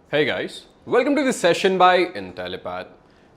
Hey guys, welcome to this session by Intellipath.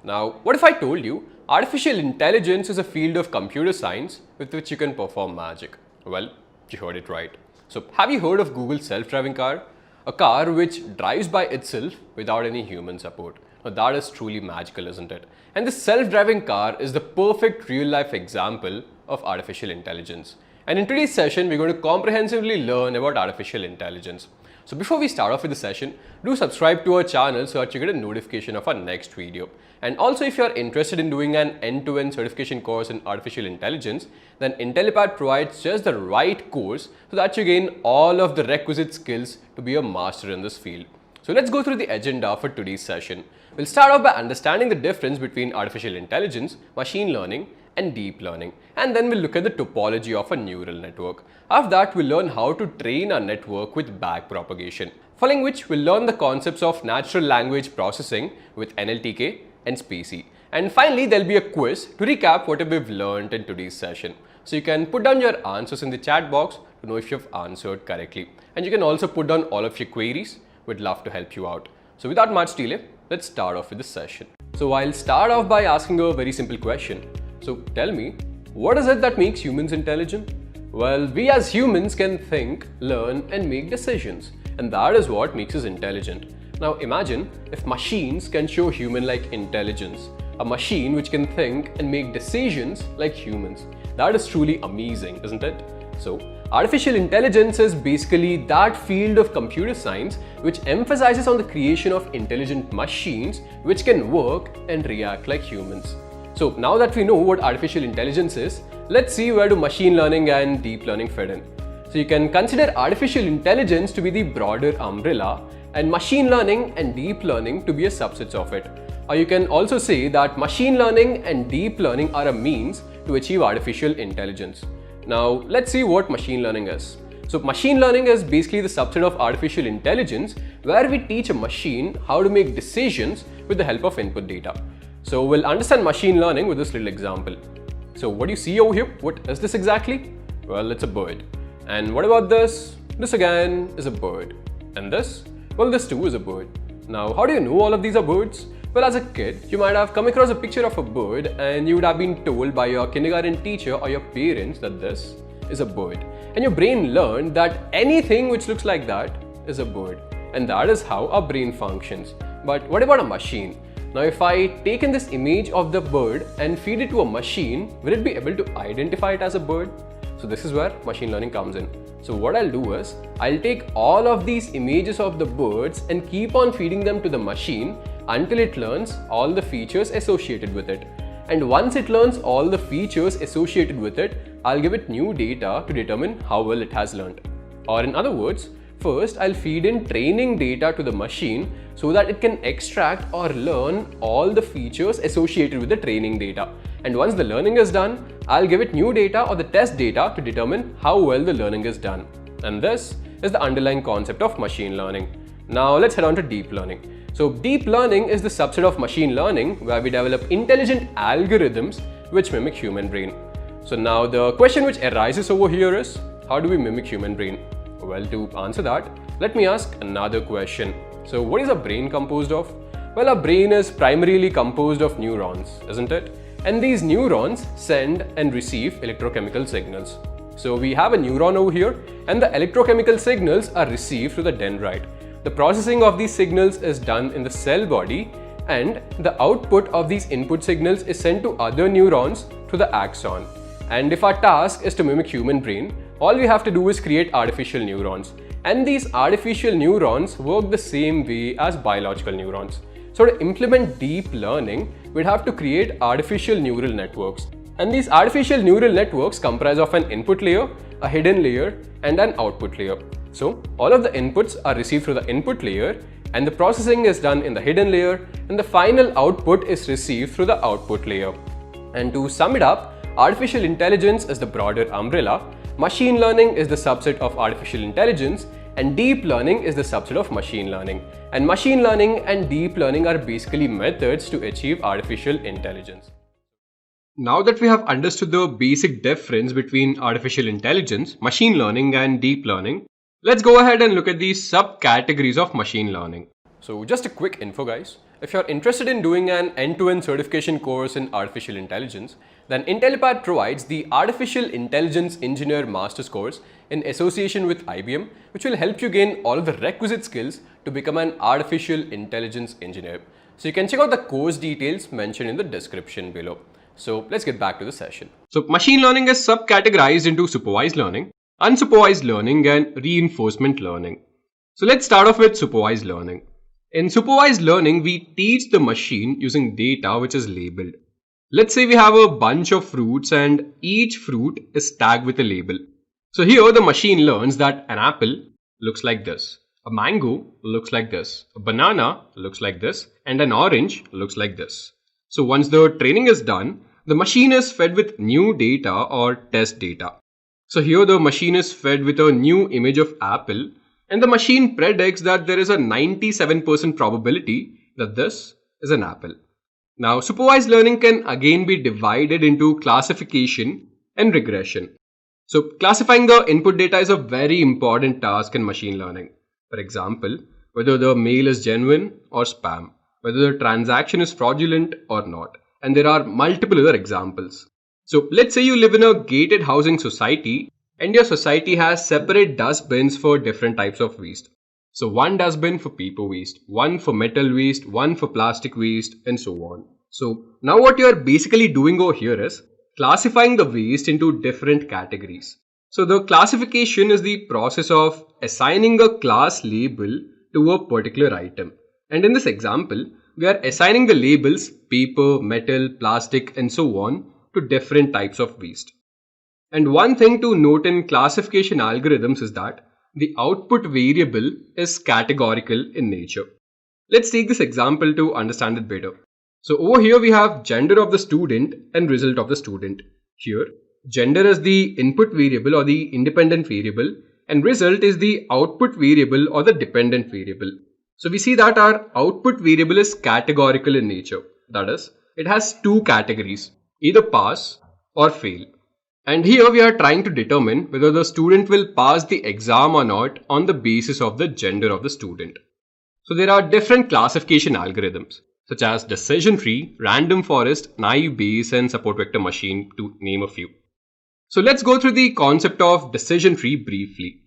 Now, what if I told you artificial intelligence is a field of computer science with which you can perform magic? Well, you heard it right. So, have you heard of Google's self-driving car? A car which drives by itself without any human support. Now, that is truly magical, isn't it? And this self-driving car is the perfect real-life example of artificial intelligence. And in today's session, we're going to comprehensively learn about artificial intelligence. So before we start off with the session, do subscribe to our channel so that you get a notification of our next video. And also if you are interested in doing an end-to-end certification course in artificial intelligence, then Intellipath provides just the right course so that you gain all of the requisite skills to be a master in this field. So let's go through the agenda for today's session. We'll start off by understanding the difference between artificial intelligence, machine learning, and deep learning, and then we'll look at the topology of a neural network. After that, we'll learn how to train a network with backpropagation, following which we'll learn the concepts of natural language processing with NLTK and Spacy. And finally, there'll be a quiz to recap what we've learned in today's session. So you can put down your answers in the chat box to know if you've answered correctly. And you can also put down all of your queries. We'd love to help you out. So without much delay, let's start off with the session. So I'll start off by asking a very simple question. So tell me, what is it that makes humans intelligent? Well, we as humans can think, learn, and make decisions. And that is what makes us intelligent. Now imagine if machines can show human-like intelligence. A machine which can think and make decisions like humans. That is truly amazing, isn't it? So, artificial intelligence is basically that field of computer science which emphasizes on the creation of intelligent machines which can work and react like humans. So now that we know what artificial intelligence is, let's see where do machine learning and deep learning fit in. So you can consider artificial intelligence to be the broader umbrella and machine learning and deep learning to be a subset of it. Or you can also say that machine learning and deep learning are a means to achieve artificial intelligence. Now let's see what machine learning is. So machine learning is basically the subset of artificial intelligence where we teach a machine how to make decisions with the help of input data. So we'll understand machine learning with this little example. So what do you see over here? What is this exactly? Well, it's a bird. And what about this? This again is a bird. And this? Well, this too is a bird. Now, how do you know all of these are birds? Well, as a kid, you might have come across a picture of a bird and you would have been told by your kindergarten teacher or your parents that this is a bird. And your brain learned that anything which looks like that is a bird. And that is how our brain functions. But what about a machine? Now if I take in this image of the bird and feed it to a machine, will it be able to identify it as a bird? So this is where machine learning comes in. So what I'll do is, I'll take all of these images of the birds and keep on feeding them to the machine until it learns all the features associated with it. And once it learns all the features associated with it, I'll give it new data to determine how well it has learned. Or in other words, first, I'll feed in training data to the machine so that it can extract or learn all the features associated with the training data. And once the learning is done, I'll give it new data or the test data to determine how well the learning is done. And this is the underlying concept of machine learning. Now let's head on to deep learning. So deep learning is the subset of machine learning where we develop intelligent algorithms which mimic human brain. So now the question which arises over here is, how do we mimic human brain? Well, to answer that, let me ask another question. So what is a brain composed of? Well, our brain is primarily composed of neurons, isn't it? And these neurons send and receive electrochemical signals. So we have a neuron over here and the electrochemical signals are received through the dendrite. The processing of these signals is done in the cell body and the output of these input signals is sent to other neurons through the axon. And if our task is to mimic human brain, all we have to do is create artificial neurons. And these artificial neurons work the same way as biological neurons. So to implement deep learning, we'd have to create artificial neural networks. And these artificial neural networks comprise of an input layer, a hidden layer, and an output layer. So all of the inputs are received through the input layer, and the processing is done in the hidden layer, and the final output is received through the output layer. And to sum it up, artificial intelligence is the broader umbrella, machine learning is the subset of artificial intelligence, and deep learning is the subset of machine learning. And machine learning and deep learning are basically methods to achieve artificial intelligence. Now that we have understood the basic difference between artificial intelligence, machine learning and deep learning, let's go ahead and look at these subcategories of machine learning. So just a quick info guys, if you're interested in doing an end-to-end certification course in artificial intelligence, then IntelliPad provides the Artificial Intelligence Engineer Master's course in association with IBM, which will help you gain all of the requisite skills to become an artificial intelligence engineer. So you can check out the course details mentioned in the description below. So let's get back to the session. So machine learning is subcategorized into supervised learning, unsupervised learning and reinforcement learning. So let's start off with supervised learning. In supervised learning, we teach the machine using data which is labeled. Let's say we have a bunch of fruits and each fruit is tagged with a label. So here the machine learns that an apple looks like this, a mango looks like this, a banana looks like this, and an orange looks like this. So once the training is done, the machine is fed with new data or test data. So here the machine is fed with a new image of apple, and the machine predicts that there is a 97% probability that this is an apple. Now, supervised learning can again be divided into classification and regression. So, classifying the input data is a very important task in machine learning. For example, whether the mail is genuine or spam, whether the transaction is fraudulent or not. And there are multiple other examples. So, let's say you live in a gated housing society and your society has separate dustbins for different types of waste. So one dustbin for paper waste, one for metal waste, one for plastic waste, and so on. So now what you're basically doing over here is classifying the waste into different categories. So the classification is the process of assigning a class label to a particular item. And in this example, we are assigning the labels paper, metal, plastic, and so on to different types of waste. And one thing to note in classification algorithms is that the output variable is categorical in nature. Let's take this example to understand it better. So over here we have gender of the student and result of the student. Here, gender is the input variable or the independent variable, and result is the output variable or the dependent variable. So we see that our output variable is categorical in nature. That is, it has two categories, either pass or fail. And here we are trying to determine whether the student will pass the exam or not on the basis of the gender of the student. So there are different classification algorithms such as decision tree, random forest, naive Bayes, and support vector machine, to name a few. So let's go through the concept of decision tree briefly.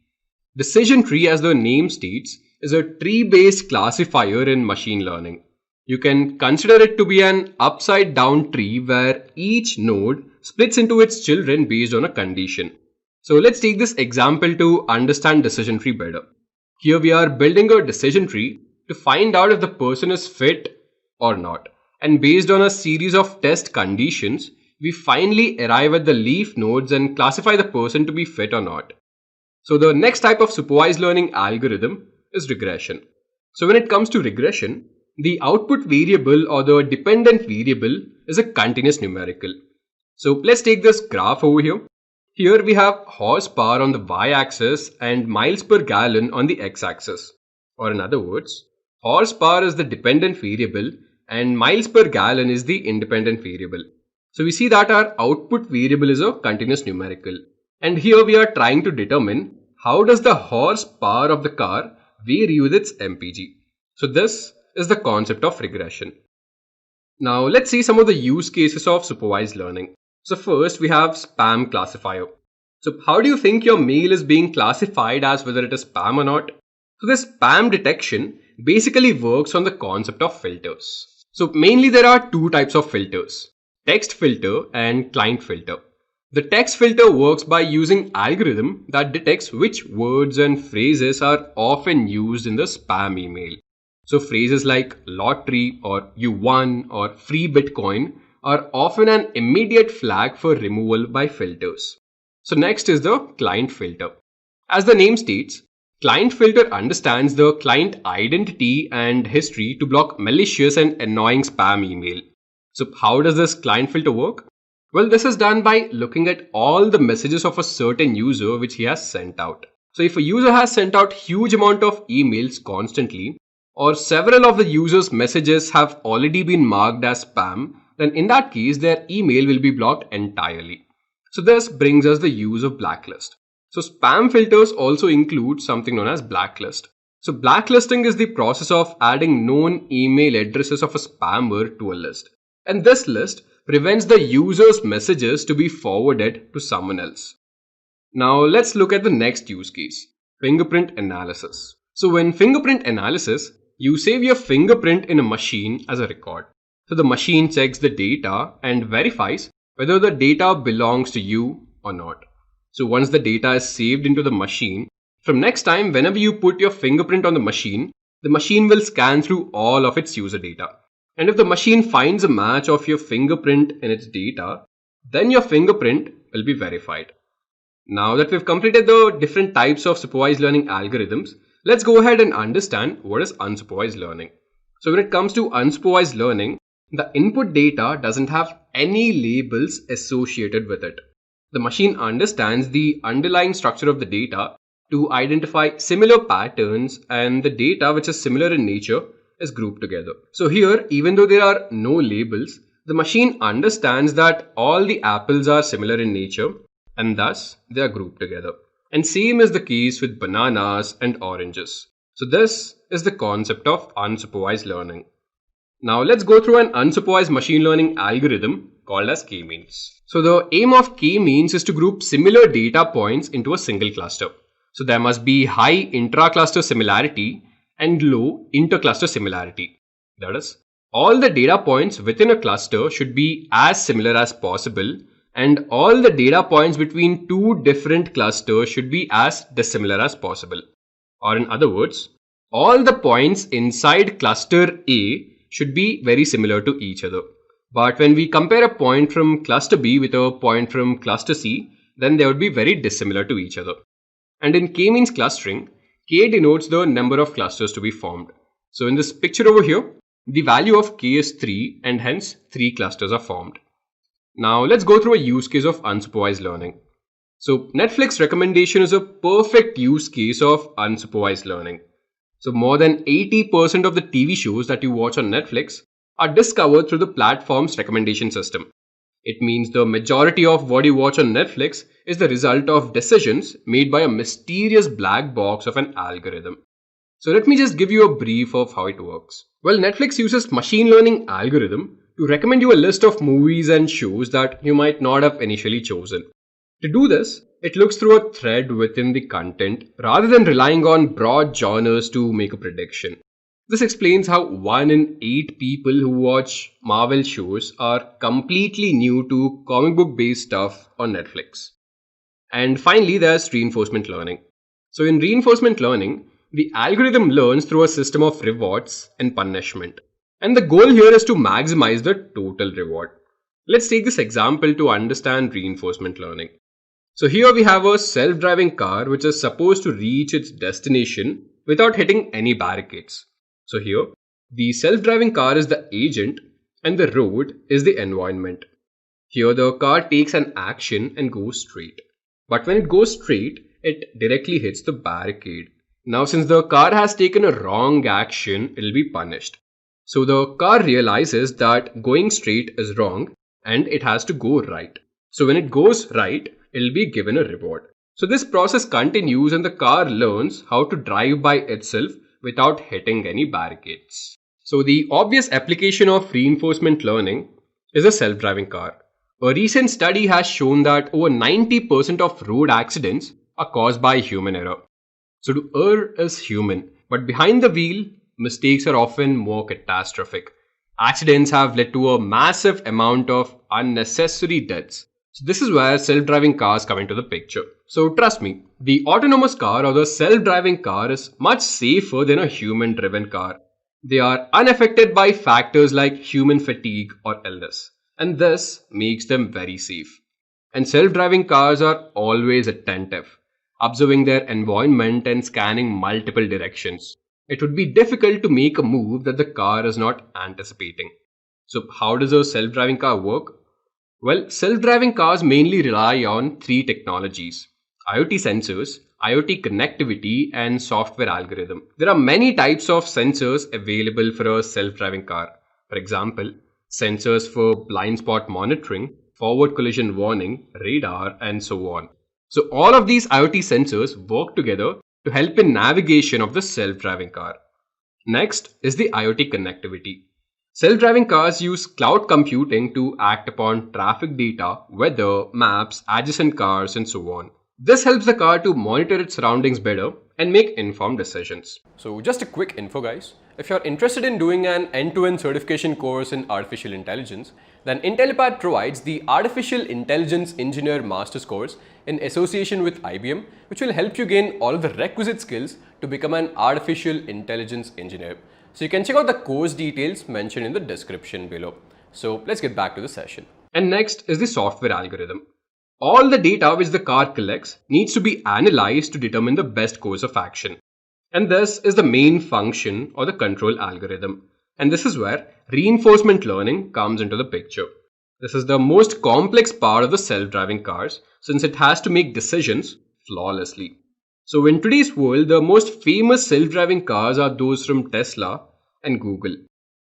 Decision tree, as the name states, is a tree-based classifier in machine learning. You can consider it to be an upside down tree where each node splits into its children based on a condition. So let's take this example to understand decision tree better. Here we are building a decision tree to find out if the person is fit or not. And based on a series of test conditions, we finally arrive at the leaf nodes and classify the person to be fit or not. So the next type of supervised learning algorithm is regression. So when it comes to regression, the output variable or the dependent variable is a continuous numerical. So let's take this graph over here. Here we have horsepower on the y-axis and miles per gallon on the x-axis. Or in other words, horsepower is the dependent variable and miles per gallon is the independent variable. So we see that our output variable is a continuous numerical. And here we are trying to determine how does the horsepower of the car vary with its MPG. So this is the concept of regression. Now let's see some of the use cases of supervised learning. So first we have spam classifier. So how do you think your mail is being classified as whether it is spam or not? So this spam detection basically works on the concept of filters. So mainly there are two types of filters, text filter and client filter. The text filter works by using algorithm that detects which words and phrases are often used in the spam email. So phrases like lottery or you won or free Bitcoin are often an immediate flag for removal by filters. So next is the client filter. As the name states, client filter understands the client identity and history to block malicious and annoying spam email. So how does this client filter work? Well, this is done by looking at all the messages of a certain user which he has sent out. So if a user has sent out huge amount of emails constantly, or several of the user's messages have already been marked as spam, then in that case their email will be blocked entirely. So this brings us the use of blacklist. So spam filters also include something known as blacklist. So blacklisting is the process of adding known email addresses of a spammer to a list. And this list prevents the user's messages to be forwarded to someone else. Now let's look at the next use case, fingerprint analysis. So in fingerprint analysis, you save your fingerprint in a machine as a record. So the machine checks the data and verifies whether the data belongs to you or not. So once the data is saved into the machine, from next time whenever you put your fingerprint on the machine will scan through all of its user data. And if the machine finds a match of your fingerprint in its data, then your fingerprint will be verified. Now that we've completed the different types of supervised learning algorithms, let's go ahead and understand what is unsupervised learning. So when it comes to unsupervised learning, the input data doesn't have any labels associated with it. The machine understands the underlying structure of the data to identify similar patterns, and the data which is similar in nature is grouped together. So here, even though there are no labels, the machine understands that all the apples are similar in nature and thus they are grouped together. And same is the case with bananas and oranges. So this is the concept of unsupervised learning. Now let's go through an unsupervised machine learning algorithm called as k-means. So the aim of k-means is to group similar data points into a single cluster. So there must be high intra-cluster similarity and low inter-cluster similarity. That is, all the data points within a cluster should be as similar as possible, and all the data points between two different clusters should be as dissimilar as possible. Or in other words, all the points inside cluster A should be very similar to each other. But when we compare a point from cluster B with a point from cluster C, then they would be very dissimilar to each other. And in k-means clustering, k denotes the number of clusters to be formed. So in this picture over here, the value of k is 3 and hence 3 clusters are formed. Now let's go through a use case of unsupervised learning. So Netflix recommendation is a perfect use case of unsupervised learning. So more than 80% of the TV shows that you watch on Netflix are discovered through the platform's recommendation system. It means the majority of what you watch on Netflix is the result of decisions made by a mysterious black box of an algorithm. So let me just give you a brief of how it works. Well, Netflix uses machine learning algorithm to recommend you a list of movies and shows that you might not have initially chosen. To do this, it looks through a thread within the content rather than relying on broad genres to make a prediction. This explains how 1 in 8 people who watch Marvel shows are completely new to comic book based stuff on Netflix. And finally, there's reinforcement learning. So in reinforcement learning, the algorithm learns through a system of rewards and punishment. And the goal here is to maximize the total reward. Let's take this example to understand reinforcement learning. So here we have a self-driving car which is supposed to reach its destination without hitting any barricades. So here, the self-driving car is the agent and the road is the environment. Here the car takes an action and goes straight. But when it goes straight, it directly hits the barricade. Now since the car has taken a wrong action, it will be punished. So the car realizes that going straight is wrong and it has to go right. So when it goes right, it will be given a reward. So this process continues and the car learns how to drive by itself without hitting any barricades. So the obvious application of reinforcement learning is a self-driving car. A recent study has shown that over 90% of road accidents are caused by human error. So to err is human, but behind the wheel, mistakes are often more catastrophic. Accidents have led to a massive amount of unnecessary deaths. So this is where self-driving cars come into the picture. So trust me, the autonomous car or the self-driving car is much safer than a human-driven car. They are unaffected by factors like human fatigue or illness, and this makes them very safe. And self-driving cars are always attentive, observing their environment and scanning multiple directions. It would be difficult to make a move that the car is not anticipating. So how does a self-driving car work? Well, self-driving cars mainly rely on 3 technologies: IoT sensors, IoT connectivity, and software algorithm. There are many types of sensors available for a self-driving car. For example, sensors for blind spot monitoring, forward collision warning, radar, and so on. So all of these IoT sensors work together to help in navigation of the self-driving car. Next is the IoT connectivity. Self-driving cars use cloud computing to act upon traffic data, weather, maps, adjacent cars, and so on. This helps the car to monitor its surroundings better and make informed decisions. So just a quick info guys. If you're interested in doing an end-to-end certification course in artificial intelligence, then IntelliPad provides the Artificial Intelligence Engineer Master's course in association with IBM, which will help you gain all of the requisite skills to become an artificial intelligence engineer. So you can check out the course details mentioned in the description below. So let's get back to the session. And next is the software algorithm. All the data which the car collects needs to be analyzed to determine the best course of action. And this is the main function or the control algorithm. And this is where reinforcement learning comes into the picture. This is the most complex part of the self-driving cars since it has to make decisions flawlessly. So in today's world, the most famous self-driving cars are those from Tesla and Google.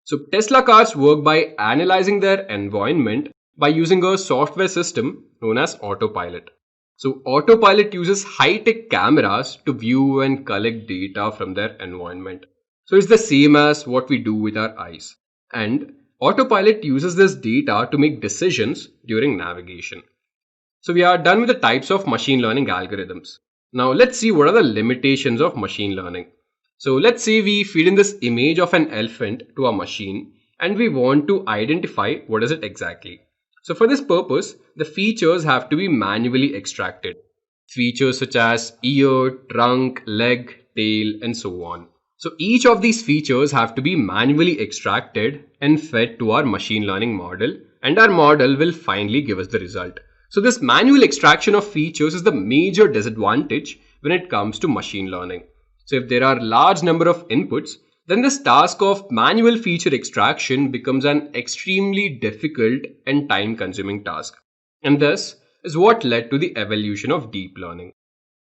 So Tesla cars work by analyzing their environment by using a software system known as autopilot. So autopilot uses high-tech cameras to view and collect data from their environment. So it's the same as what we do with our eyes. And autopilot uses this data to make decisions during navigation. So we are done with the types of machine learning algorithms. Now let's see what are the limitations of machine learning. So let's say we feed in this image of an elephant to a machine and we want to identify what is it exactly. So for this purpose, the features have to be manually extracted. Features such as ear, trunk, leg, tail, and so on. So each of these features have to be manually extracted and fed to our machine learning model, and our model will finally give us the result. So this manual extraction of features is the major disadvantage when it comes to machine learning. So if there are large number of inputs, then this task of manual feature extraction becomes an extremely difficult and time-consuming task. And this is what led to the evolution of deep learning.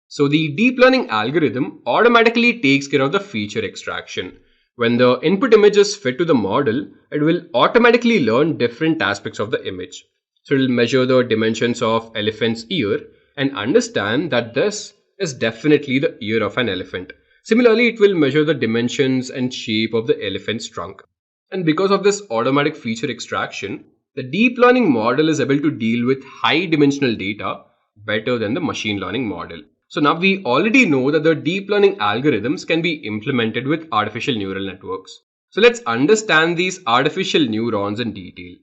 So the deep learning algorithm automatically takes care of the feature extraction. When the input image is fed to the model, it will automatically learn different aspects of the image. So it will measure the dimensions of elephant's ear and understand that this is definitely the ear of an elephant. Similarly, it will measure the dimensions and shape of the elephant's trunk. And because of this automatic feature extraction, the deep learning model is able to deal with high dimensional data better than the machine learning model. So now we already know that the deep learning algorithms can be implemented with artificial neural networks. So let's understand these artificial neurons in detail.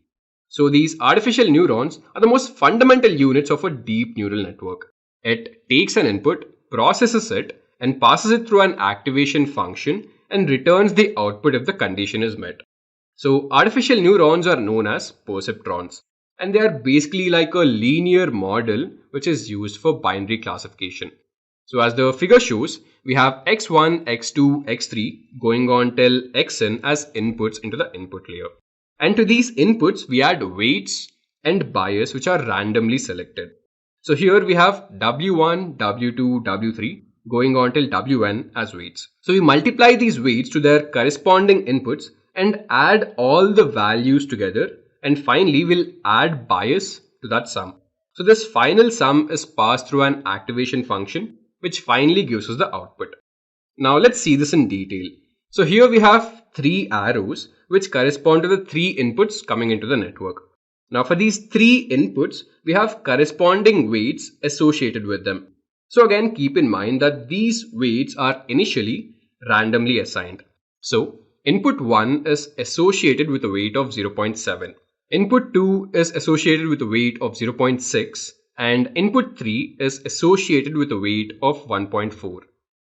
So these artificial neurons are the most fundamental units of a deep neural network. It takes an input, processes it, and passes it through an activation function and returns the output if the condition is met. So artificial neurons are known as perceptrons, and they are basically like a linear model which is used for binary classification. So as the figure shows, we have x1, x2, x3 going on till xn as inputs into the input layer. And to these inputs, we add weights and bias which are randomly selected. So here we have w1, w2, w3 going on till wn as weights. So we multiply these weights to their corresponding inputs and add all the values together, and finally we'll add bias to that sum. So this final sum is passed through an activation function which finally gives us the output. Now let's see this in detail. So here we have three arrows which correspond to the three inputs coming into the network. Now for these three inputs, we have corresponding weights associated with them. So again, keep in mind that these weights are initially randomly assigned. So input 1 is associated with a weight of 0.7. Input 2 is associated with a weight of 0.6 and input 3 is associated with a weight of 1.4.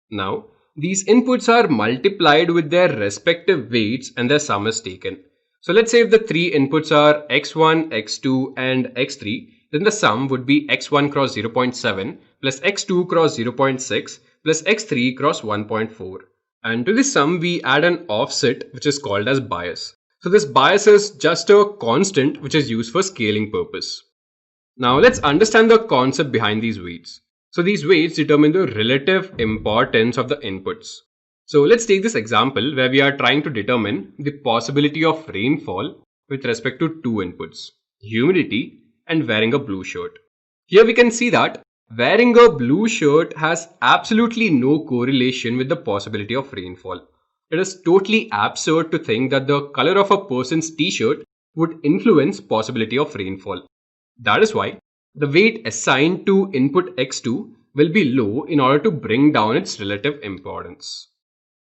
Now, these inputs are multiplied with their respective weights and their sum is taken. So let's say if the three inputs are x1, x2 and x3, then the sum would be x1 cross 0.7 plus x2 cross 0.6 plus x3 cross 1.4. And to this sum, we add an offset which is called as bias. So this bias is just a constant which is used for scaling purpose. Now let's understand the concept behind these weights. So these weights determine the relative importance of the inputs. So let's take this example where we are trying to determine the possibility of rainfall with respect to two inputs, humidity and wearing a blue shirt. Here we can see that Wearing a blue shirt has absolutely no correlation with the possibility of rainfall. It is totally absurd to think that the color of a person's t-shirt would influence possibility of rainfall. That is why the weight assigned to input x2 will be low in order to bring down its relative importance.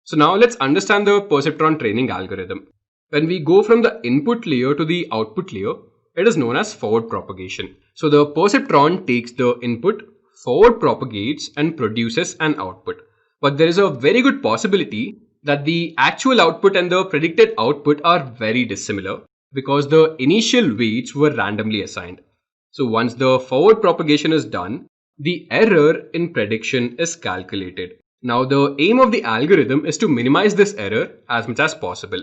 So now let's understand the perceptron training algorithm. When we go from the input layer to the output layer, it is known as forward propagation. So the perceptron takes the input, forward propagates and produces an output. But there is a very good possibility that the actual output and the predicted output are very dissimilar because the initial weights were randomly assigned. So once the forward propagation is done, the error in prediction is calculated. Now the aim of the algorithm is to minimize this error as much as possible.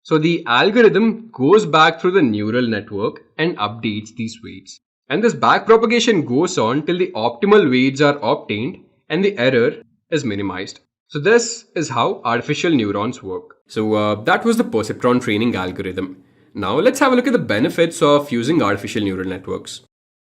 So the algorithm goes back through the neural network and updates these weights. And this backpropagation goes on till the optimal weights are obtained and the error is minimized. So this is how artificial neurons work. So that was the perceptron training algorithm. Now let's have a look at the benefits of using artificial neural networks.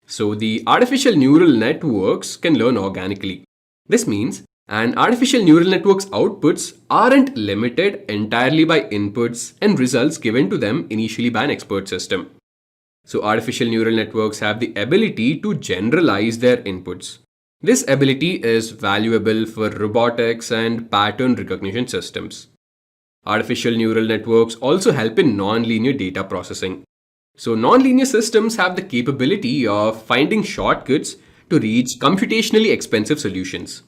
So the artificial neural networks can learn organically. This means an artificial neural network's outputs aren't limited entirely by inputs and results given to them initially by an expert system. So artificial neural networks have the ability to generalize their inputs. This ability is valuable for robotics and pattern recognition systems. Artificial neural networks also help in nonlinear data processing. So nonlinear systems have the capability of finding shortcuts to reach computationally expensive solutions.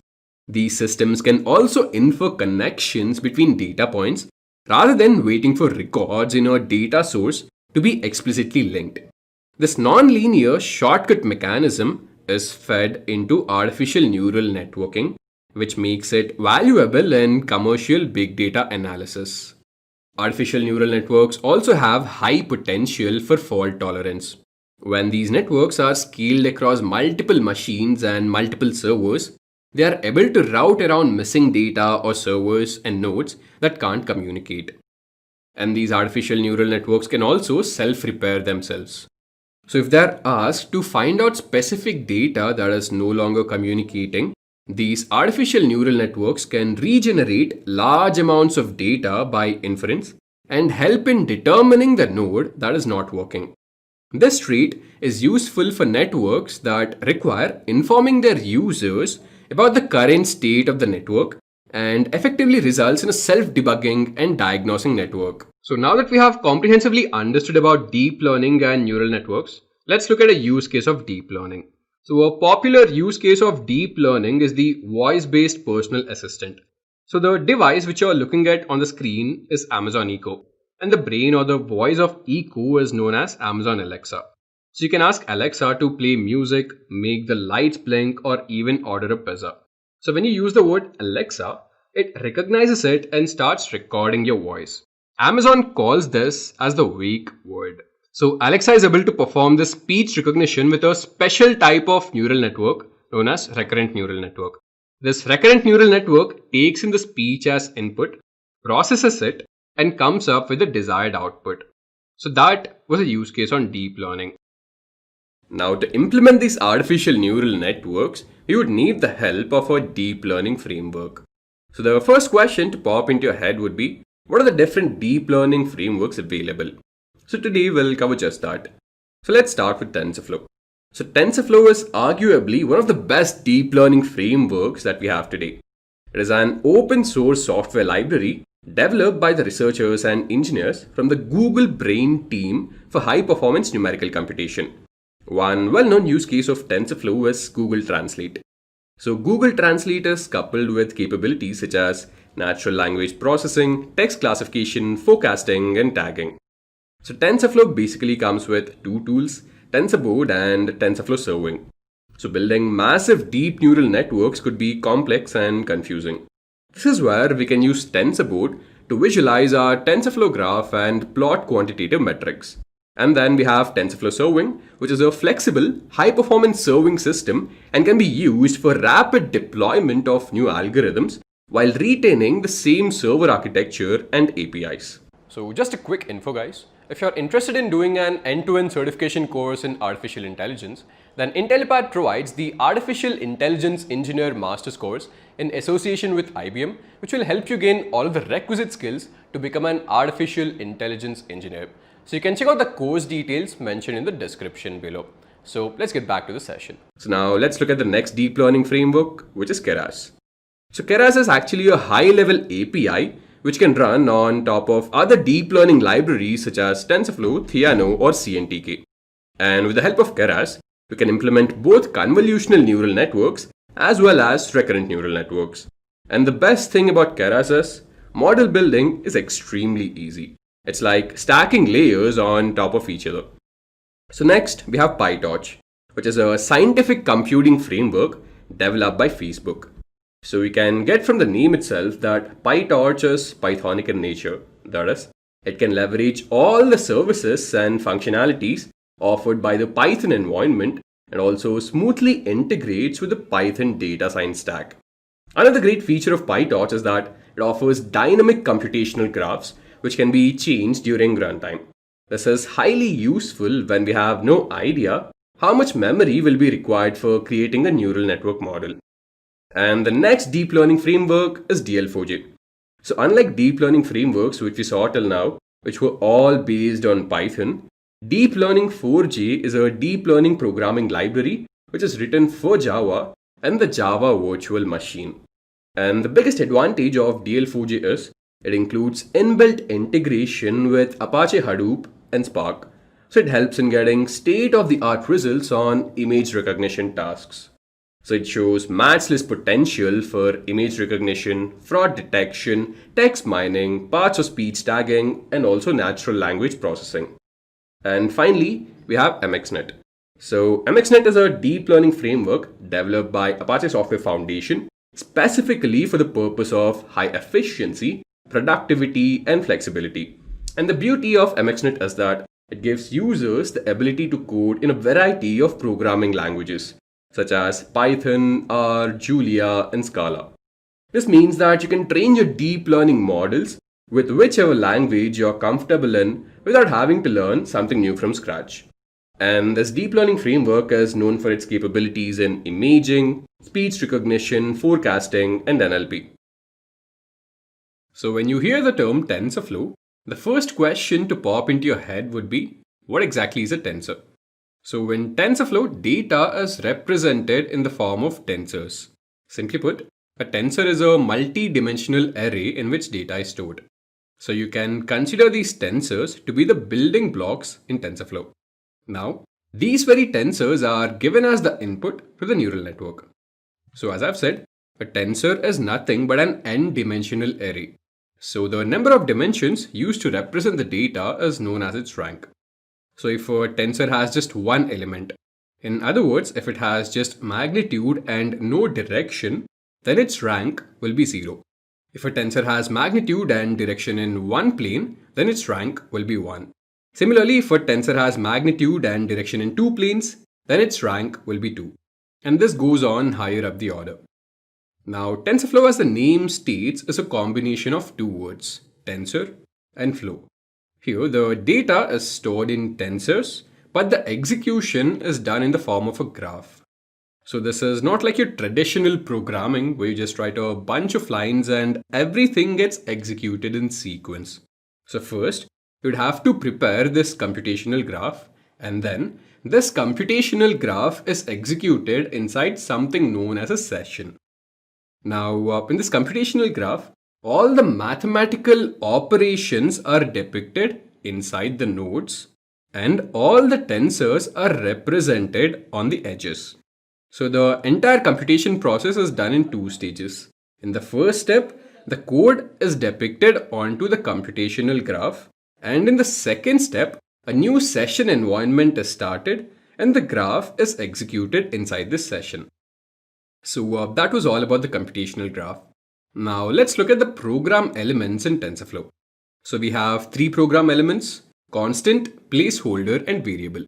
These systems can also infer connections between data points rather than waiting for records in a data source to be explicitly linked. This nonlinear shortcut mechanism is fed into artificial neural networking, which makes it valuable in commercial big data analysis. Artificial neural networks also have high potential for fault tolerance. When these networks are scaled across multiple machines and multiple servers, they are able to route around missing data or servers and nodes that can't communicate. And these artificial neural networks can also self-repair themselves. So if they're asked to find out specific data that is no longer communicating, these artificial neural networks can regenerate large amounts of data by inference and help in determining the node that is not working. This trait is useful for networks that require informing their users about the current state of the network and effectively results in a self-debugging and diagnosing network. So now that we have comprehensively understood about deep learning and neural networks, let's look at a use case of deep learning. So a popular use case of deep learning is the voice-based personal assistant. So the device which you are looking at on the screen is Amazon Echo, and the brain or the voice of Echo is known as Amazon Alexa. So you can ask Alexa to play music, make the lights blink, or even order a pizza. So when you use the word Alexa, it recognizes it and starts recording your voice. Amazon calls this as the wake word. So Alexa is able to perform this speech recognition with a special type of neural network known as recurrent neural network. This recurrent neural network takes in the speech as input, processes it, and comes up with the desired output. So that was a use case on deep learning. Now to implement these artificial neural networks, we would need the help of a deep learning framework. So the first question to pop into your head would be, what are the different deep learning frameworks available? So today we'll cover just that. So let's start with TensorFlow. So TensorFlow is arguably one of the best deep learning frameworks that we have today. It is an open source software library developed by the researchers and engineers from the Google Brain team for high performance numerical computation. One well-known use case of TensorFlow is Google Translate. So Google Translate is coupled with capabilities such as natural language processing, text classification, forecasting, and tagging. So TensorFlow basically comes with two tools, TensorBoard and TensorFlow Serving. So building massive deep neural networks could be complex and confusing. This is where we can use TensorBoard to visualize our TensorFlow graph and plot quantitative metrics. And then we have TensorFlow Serving, which is a flexible, high-performance serving system and can be used for rapid deployment of new algorithms while retaining the same server architecture and APIs. So just a quick info, guys. If you're interested in doing an end-to-end certification course in artificial intelligence, Then IntelliPad provides the Artificial Intelligence Engineer Master's course in association with IBM, which will help you gain all of the requisite skills to become an artificial intelligence engineer. So you can check out the course details mentioned in the description below. So let's get back to the session. So now let's look at the next deep learning framework, which is Keras. So Keras is actually a high-level API which can run on top of other deep learning libraries such as TensorFlow, Theano, or CNTK. And with the help of Keras, we can implement both convolutional neural networks as well as recurrent neural networks. And the best thing about Keras is model building is extremely easy. It's like stacking layers on top of each other. So next we have PyTorch, which is a scientific computing framework developed by Facebook. So we can get from the name itself that PyTorch is Pythonic in nature. That is, it can leverage all the services and functionalities offered by the Python environment and also smoothly integrates with the Python data science stack. Another great feature of PyTorch is that it offers dynamic computational graphs which can be changed during runtime. This is highly useful when we have no idea how much memory will be required for creating a neural network model. And the next deep learning framework is DL4J. So unlike deep learning frameworks which we saw till now, which were all based on Python, Deep Learning 4J is a deep learning programming library which is written for Java and the Java virtual machine. And the biggest advantage of DL4J is it includes inbuilt integration with Apache Hadoop and Spark. So it helps in getting state-of-the-art results on image recognition tasks. So it shows matchless potential for image recognition, fraud detection, text mining, parts of speech tagging, and also natural language processing. And finally, we have MXNet. So MXNet is a deep learning framework developed by Apache Software Foundation specifically for the purpose of high efficiency, productivity, and flexibility. And the beauty of MXNet is that it gives users the ability to code in a variety of programming languages, such as Python, R, Julia, and Scala. This means that you can train your deep learning models with whichever language you're comfortable in without having to learn something new from scratch. And this deep learning framework is known for its capabilities in imaging, speech recognition, forecasting, and NLP. So when you hear the term TensorFlow, the first question to pop into your head would be, what exactly is a tensor? So in TensorFlow, data is represented in the form of tensors. Simply put, a tensor is a multi-dimensional array in which data is stored. So you can consider these tensors to be the building blocks in TensorFlow. Now, these very tensors are given as the input to the neural network. So as I've said, a tensor is nothing but an n-dimensional array. So the number of dimensions used to represent the data is known as its rank. So if a tensor has just one element, in other words, if it has just magnitude and no direction, then its rank will be 0. If a tensor has magnitude and direction in one plane, then its rank will be 1. Similarly, if a tensor has magnitude and direction in two planes, then its rank will be 2. And this goes on higher up the order. Now, TensorFlow, as the name states, is a combination of two words, tensor and flow. Here, the data is stored in tensors, but the execution is done in the form of a graph. So this is not like your traditional programming where you just write a bunch of lines and everything gets executed in sequence. So first, you'd have to prepare this computational graph, and then this computational graph is executed inside something known as a session. Now, in this computational graph, all the mathematical operations are depicted inside the nodes, and all the tensors are represented on the edges. So the entire computation process is done in two stages. In the first step, the code is depicted onto the computational graph, and in the second step, a new session environment is started and the graph is executed inside this session. So that was all about the computational graph. Now let's look at the program elements in TensorFlow. So we have three program elements: constant, placeholder, and variable.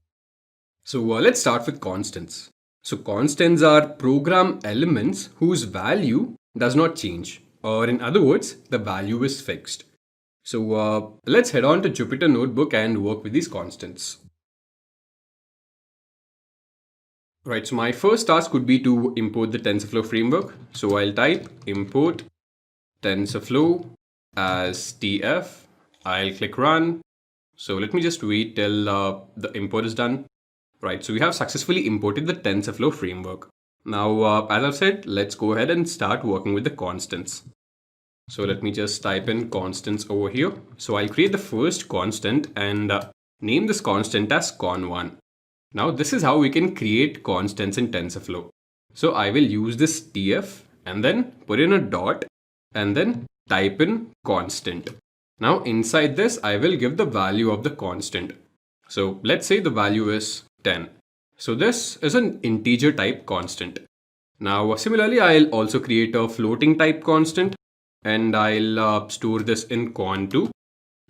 So let's start with constants. So constants are program elements whose value does not change, or in other words, the value is fixed. So let's head on to Jupyter Notebook and work with these constants. Right, so my first task would be to import the TensorFlow framework. So I'll type import TensorFlow as TF. I'll click run. So let me just wait till the import is done. Right, so we have successfully imported the TensorFlow framework. Now, as I've said, let's go ahead and start working with the constants. So let me just type in constants over here. So I'll create the first constant and name this constant as con1. Now this is how we can create constants in TensorFlow. So I will use this tf and then put in a dot and then type in constant. Now inside this I will give the value of the constant. So let's say the value is 10. So this is an integer type constant. Now similarly I'll also create a floating type constant and I'll store this in con2.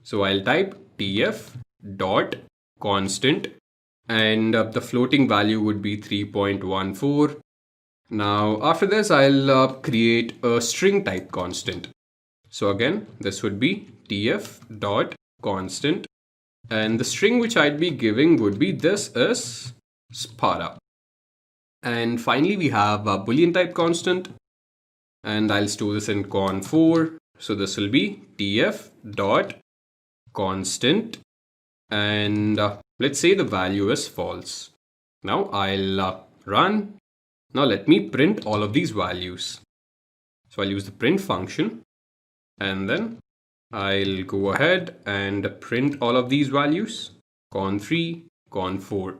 So I'll type tf dot constant and the floating value would be 3.14. Now after this I'll create a string type constant. So again this would be tf dot constant and the string which I'd be giving would be this is Spada. And finally we have a boolean type constant and I'll store this in con4. So this will be tf dot constant and let's say the value is false. Now I'll run. Now let me print all of these values. So I'll use the print function and then I'll go ahead and print all of these values, con3, con4.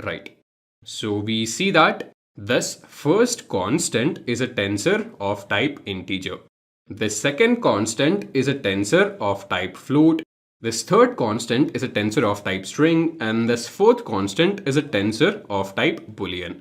Right. So we see that this first constant is a tensor of type integer. The second constant is a tensor of type float. This third constant is a tensor of type string, and this fourth constant is a tensor of type boolean.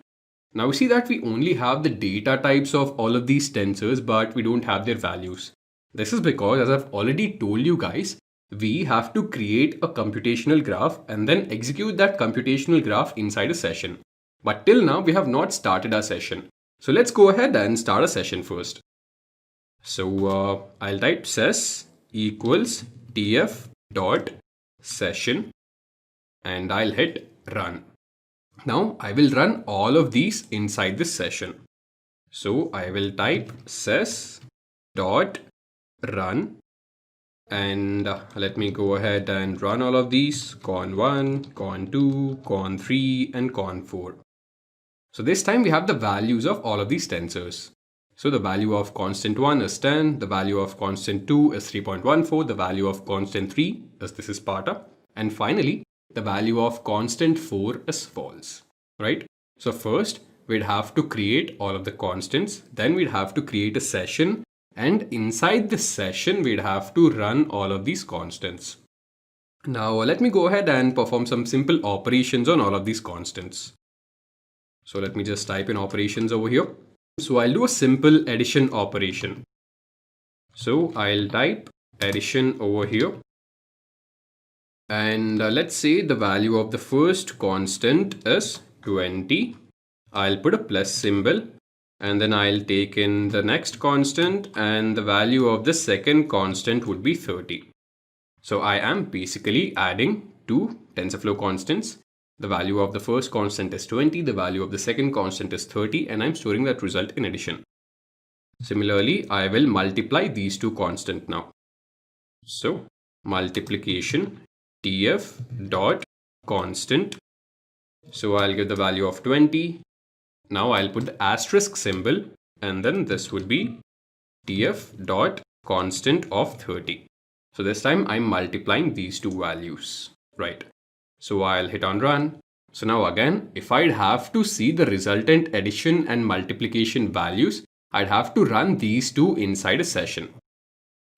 Now we see that we only have the data types of all of these tensors, but we don't have their values. This is because, as I've already told you guys, we have to create a computational graph and then execute that computational graph inside a session. But till now, we have not started our session. So let's go ahead and start a session first. So I'll type ses equals tf dot session and I'll hit run. Now I will run all of these inside this session. So I will type ses dot run and let me go ahead and run all of these con1, con2, con3 and con4. So this time we have the values of all of these tensors. So the value of constant 1 is 10, the value of constant 2 is 3.14, the value of constant 3 is this is Sparta, and finally the value of constant 4 is false, right? So first we'd have to create all of the constants, then we'd have to create a session, and inside this session we'd have to run all of these constants. Now let me go ahead and perform some simple operations on all of these constants. So let me just type in operations over here. So I'll do a simple addition operation. So I'll type addition over here. And let's say the value of the first constant is 20. I'll put a plus symbol and then I'll take in the next constant and the value of the second constant would be 30. So I am basically adding two TensorFlow constants. The value of the first constant is 20, the value of the second constant is 30, and I'm storing that result in addition. Similarly, I will multiply these two constants now. So multiplication tf dot constant. So I'll give the value of 20. Now I'll put the asterisk symbol and then this would be tf dot constant of 30. So this time I'm multiplying these two values, right? So I'll hit on run. So now again, if I'd have to see the resultant addition and multiplication values, I'd have to run these two inside a session.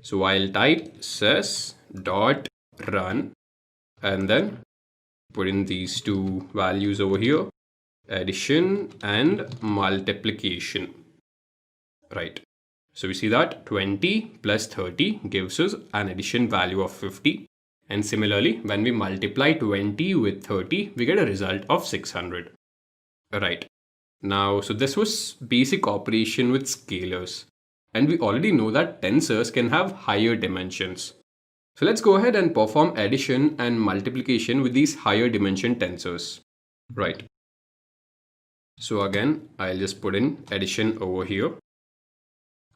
So I'll type ses dot run and then put in these two values over here, addition and multiplication, right? So we see that 20 plus 30 gives us an addition value of 50. And similarly, when we multiply 20 with 30, we get a result of 600. Right. Now, so this was basic operation with scalars. And we already know that tensors can have higher dimensions. So let's go ahead and perform addition and multiplication with these higher dimension tensors. Right. So again, I'll just put in addition over here.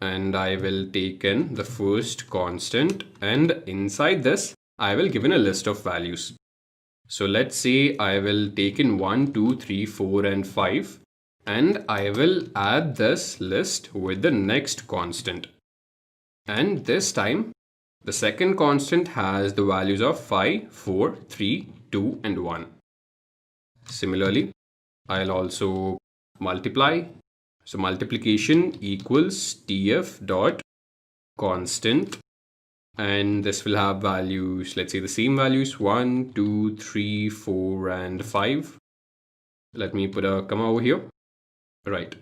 And I will take in the first constant, and inside this I will give in a list of values. So let's say I will take in 1, 2, 3, 4 and 5, and I will add this list with the next constant. And this time the second constant has the values of 5, 4, 3, 2 and 1. Similarly, I'll also multiply. So multiplication equals tf dot constant, and this will have values, let's say the same values, 1, 2, 3, 4 and 5. Let me put a comma over here. Right,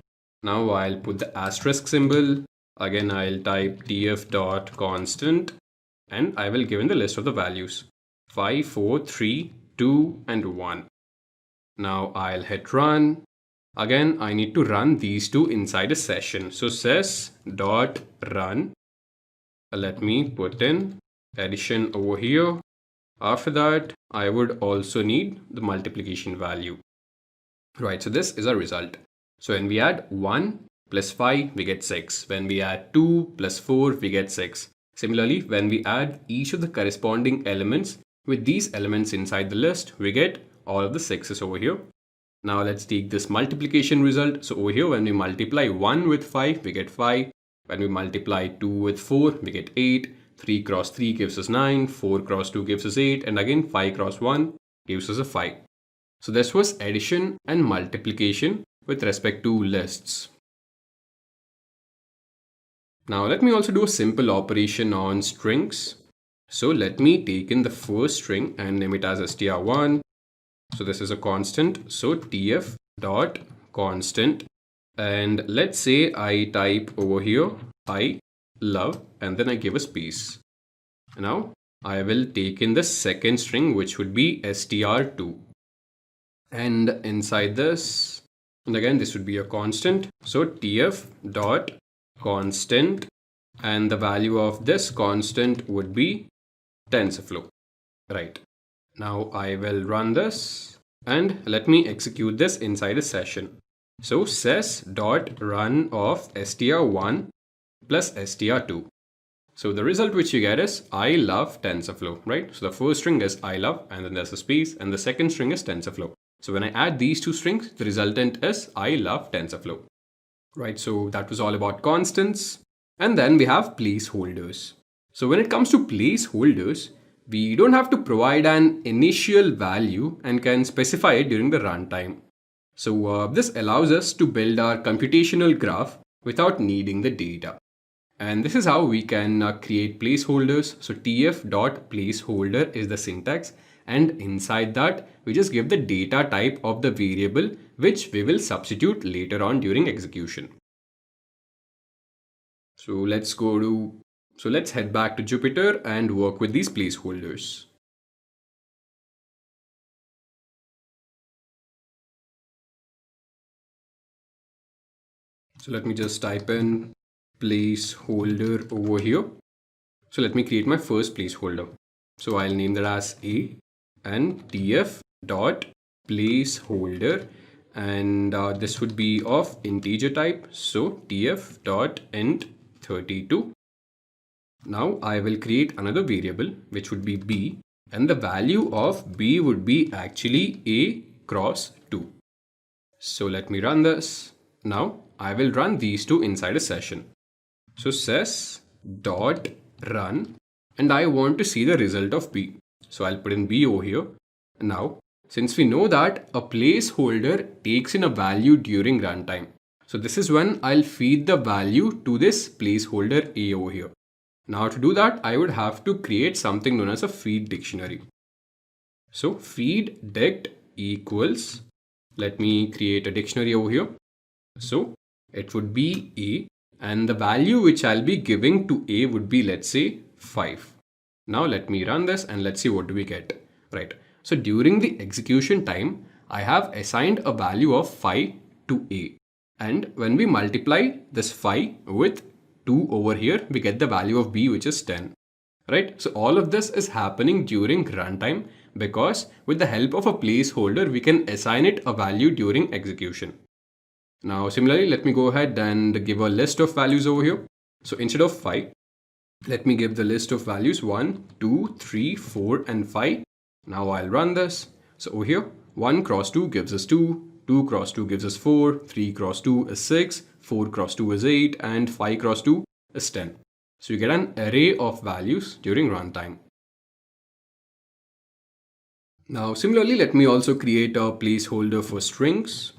now I'll put the asterisk symbol. Again, I'll type tf dot constant, and I will give in the list of the values 5, 4, 3, 2 and 1. Now I'll hit run. Again, I need to run these two inside a session. So sys dot run. Let me put in addition over here. After that, I would also need the multiplication value. Right, so this is a result. So when we add 1 plus 5, we get 6. When we add 2 plus 4, we get 6. Similarly, when we add each of the corresponding elements with these elements inside the list, we get all of the 6's over here. Now let's take this multiplication result. So over here, when we multiply 1 with 5, we get 5. When we multiply 2 with 4, we get 8. 3 cross 3 gives us 9. 4 cross 2 gives us 8. And again, 5 cross 1 gives us a 5. So this was addition and multiplication with respect to lists. Now let me also do a simple operation on strings. So let me take in the first string and name it as str1. So this is a constant. So tf dot constant. And let's say I type over here, I love, and then I give a space. Now I will take in the second string, which would be str2. And inside this, and again, this would be a constant. So tf dot constant, and the value of this constant would be TensorFlow. Right. Now I will run this, and let me execute this inside a session. So sys dot run of str1 plus str2. So the result which you get is I love TensorFlow, right? So the first string is I love, and then there's a space, and the second string is TensorFlow. So when I add these two strings, the resultant is I love TensorFlow. Right, so that was all about constants. And then we have placeholders. So when it comes to placeholders, we don't have to provide an initial value and can specify it during the runtime. So this allows us to build our computational graph without needing the data. And this is how we can create placeholders. So tf.placeholder is the syntax, and inside that we just give the data type of the variable which we will substitute later on during execution. So let's head back to Jupyter and work with these placeholders. So let me just type in placeholder over here. So let me create my first placeholder. So I'll name that as A, and tf dot placeholder, and this would be of integer type. So tf dot int 32. Now I will create another variable which would be b, and the value of b would be actually a cross 2. So let me run this. Now I will run these two inside a session. So sys dot run, and I want to see the result of b. So I'll put in b over here. Now, since we know that a placeholder takes in a value during runtime, so this is when I'll feed the value to this placeholder a over here. Now to do that, I would have to create something known as a feed dictionary. So feed dict equals, let me create a dictionary over here. So it would be a, and the value which I'll be giving to a would be, let's say, 5. Now let me run this and let's see what do we get. Right. So during the execution time, I have assigned a value of 5 to a. And when we multiply this 5 with 2 over here, we get the value of b, which is 10. Right. So all of this is happening during runtime because with the help of a placeholder, we can assign it a value during execution. Now similarly, let me go ahead and give a list of values over here. So instead of 5, let me give the list of values 1, 2, 3, 4 and 5. Now I'll run this. So over here, 1 cross 2 gives us 2, 2 cross 2 gives us 4, 3 cross 2 is 6, 4 cross 2 is 8 and 5 cross 2 is 10. So you get an array of values during runtime. Now similarly, let me also create a placeholder for strings.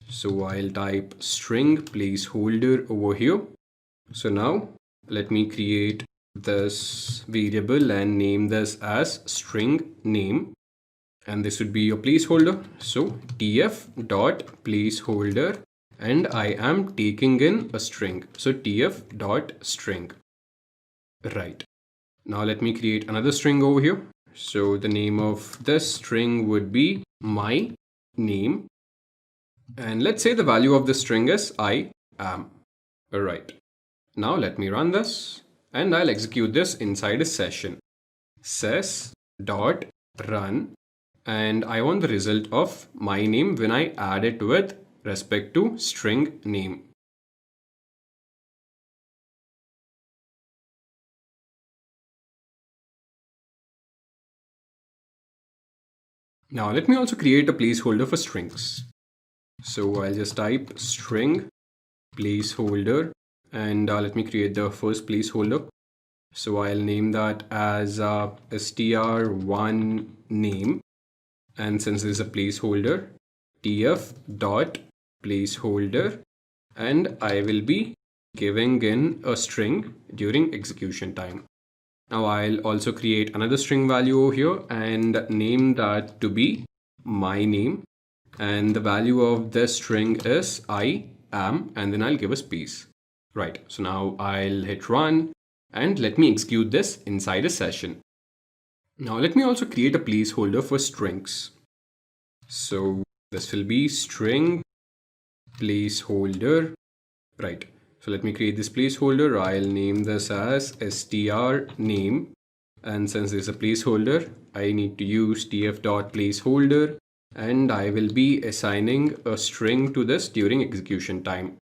So I'll type string placeholder over here. So now let me create this variable and name this as string name, and this would be your placeholder. So tf dot placeholder, and I am taking in a string. So tf dot string. Right. Now let me create another string over here. So the name of this string would be my name. And let's say the value of the string is I am. Alright. Now let me run this and I'll execute this inside a session. Sys dot run, and I want the result of my name when I add it with respect to string name. Now let me also create a placeholder for strings. So I'll just type string placeholder, and let me create the first placeholder. So I'll name that as str1 name, and since this is a placeholder, tf dot placeholder, and I will be giving in a string during execution time. Now I'll also create another string value over here and name that to be my name, and the value of this string is I am, and then I'll give a space. Right, so now I'll hit run and let me execute this inside a session. Now let me also create a placeholder for strings. So this will be string placeholder. Right, so let me create this placeholder. I'll name this as str name, and since this is a placeholder, I need to use tf.placeholder, and I will be assigning a string to this during execution time.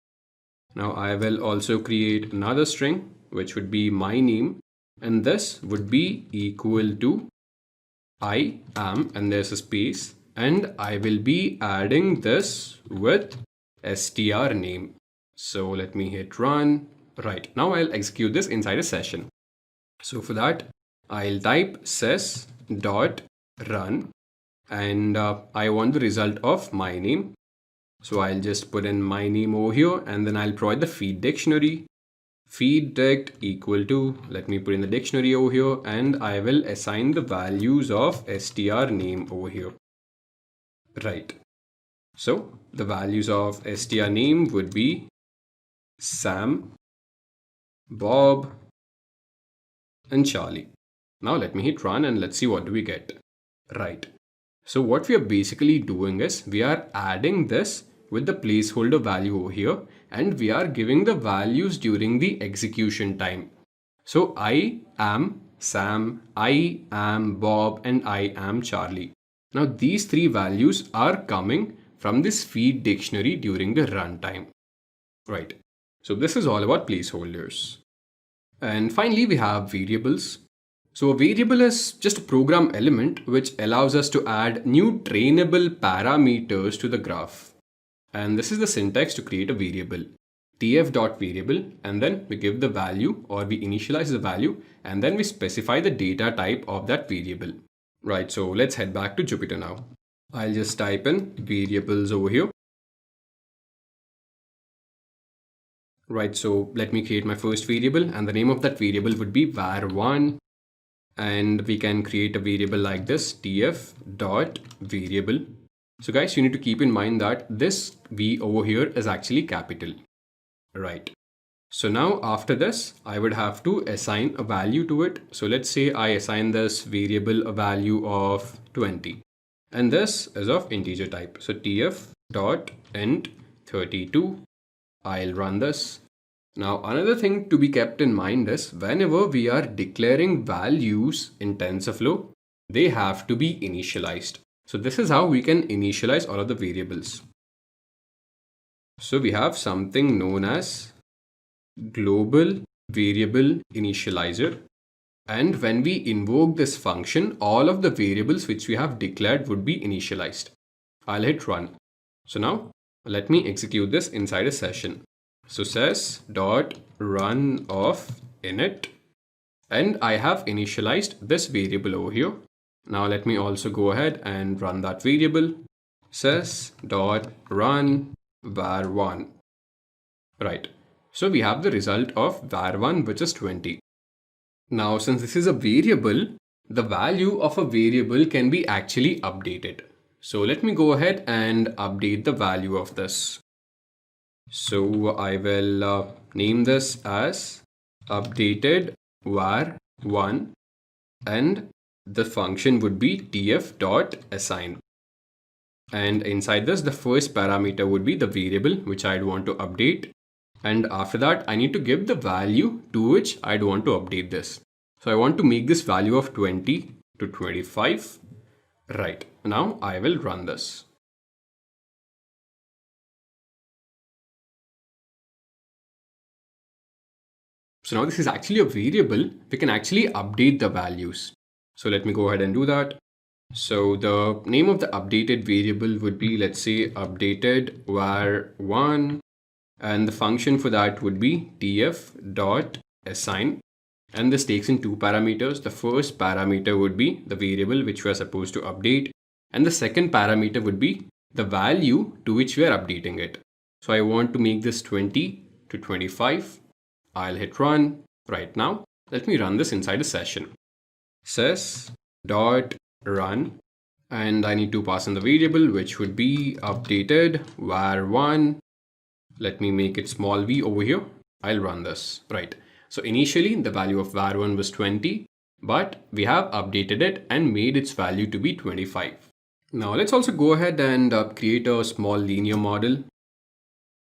Now I will also create another string which would be my name, and this would be equal to I am, and there's a space, and I will be adding this with str name. So let me hit run. Right, now I'll execute this inside a session. So for that, I'll type sys dot run, and I want the result of my name. So I'll just put in my name over here, and then I'll provide the feed dictionary. Feed dict equal to, let me put in the dictionary over here, and I will assign the values of str name over here. Right. So the values of str name would be Sam, Bob, and Charlie. Now let me hit run and let's see what do we get. Right. So what we are basically doing is we are adding this with the placeholder value over here, and we are giving the values during the execution time. So I am Sam, I am Bob, and I am Charlie. Now these three values are coming from this feed dictionary during the runtime. Right. So this is all about placeholders. And finally, we have variables. So a variable is just a program element which allows us to add new trainable parameters to the graph. And this is the syntax to create a variable. tf.variable, and then we give the value, or we initialize the value, and then we specify the data type of that variable. Right, so let's head back to Jupyter now. I'll just type in variables over here. Right, so let me create my first variable, and the name of that variable would be var1, and we can create a variable like this, tf.variable. So guys, you need to keep in mind that this V over here is actually capital. Right. So now after this, I would have to assign a value to it. So let's say I assign this variable a value of 20, and this is of integer type. So tf.int32. I'll run this. Now another thing to be kept in mind is whenever we are declaring values in TensorFlow, they have to be initialized. So this is how we can initialize all of the variables. So we have something known as global variable initializer. And when we invoke this function, all of the variables which we have declared would be initialized. I'll hit run. So now let me execute this inside a session. So says dot run of init, and I have initialized this variable over here. Now let me also go ahead and run that variable. Says dot run var1. Right. So we have the result of var1, which is 20. Now, since this is a variable, the value of a variable can be actually updated. So let me go ahead and update the value of this. So I will name this as updated var1, and the function would be tf.assign. And inside this, the first parameter would be the variable which I'd want to update. And after that, I need to give the value to which I'd want to update this. So I want to make this value of 20 to 25. Right. Now I will run this. So now this is actually a variable. We can actually update the values. So let me go ahead and do that. So the name of the updated variable would be, let's say, updated var1. And the function for that would be tf.assign. And this takes in two parameters. The first parameter would be the variable which we are supposed to update. And the second parameter would be the value to which we are updating it. So I want to make this 20 to 25. I'll hit run right now. Let me run this inside a session. Says dot run. And I need to pass in the variable which would be updated var1. Let me make it small v over here. I'll run this. Right. So initially the value of var1 was 20, but we have updated it and made its value to be 25. Now let's also go ahead and create a small linear model.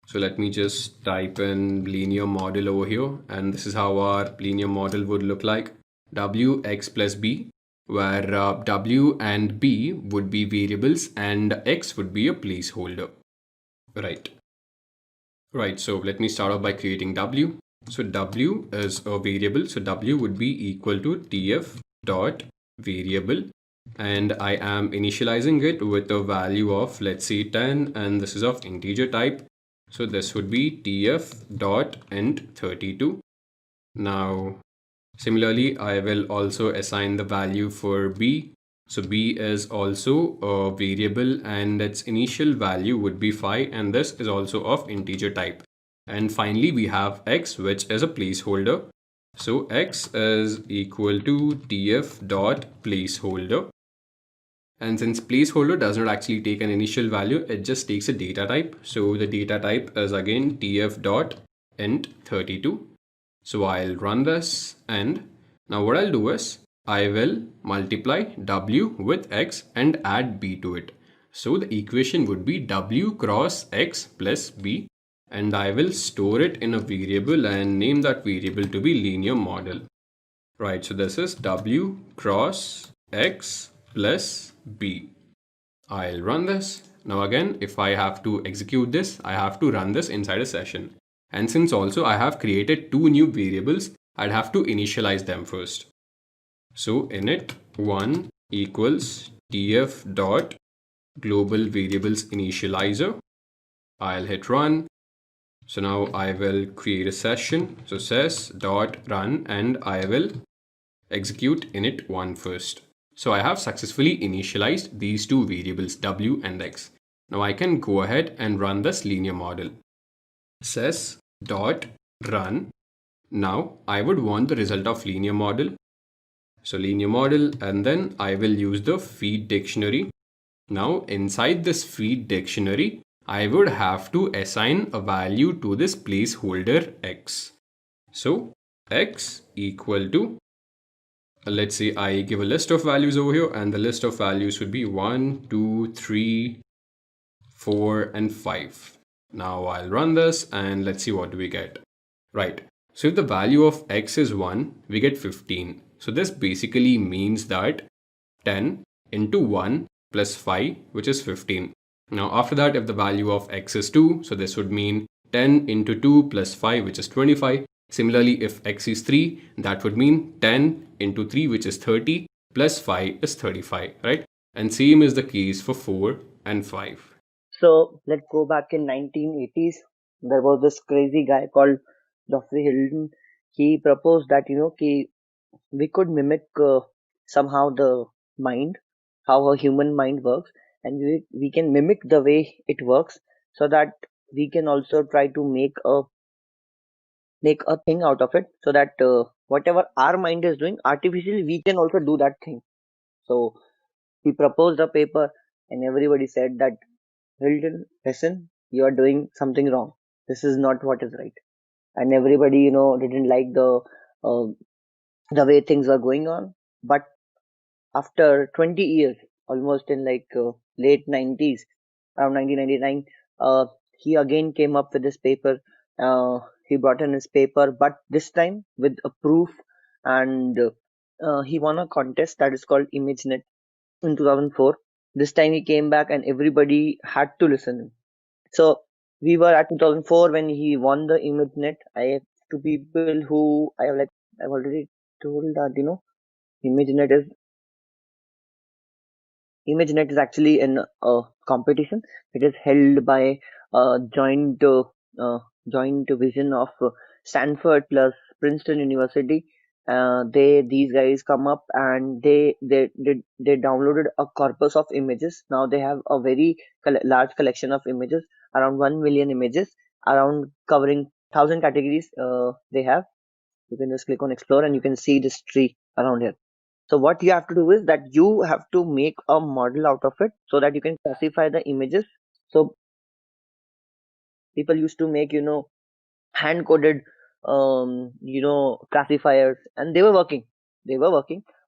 So let me just type in linear model over here, and this is how our linear model would look like. wx plus b, where w and b would be variables and x would be a placeholder. Right. Right, so let me start off by creating w. So w is a variable, so w would be equal to tf dot variable, and I am initializing it with a value of, let's say, 10, and this is of integer type. So this would be tf dot int 32. Now similarly, I will also assign the value for b. So b is also a variable and its initial value would be 5, and this is also of integer type. And finally, we have x, which is a placeholder. So x is equal to tf dot placeholder. And since placeholder does not actually take an initial value, it just takes a data type. So the data type is again tf dot int 32. So I'll run this, and now what I'll do is I will multiply w with x and add b to it. So the equation would be w cross x plus b, and I will store it in a variable and name that variable to be linear model. Right, so this is w cross x plus b. I'll run this. Now again, if I have to execute this, I have to run this inside a session. And since also I have created two new variables, I'd have to initialize them first. So init1 equals tf dot global variables initializer. I'll hit run. So now I will create a session. So says dot run, and I will execute init1 first. So I have successfully initialized these two variables w and x. Now I can go ahead and run this linear model. Says dot run. Now I would want the result of linear model. So linear model, and then I will use the feed dictionary. Now inside this feed dictionary, I would have to assign a value to this placeholder x. So x equal to, let's say I give a list of values over here, and the list of values would be 1, 2, 3, 4, and 5. Now I'll run this and let's see what do we get. Right. So if the value of x is 1, we get 15. So this basically means that 10 into 1 plus 5, which is 15. Now, after that, if the value of x is 2, so this would mean 10 into 2 plus 5, which is 25. Similarly, if x is 3, that would mean 10 into 3, which is 30, plus 5 is 35, right? And same is the case for 4 and 5. So let's go back in 1980s. There was this crazy guy called Geoffrey Hilton. He proposed that we could mimic somehow the mind, how a human mind works, and we can mimic the way it works, so that we can also try to make a thing out of it, so that whatever our mind is doing artificially, we can also do that thing. So he proposed a paper, and everybody said that, Hilton, listen, you are doing something wrong. This is not what is right. And everybody, didn't like uh, the way things were going on. But after 20 years, almost in like late 90s, around 1999, he again came up with this paper. He brought in his paper, but this time with a proof, and he won a contest that is called ImageNet in 2004. This time he came back, and everybody had to listen. So we were at 2004 when he won the ImageNet. I have two people who I've already told that ImageNet is ImageNet is actually in a competition. It is held by uh, joint vision of Stanford plus Princeton University. These guys come up, and they downloaded a corpus of images. Now they have a very large collection of images, around 1 million images, around covering 1,000 categories. They have. You can just click on explore, and you can see this tree around here. So what you have to do is that you have to make a model out of it, so that you can classify the images. So people used to make, hand coded, classifiers, and they were working,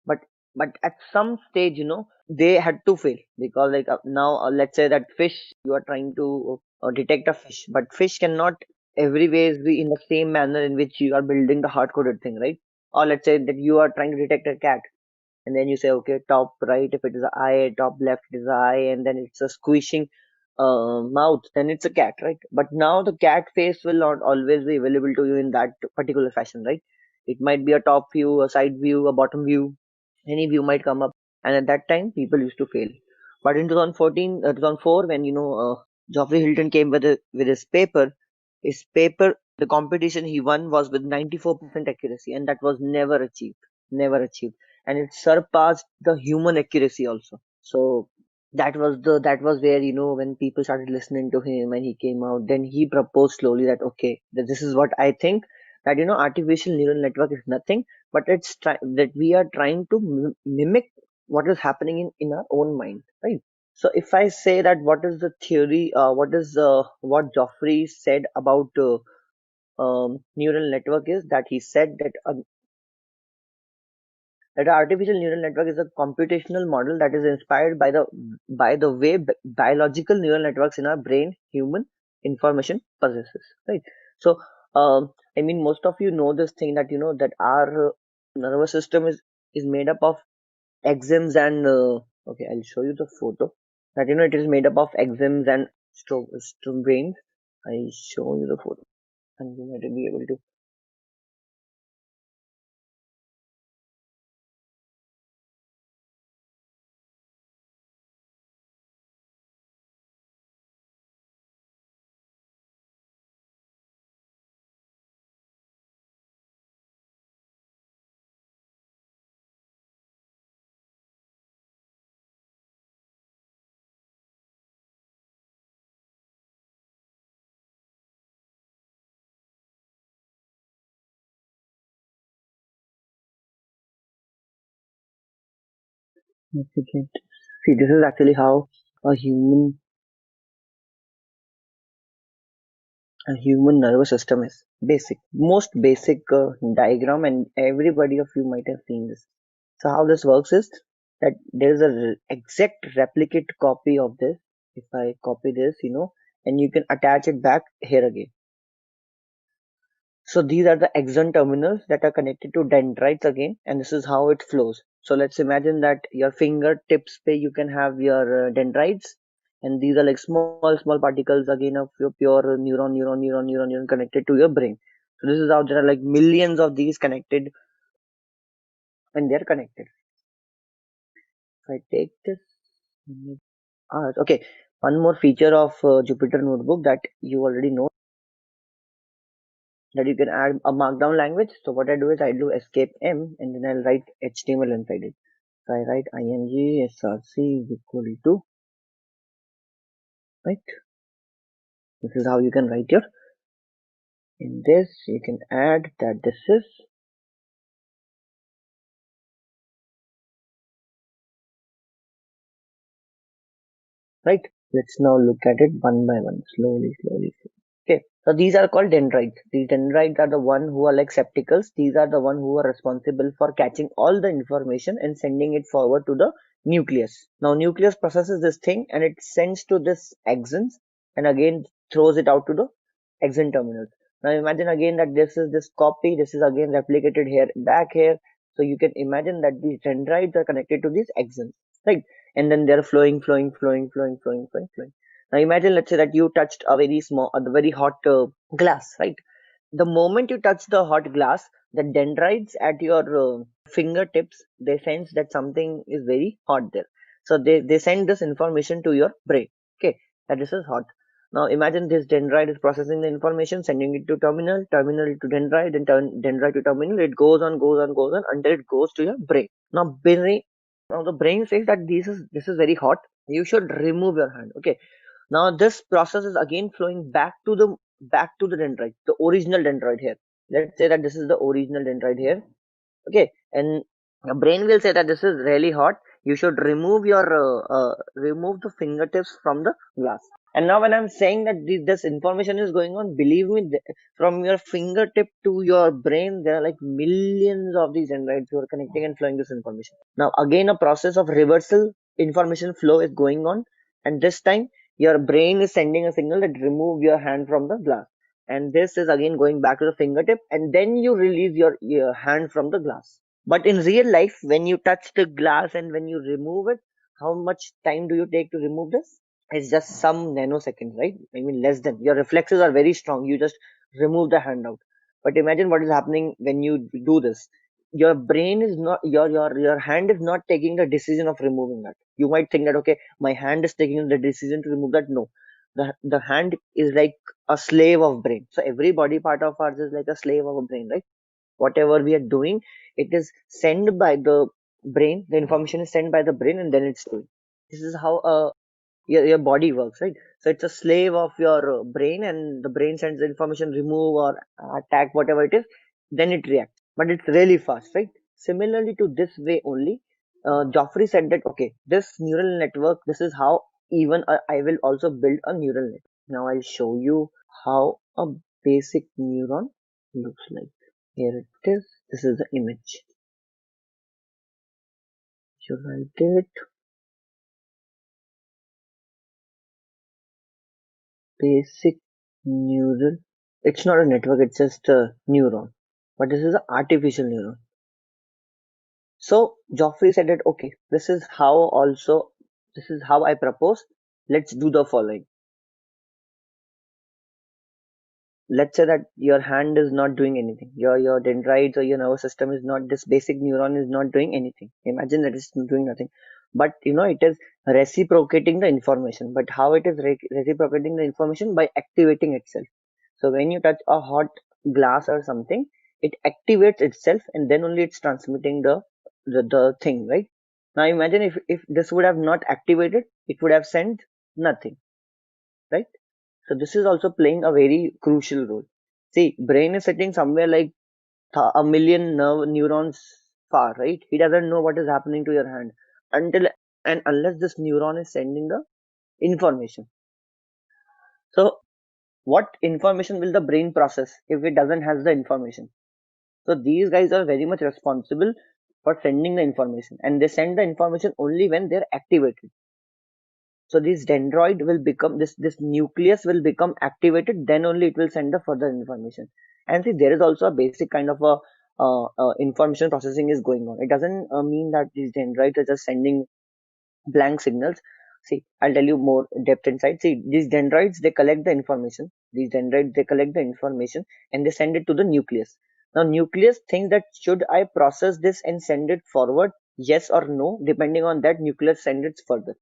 but at some stage, they had to fail, because like now, let's say that fish, you are trying to detect a fish, but fish cannot everywhere be in the same manner in which you are building the hard coded thing, right? Or let's say that you are trying to detect a cat, and then you say, okay, top right if it is a eye, top left it is a eye, and then it's a squishing mouth, then it's a cat, right? But now the cat face will not always be available to you in that particular fashion, right? It might be a top view, a side view, a bottom view, any view might come up, and at that time people used to fail. But in 2014, 2004, when Geoffrey Hilton came with his paper, the competition he won was with 94% accuracy, and that was never achieved, and it surpassed the human accuracy also. So that was where, when people started listening to him and he came out, then he proposed slowly that, okay, that this is what I think, that artificial neural network is nothing, but that we are trying to mimic what is happening in our own mind, right? So if I say that, what is the theory, what Geoffrey said about neural network, is that he said that artificial neural network is a computational model that is inspired by the way biological neural networks in our brain human information possesses, right? So I mean, most of you know this thing, that that our nervous system is made up of exams and okay, I'll show you the photo, that it is made up of exams and brains. I show you the photo, and you might be able to. Okay. See, this is actually how a human nervous system is. Most basic diagram, and everybody of you might have seen this. So how this works is that there is a exact replicate copy of this. If I copy this, and you can attach it back here again. So these are the axon terminals that are connected to dendrites again, and this is how it flows. So let's imagine that your fingertips where you can have your dendrites, and these are like small particles again of your pure neuron connected to your brain. So this is how there are like millions of these connected, and they're connected. If I take this okay, one more feature of Jupyter Notebook that you already know, that you can add a markdown language. So what I do is I do escape M and then I'll write HTML inside it. So I write ing src is equal to, right? This is how you can write your, in this you can add that this is, right? Let's now look at it one by one, slowly. Okay, so these are called dendrites. These dendrites are the one who are like septicles. These are the one who are responsible for catching all the information and sending it forward to the nucleus. Now nucleus processes this thing and it sends to this axons and again throws it out to the axon terminals. Now imagine again that this is this copy, this is again replicated here, back here. So you can imagine that these dendrites are connected to these axons, right? And then they're flowing. Now imagine, let's say that you touched a very small, a very hot glass, right? The moment you touch the hot glass, the dendrites at your fingertips, they sense that something is very hot there. So they send this information to your brain, okay, that this is hot. Now imagine this dendrite is processing the information, sending it to terminal to dendrite, then dendrite to terminal. It goes on until it goes to your brain. Now the brain says that this is very hot. You should remove your hand. Okay. Now this process is again flowing back to the dendrite, the original dendrite here. Let's say that this is the original dendrite here. Okay, and your brain will say that this is really hot. You should remove the fingertips from the glass. And now when I'm saying that this information is going on, believe me, from your fingertip to your brain, there are like millions of these dendrites who are connecting and flowing this information. Now again, a process of reversal information flow is going on, and this time your brain is sending a signal that remove your hand from the glass, and this is again going back to the fingertip, and then you release your hand from the glass. But in real life, when you touch the glass and when you remove it, how much time do you take to remove this? It's just some nanoseconds, right? I mean, less than. Your reflexes are very strong, you just remove the hand out. But imagine what is happening when you do this. Your brain is not, your hand is not taking the decision of removing that. You might think that, okay, my hand is taking the decision to remove that. No, the hand is like a slave of brain. So every body part of ours is like a slave of a brain, right? Whatever we are doing, it is sent by the brain. The information is sent by the brain, and then it's doing. This is how your body works, right? So it's a slave of your brain, and the brain sends the information, remove or attack, whatever it is, then it reacts. But it's really fast, right? Similarly to this way only, Joffrey said that, okay, this neural network, this is how even I will also build a neural net. Now I'll show you how a basic neuron looks like. Here it is. This is the image. You write it. Basic neural. It's not a network, it's just a neuron. But this is an artificial neuron. So Joffrey said that, okay, this is how I propose. Let's do the following. Let's say that your hand is not doing anything. Your dendrites or your nervous system is not, this basic neuron is not doing anything. Imagine that it's doing nothing. But it is reciprocating the information. But how it is reciprocating the information? By activating itself. So when you touch a hot glass or something, it activates itself, and then only it's transmitting the thing, right? Now imagine if this would have not activated, it would have sent nothing, right? So this is also playing a very crucial role. See, brain is sitting somewhere like a million neurons far, right? He doesn't know what is happening to your hand until and unless this neuron is sending the information. So what information will the brain process if it doesn't have the information? So these guys are very much responsible for sending the information, and they send the information only when they're activated. So this dendroid will become, this nucleus will become activated, then only it will send the further information. And see, there is also a basic kind of a information processing is going on. It doesn't mean that these dendrites are just sending blank signals. See, I'll tell you more depth inside. See, these dendrites, they collect the information. These dendrites, they collect the information and they send it to the nucleus. Now, nucleus thinks that should I process this and send it forward? Yes or no, depending on that, nucleus send it further.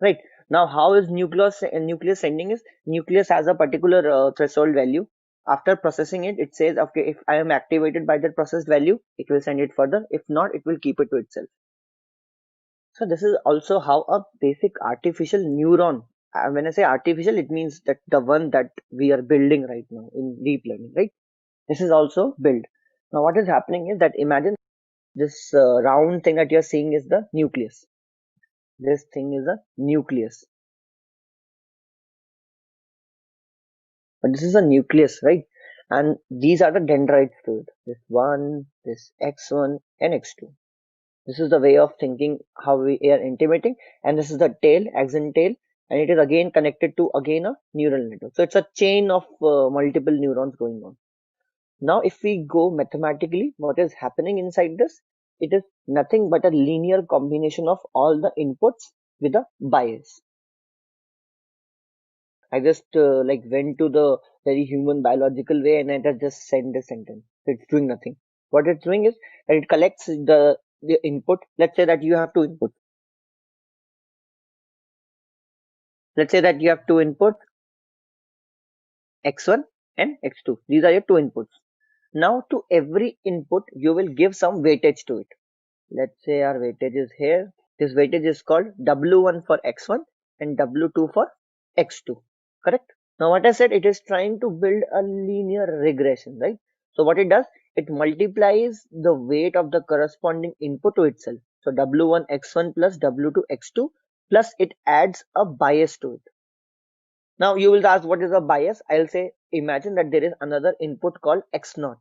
Right. Now, how is nucleus sending is nucleus has a particular threshold value. After processing it, it says, okay, if I am activated by that processed value, it will send it further. If not, it will keep it to itself. So this is also how a basic artificial neuron, when I say artificial, it means that the one that we are building right now in deep learning, right? This is also built. Now what is happening is that imagine this round thing that you're seeing is the nucleus. This thing is a nucleus. But this is a nucleus, right? And these are the dendrites to it. This one, this X1 and X2. This is the way of thinking how we are intimating, and this is the tail, axon tail, and it is again connected to again a neural network. So it's a chain of multiple neurons going on. Now, if we go mathematically, what is happening inside this? It is nothing but a linear combination of all the inputs with a bias. I just like went to the very human biological way and I just sent the sentence. It's doing nothing. What it's doing is that it collects the input. Let's say that you have two inputs. Let's say that you have two inputs, x1 and x2. These are your two inputs. Now to every input, you will give some weightage to it. Let's say our weightage is here. This weightage is called W1 for x1 and W2 for x2. Correct? Now what I said, it is trying to build a linear regression, right? So what it does, it multiplies the weight of the corresponding input to itself. So W1 x1 plus W2 x2 plus it adds a bias to it. Now you will ask what is a bias? I'll say imagine that there is another input called x naught.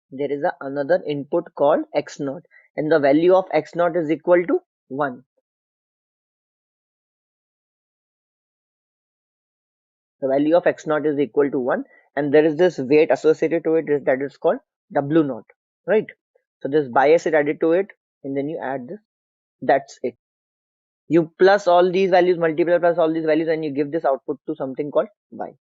There is another input called x naught and the value of x naught is equal to 1. The value of x naught is equal to 1 and there is this weight associated to it that is called W naught, right? So this bias is added to it and then you add this. That's it. You plus all these values, multiply plus all these values and you give this output to something called y.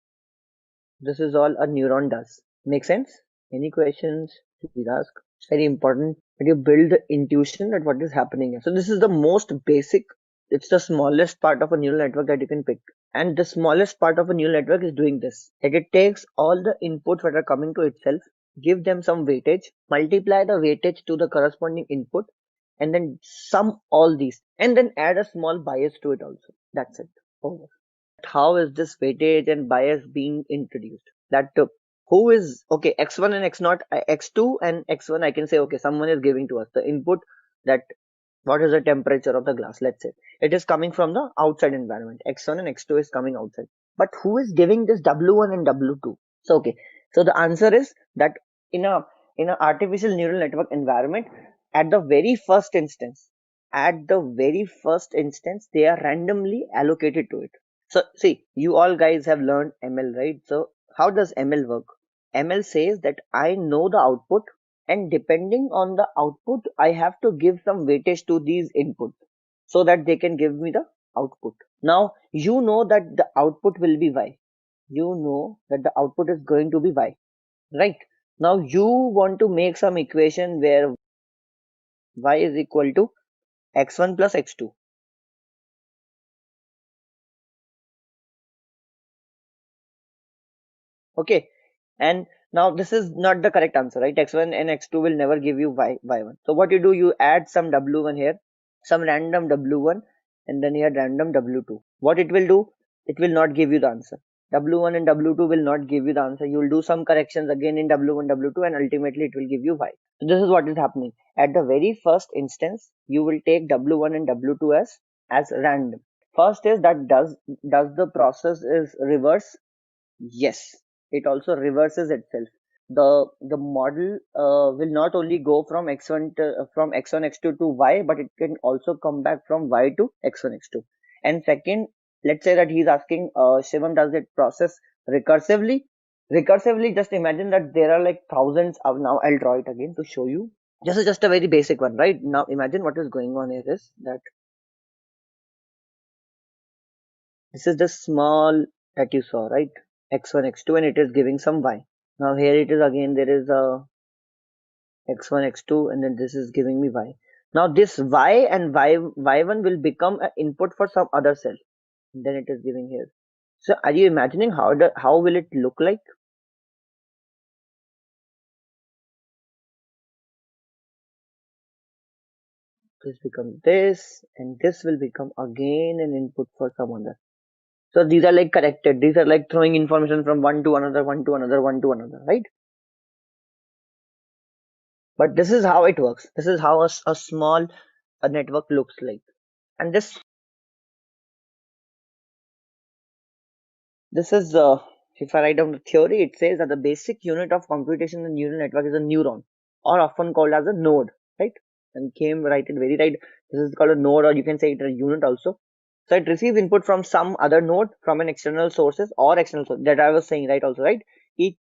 This is all a neuron does. Make sense? Any questions? Please ask. It's very important that you build the intuition that what is happening here. So this is the most basic, it's the smallest part of a neural network that you can pick. And the smallest part of a neural network is doing this. Like it takes all the inputs that are coming to itself, give them some weightage, multiply the weightage to the corresponding input, and then sum all these, and then add a small bias to it also. That's it. Over. How is this weightage and bias being introduced? That who is okay, x1 and x0, x2 and x1, I can say okay, someone is giving to us the input that what is the temperature of the glass. Let's say it is coming from the outside environment, x1 and x2 is coming outside, but who is giving this w1 and w2? So okay, so the answer is that in a artificial neural network environment, at the very first instance, they are randomly allocated to it. So see, you all guys have learned ML, right? So how does ML work? ML says that I know the output and depending on the output, I have to give some weightage to these inputs so that they can give me the output. Now, you know that the output will be Y. You know that the output is going to be Y, right? Now, you want to make some equation where Y is equal to x1 plus x2. Okay, and now this is not the correct answer, right? X1 and x2 will never give you y1. So what you do, you add some w1 here, some random w1, and then here random w2. What it will do, it will not give you the answer. W1 and W2 will not give you the answer. You will do some corrections again in W1, W2, and ultimately it will give you Y. So this is what is happening. At the very first instance, you will take W1 and W2 as random. First is that does the process is reverse? Yes, it also reverses itself. The model will not only go from x1 from x1 x2 to y, but it can also come back from y to x1 x2. And second, let's say that he's asking Shivam, does it process recursively? Recursively, just imagine that there are like thousands of, now I'll draw it again to show you. This is just a very basic one, right? Now imagine what is going on here is that This is the small that you saw, right? X1, X2, and it is giving some Y. Now here it is again, there is a X1, X2, and then this is giving me Y. Now this Y and Y1 will become an input for some other cell. And then it is giving here. So are you imagining how will it look like? This becomes this, and this will become again an input for some other. So these are like connected. These are like throwing information from one to another, one to another, one to another, right? But this is how it works. This is how a small a network looks like. And this is if I write down the theory, it says that the basic unit of computation in neural network is a neuron, or often called as a node, right? And came right it very right. This is called a node, or you can say it a unit also. So it receives input from some other node from an external sources or external source that I was saying right also, right? Each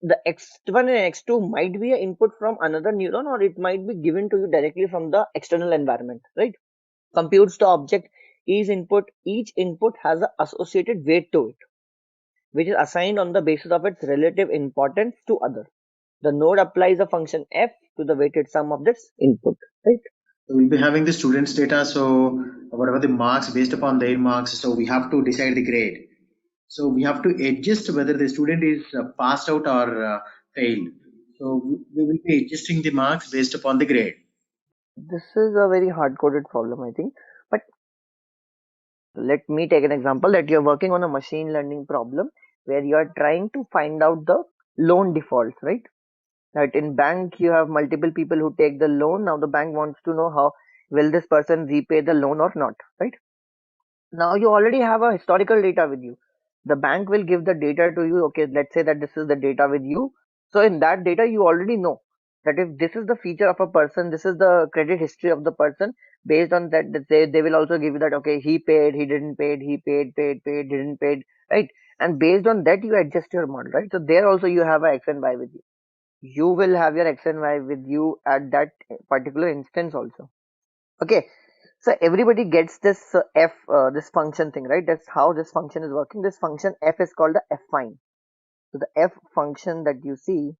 the x1 and x2 might be an input from another neuron, or it might be given to you directly from the external environment, right? Computes the object each input has an associated weight to it, which is assigned on the basis of its relative importance to other. The node applies a function f to the weighted sum of this input, right? So we'll be having the students' data. So whatever the marks based upon their marks, so we have to decide the grade. So we have to adjust whether the student is passed out or failed. So we will be adjusting the marks based upon the grade. This is a very hard coded problem, I think. But let me take an example that you're working on a machine learning problem where you are trying to find out the loan defaults, right? That in bank you have multiple people who take the loan. Now the bank wants to know how will this person repay the loan or not, right? Now you already have a historical data with you. The bank will give the data to you. Okay, let's say that this is the data with you. So in that data, you already know that if this is the feature of a person, this is the credit history of the person. Based on that, they will also give you that, okay, he paid, he didn't paid, he paid, didn't paid, right? And based on that, you adjust your model, right? So there also you have a x and y with you. You will have your x and y with you at that particular instance also. Okay, so everybody gets this this function thing, right? That's how this function is working. This function f is called the affine. So the f function that you see,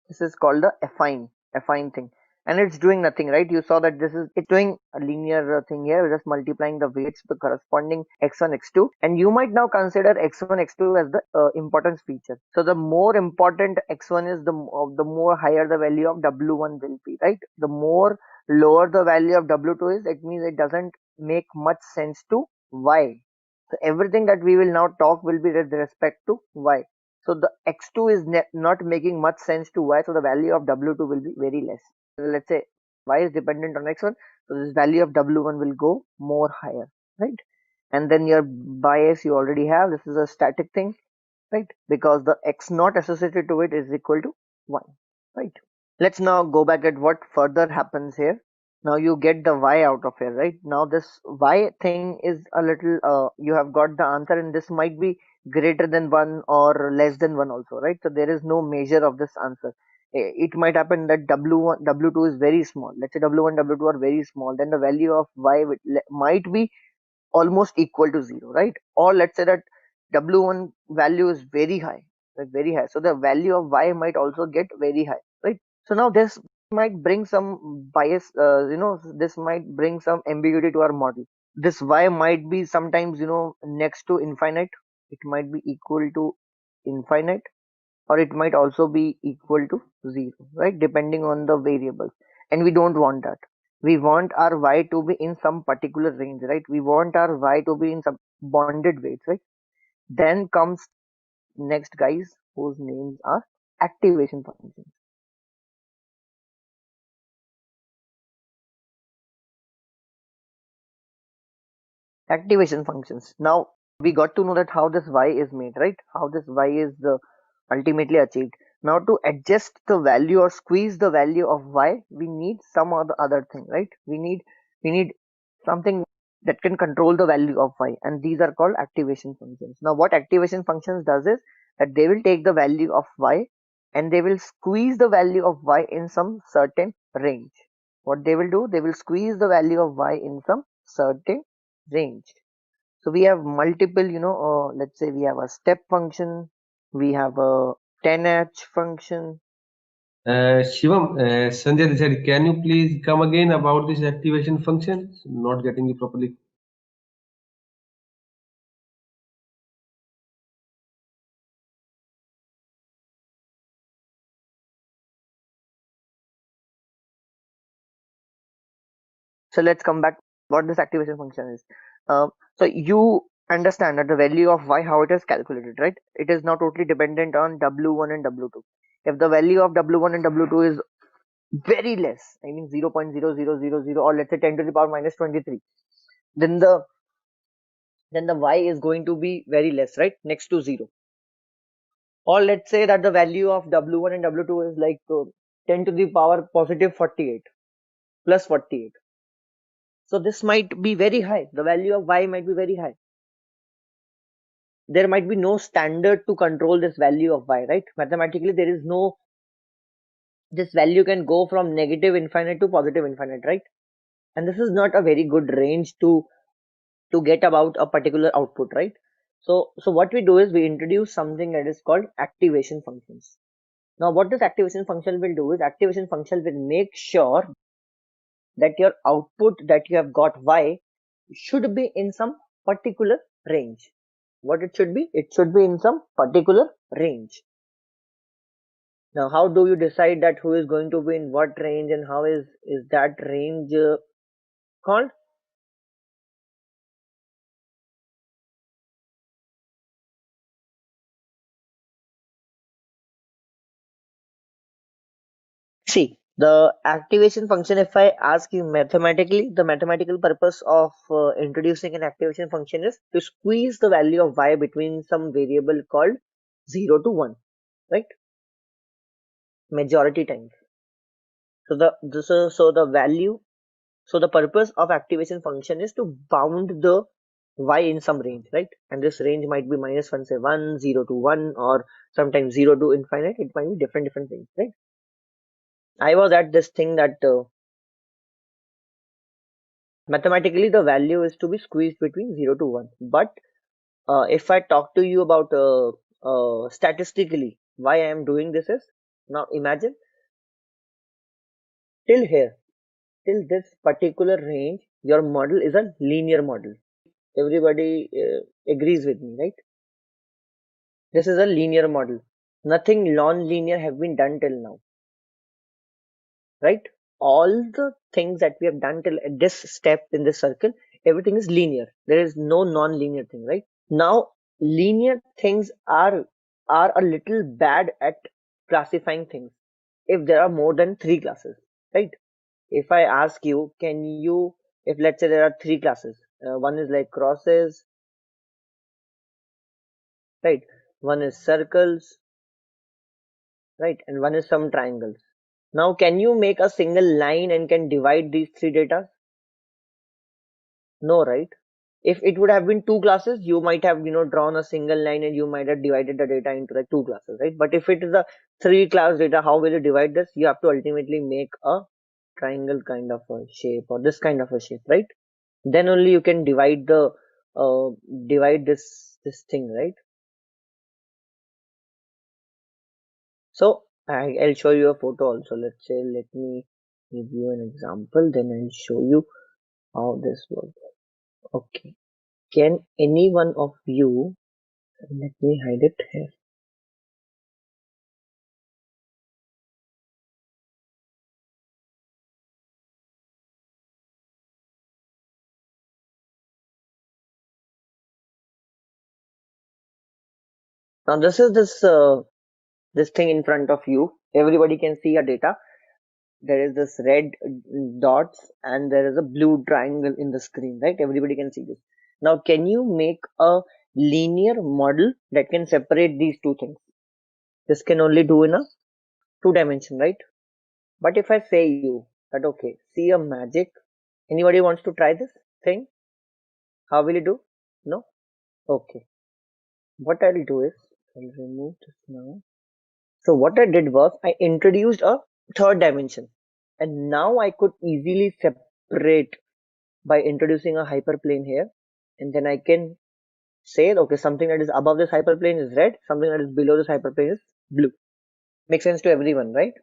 this is called the affine thing, and it's doing nothing, right? You saw that this is it's doing a linear thing here, just multiplying the weights to the corresponding x1, x2, and you might now consider x1, x2 as the importance feature. So the more important x1 is, the more higher the value of w1 will be, right? The more lower the value of w2 is, it means it doesn't make much sense to y. So everything that we will now talk will be with respect to y. So the x2 is not making much sense to y, so the value of w2 will be very less. Let's say y is dependent on x1, so this value of w1 will go more higher, right? And then your bias you already have, this is a static thing, right? Because the x not associated to it is equal to 1, right? Let's now go back at what further happens here. Now you get the y out of here, right? Now this y thing is a little you have got the answer, and this might be greater than 1 or less than 1 also, right? So there is no measure of this answer. It might happen that w1 w2 is very small. Let's say w1 w2 are very small, then the value of y might be almost equal to 0, right? Or let's say that w1 value is very high, like very high, so the value of y might also get very high, right? So now this might bring some bias, this might bring some ambiguity to our model. This y might be sometimes, next to infinite, it might be equal to infinite, or it might also be equal to 0, right? Depending on the variables. And we don't want that. We want our y to be in some particular range, right? We want our y to be in some bonded weights, right? Then comes next guys whose names are activation functions. Activation functions. Now we got to know that how this y is made, right? How this y is ultimately achieved. Now to adjust the value or squeeze the value of y, we need some other thing, right? We need something that can control the value of y, and these are called activation functions. Now what activation functions does is that they will take the value of y and they will squeeze the value of y in some certain range. What they will do, they will squeeze the value of y in some certain range. So we have multiple, let's say we have a step function, we have a 10h function. Shivam, Sanjay this side. Can you please come again about this activation function? Not getting you properly. So let's come back what this activation function is. So you understand that the value of y, how it is calculated, right? It is not totally dependent on w1 and w2. If the value of w1 and w2 is very less, I mean 0.0000, or let's say 10 to the power minus 23, then the y is going to be very less, right? Next to 0. Or let's say that the value of w1 and w2 is like 10 to the power positive 48 plus 48. So this might be very high. The value of y might be very high. There might be no standard to control this value of y, right? Mathematically, there is no, this value can go from negative infinite to positive infinite, right? And this is not a very good range to get about a particular output, right? So what we do is we introduce something that is called activation functions. Now what this activation function will do is activation function will make sure that your output that you have got y should be in some particular range. What it should be? It should be in some particular range. Now, how do you decide that who is going to be in what range, and how is that range called? See, the activation function, if I ask you mathematically, the mathematical purpose of introducing an activation function is to squeeze the value of y between some variable called 0 to 1, right? Majority times. So the value, so the purpose of activation function is to bound the y in some range, right? And this range might be minus 1, say 1, 0 to 1, or sometimes 0 to infinite. It might be different things, right? I was at this thing that mathematically the value is to be squeezed between 0 to 1. But if I talk to you about statistically why I am doing this is, now imagine till here, till this particular range, your model is a linear model. Everybody agrees with me, right? This is a linear model. Nothing non-linear have been done till now, right? All the things that we have done till this step in this circle, everything is linear. There is no non-linear thing, right? Now, linear things are a little bad at classifying things if there are more than three classes, right? If I ask you, if let's say there are three classes, one is like crosses, right? One is circles, right? And one is some triangles. Now, can you make a single line and can divide these three data? No, right? If it would have been two classes, you might have, drawn a single line and you might have divided the data into like two classes, right? But if it is a three class data, how will you divide this? You have to ultimately make a triangle kind of a shape or this kind of a shape, right? Then only you can divide this thing, right? So I'll show you a photo also. Let's say, let me give you an example, then I'll show you how this works. Okay. Can any one of you, let me hide it here. Now this is this thing in front of you. Everybody can see your data. There is this red dots and there is a blue triangle in the screen, right? Everybody can see this. Now, can you make a linear model that can separate these two things? This can only do in a two dimension, right? But if I say you that, okay, see a magic, anybody wants to try this thing? How will you do? No? Okay. What I'll do is I'll remove this now. So what I did was I introduced a third dimension, and now I could easily separate by introducing a hyperplane here. and then I can say, okay, something that is above this hyperplane is red, something that is below this hyperplane is blue. Makes sense to everyone, right?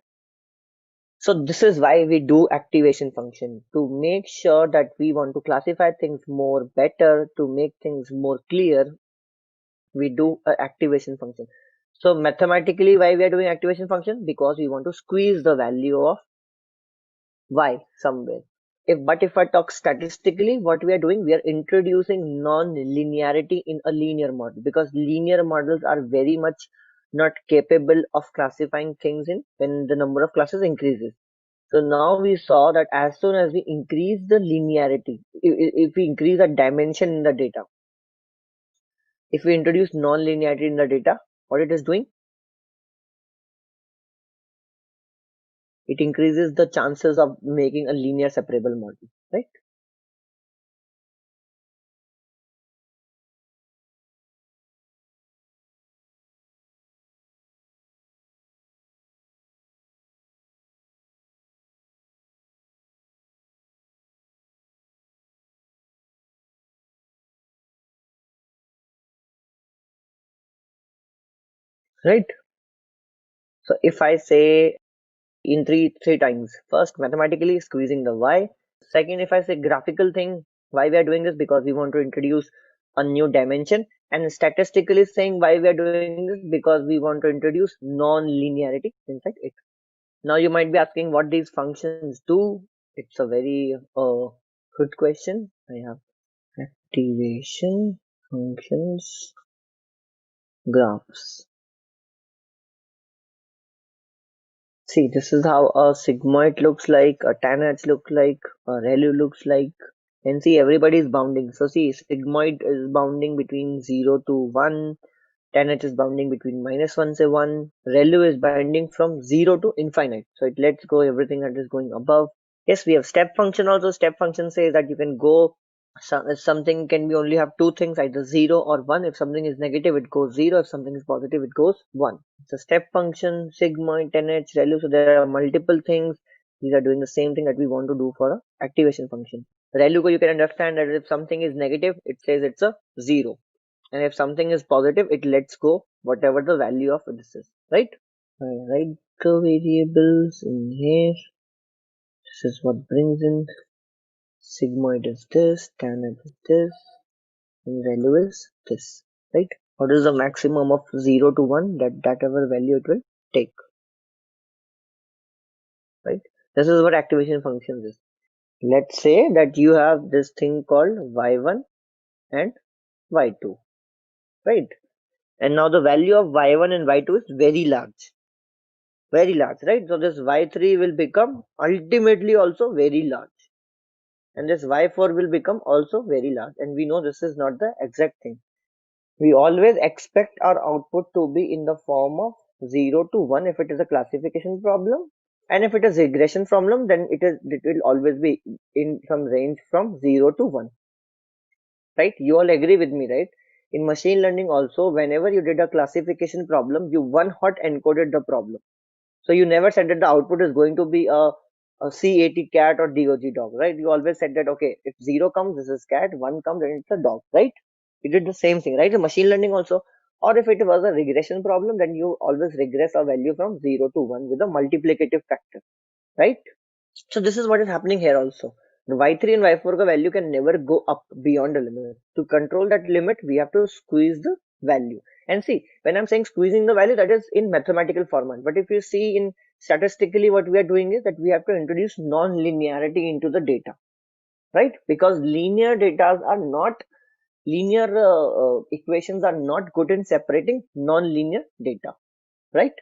So this is why we do activation function, to make sure that we want to classify things more better, to make things more clear. We do a activation function. So mathematically, why we are doing activation function? Because we want to squeeze the value of y somewhere. But if I talk statistically, what we are doing, we are introducing non-linearity in a linear model, because linear models are very much not capable of classifying things in when the number of classes increases. So now we saw that as soon as we increase the linearity, if we increase the dimension in the data, if we introduce non-linearity in the data, what it is doing? It increases the chances of making a linear separable model, right? Right. So if I say in three times, first mathematically squeezing the y. Second, if I say graphical thing, why we are doing this? Because we want to introduce a new dimension. And statistically saying why we are doing this, because we want to introduce non-linearity inside it. Now you might be asking what these functions do. It's a very good question. I have activation functions graphs. See, this is how a sigmoid looks like, a tanh looks like, a ReLU looks like. And see, everybody is bounding. So see, sigmoid is bounding between 0 to 1. Tanh is bounding between -1 say 1. ReLU is bounding from 0 to infinite. So it lets go everything that is going above. Yes, we have step function also. Step function says that you can go, if something can be only have two things, either 0 or 1. If something is negative, it goes 0. If something is positive, it goes 1. It's a step function, sigmoid, 10h, ReLU. So there are multiple things. These are doing the same thing that we want to do for a activation function. ReLU, you can understand that if something is negative, it says it's a 0. And if something is positive, it lets go whatever the value of this is, right? I write the variables in here. This is what brings in. Sigmoid is this, tanh is this, and value is this, right? What is the maximum of 0 to 1? That ever value it will take, right? This is what activation functions is. Let's say that you have this thing called y1 and y2, right? And now the value of y1 and y2 is very large, right? So this y3 will become ultimately also very large, and this y4 will become also very large. And we know this is not the exact thing. We always expect our output to be in the form of 0 to 1 if it is a classification problem, and if it is regression problem, then it will always be in some range from 0 to 1, right? You all agree with me, right? In machine learning also, whenever you did a classification problem, you one hot encoded the problem. So you never said that the output is going to be a C80 cat or DOG dog, right? You always said that, okay, if 0 comes, this is cat, 1 comes, then it's a dog, right? You did the same thing, right? In machine learning also. Or if it was a regression problem, then you always regress a value from 0 to 1 with a multiplicative factor, right? So this is what is happening here also. The y3 and y4 ka value can never go up beyond a limit. To control that limit, we have to squeeze the value. And see, when I'm saying squeezing the value, that is in mathematical format. But if you see in statistically, what we are doing is that we have to introduce non-linearity into the data, right? Because linear data are not, linear equations are not good in separating non-linear data, right?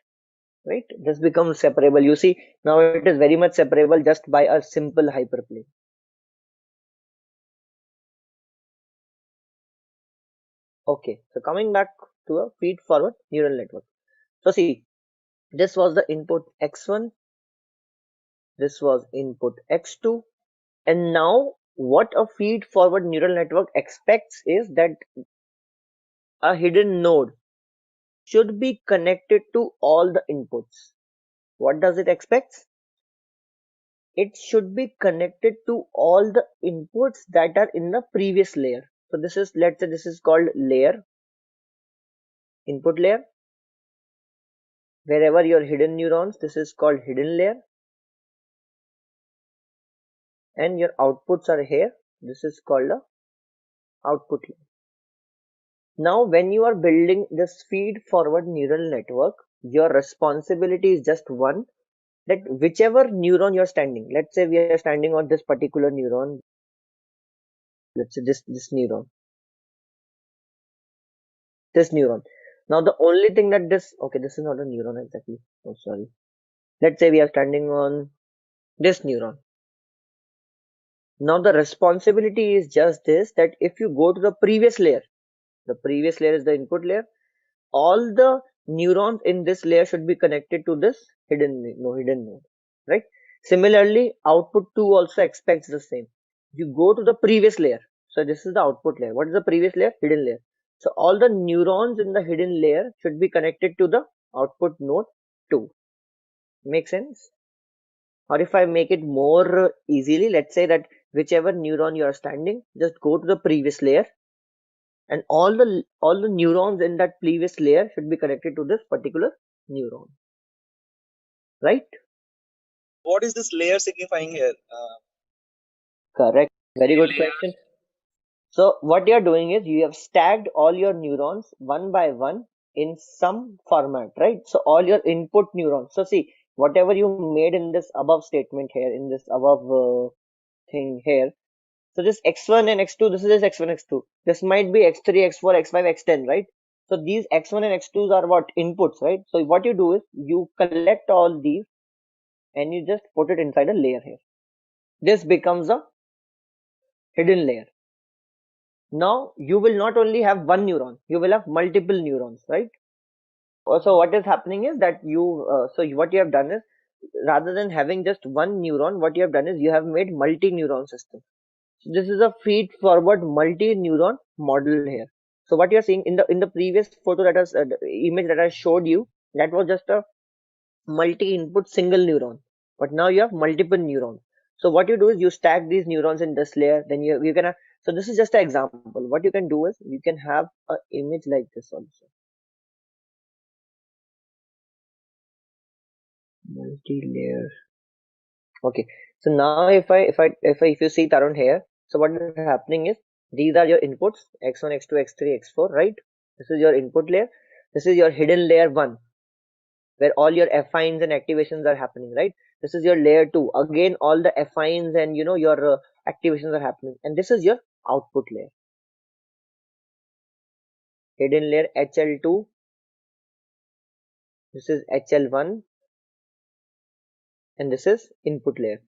Right? This becomes separable. You see, now it is very much separable just by a simple hyperplane. Okay, so coming back to a feed forward neural network. So see, this was the input x1, this was input x2, and now what a feed forward neural network expects is that a hidden node should be connected to all the inputs. What does it expect? It should be connected to all the inputs that are in the previous layer. So this is, let's say this is called layer, input layer. Wherever your hidden neurons, this is called hidden layer. And your outputs are here. This is called a output layer. Now, when you are building this feed forward neural network, your responsibility is just one, that whichever neuron you're standing, let's say we are standing on this particular neuron, let's say this neuron, this neuron. Now, the only thing that this, okay, this is not a neuron exactly. Oh, sorry. Let's say we are standing on this neuron. Now, the responsibility is just this, that if you go to the previous layer is the input layer, all the neurons in this layer should be connected to this hidden node, right? Similarly, output 2 also expects the same. You go to the previous layer. So this is the output layer. What is the previous layer? Hidden layer. So all the neurons in the hidden layer should be connected to the output node 2. Make sense? Or if I make it more easily, let's say that whichever neuron you are standing, just go to the previous layer, and all the neurons in that previous layer should be connected to this particular neuron, right? What is this layer signifying here? Correct. Very good question. So what you are doing is you have stacked all your neurons one by one in some format, right? So all your input neurons. So see, whatever you made in this above statement here, in this above thing here. So this x1 and x2, this is this x1, x2. This might be x3, x4, x5, x10, right? So these x1 and x2s are what? Inputs, right? So what you do is you collect all these and you just put it inside a layer here. This becomes a hidden layer. Now you will not only have one neuron, you will have multiple neurons, right? So what is happening is that what you have done is, rather than having just one neuron, what you have done is you have made multi-neuron system. So this is a feed forward multi-neuron model here. So what you are seeing in the previous photo, that is image that I showed you, that was just a multi-input single neuron, but now you have multiple neurons. So what you do is you stack these neurons in this layer, then you can have, so this is just an example. What you can do is you can have an image like this also, multi-layer. Okay, so now if you see Tarun here, so what is happening is these are your inputs, x1, x2, x3, x4, right? This is your input layer. This is your hidden layer 1, where all your affines and activations are happening, right? This is your layer 2. Again, all the affines and your activations are happening. And this is your output layer. Hidden layer HL2. This is HL1. And this is input layer.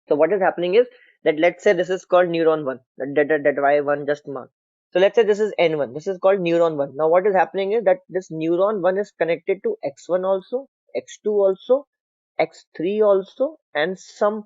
So what is happening is that, let's say this is called neuron 1. That Y1 just marked. So let's say this is N1. This is called neuron 1. Now what is happening is that this neuron 1 is connected to X1 also, X2 also, X3 also, and some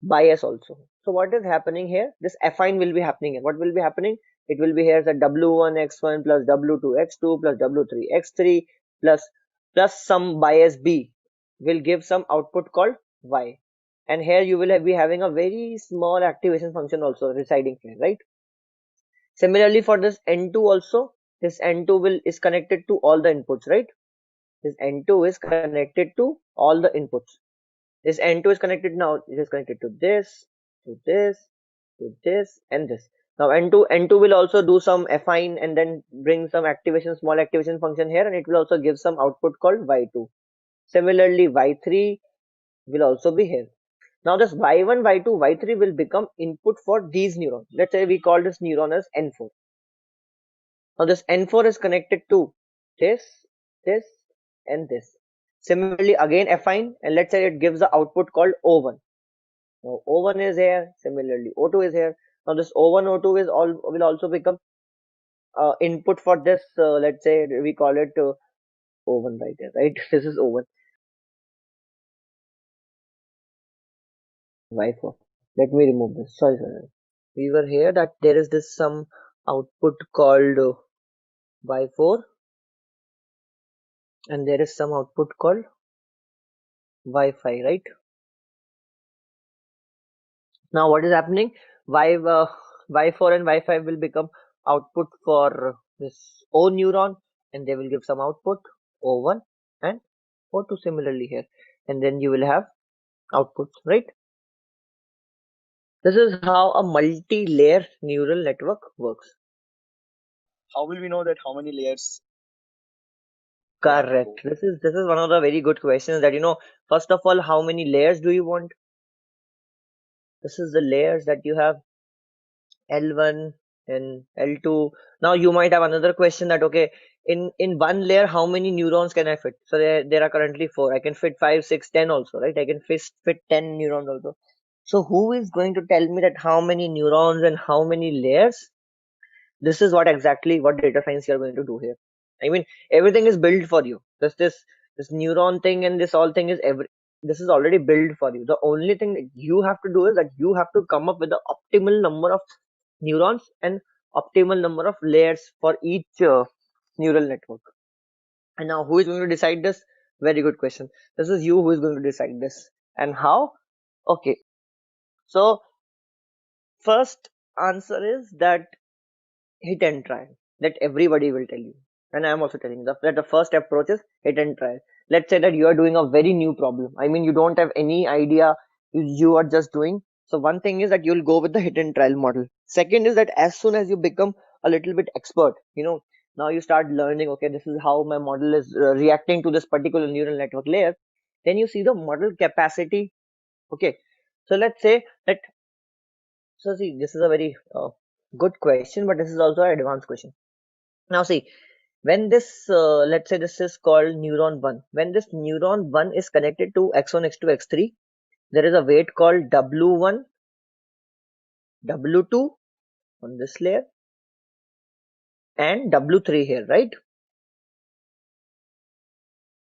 bias also. So what is happening here? This affine will be happening here. What will be happening? It will be here as a W1 X1 plus W2 X2 plus W3 X3 plus some bias B will give some output called Y. And here you will be having a very small activation function also residing here, right? Similarly for this N2 also, this N2 is connected to all the inputs, right? This N2 is connected to all the inputs. This N2 is connected now. It is connected to this, to this, to this, and this. Now N2 will also do some affine and then bring some activation, small activation function here, and it will also give some output called Y2. Similarly, Y3 will also be here. Now this Y1, Y2, Y3 will become input for these neurons. Let's say we call this neuron as N4. Now this N4 is connected to this, this, and this. Similarly, again affine, and let's say it gives the output called O1. Now O1 is here. Similarly, O2 is here. Now this O1, O2 will also become input for this. Let's say we call it O1 right here, right? This is O1. Y4. Let me remove this. Sorry, sorry. We were here that there is this some output called Y4, and there is some output called Y5, right? Now what is happening? y4 and y5 will become output for this O neuron, and they will give some output O1 and O2 similarly here, and then you will have outputs, right? This is how a multi-layer neural network works. How will we know that how many layers we have to Correct. go? This is one of the very good questions that first of all, how many layers do you want? This is the layers that you have, L1 and L2. Now you might have another question that okay, in one layer, how many neurons can I fit? So there are currently four. I can fit 5, 6, 10 also, right? I can fit 10 neurons also. So who is going to tell me that how many neurons and how many layers? This is what exactly what data science you are going to do here. I mean, everything is built for you. This neuron thing and this all thing is this is already built for you. The only thing that you have to do is that you have to come up with the optimal number of neurons and optimal number of layers for each neural network. And now who is going to decide this? Very good question. This is you who is going to decide this. And how? Okay. So first answer is that hit and try, that everybody will tell you, and I am also telling you that the first approach is hit and try. Let's say that you are doing a very new problem. I mean, you don't have any idea, you are just doing. So one thing is that you'll go with the hit and trial model. Second is that as soon as you become a little bit expert, now you start learning, okay, this is how my model is reacting to this particular neural network layer. Then you see the model capacity. Okay, so let's say that, so see, this is a very good question, but this is also an advanced question. Now see, when this, let's say this is called neuron 1. When this neuron 1 is connected to x1, x2, x3, there is a weight called W1, W2 on this layer, and W3 here, right?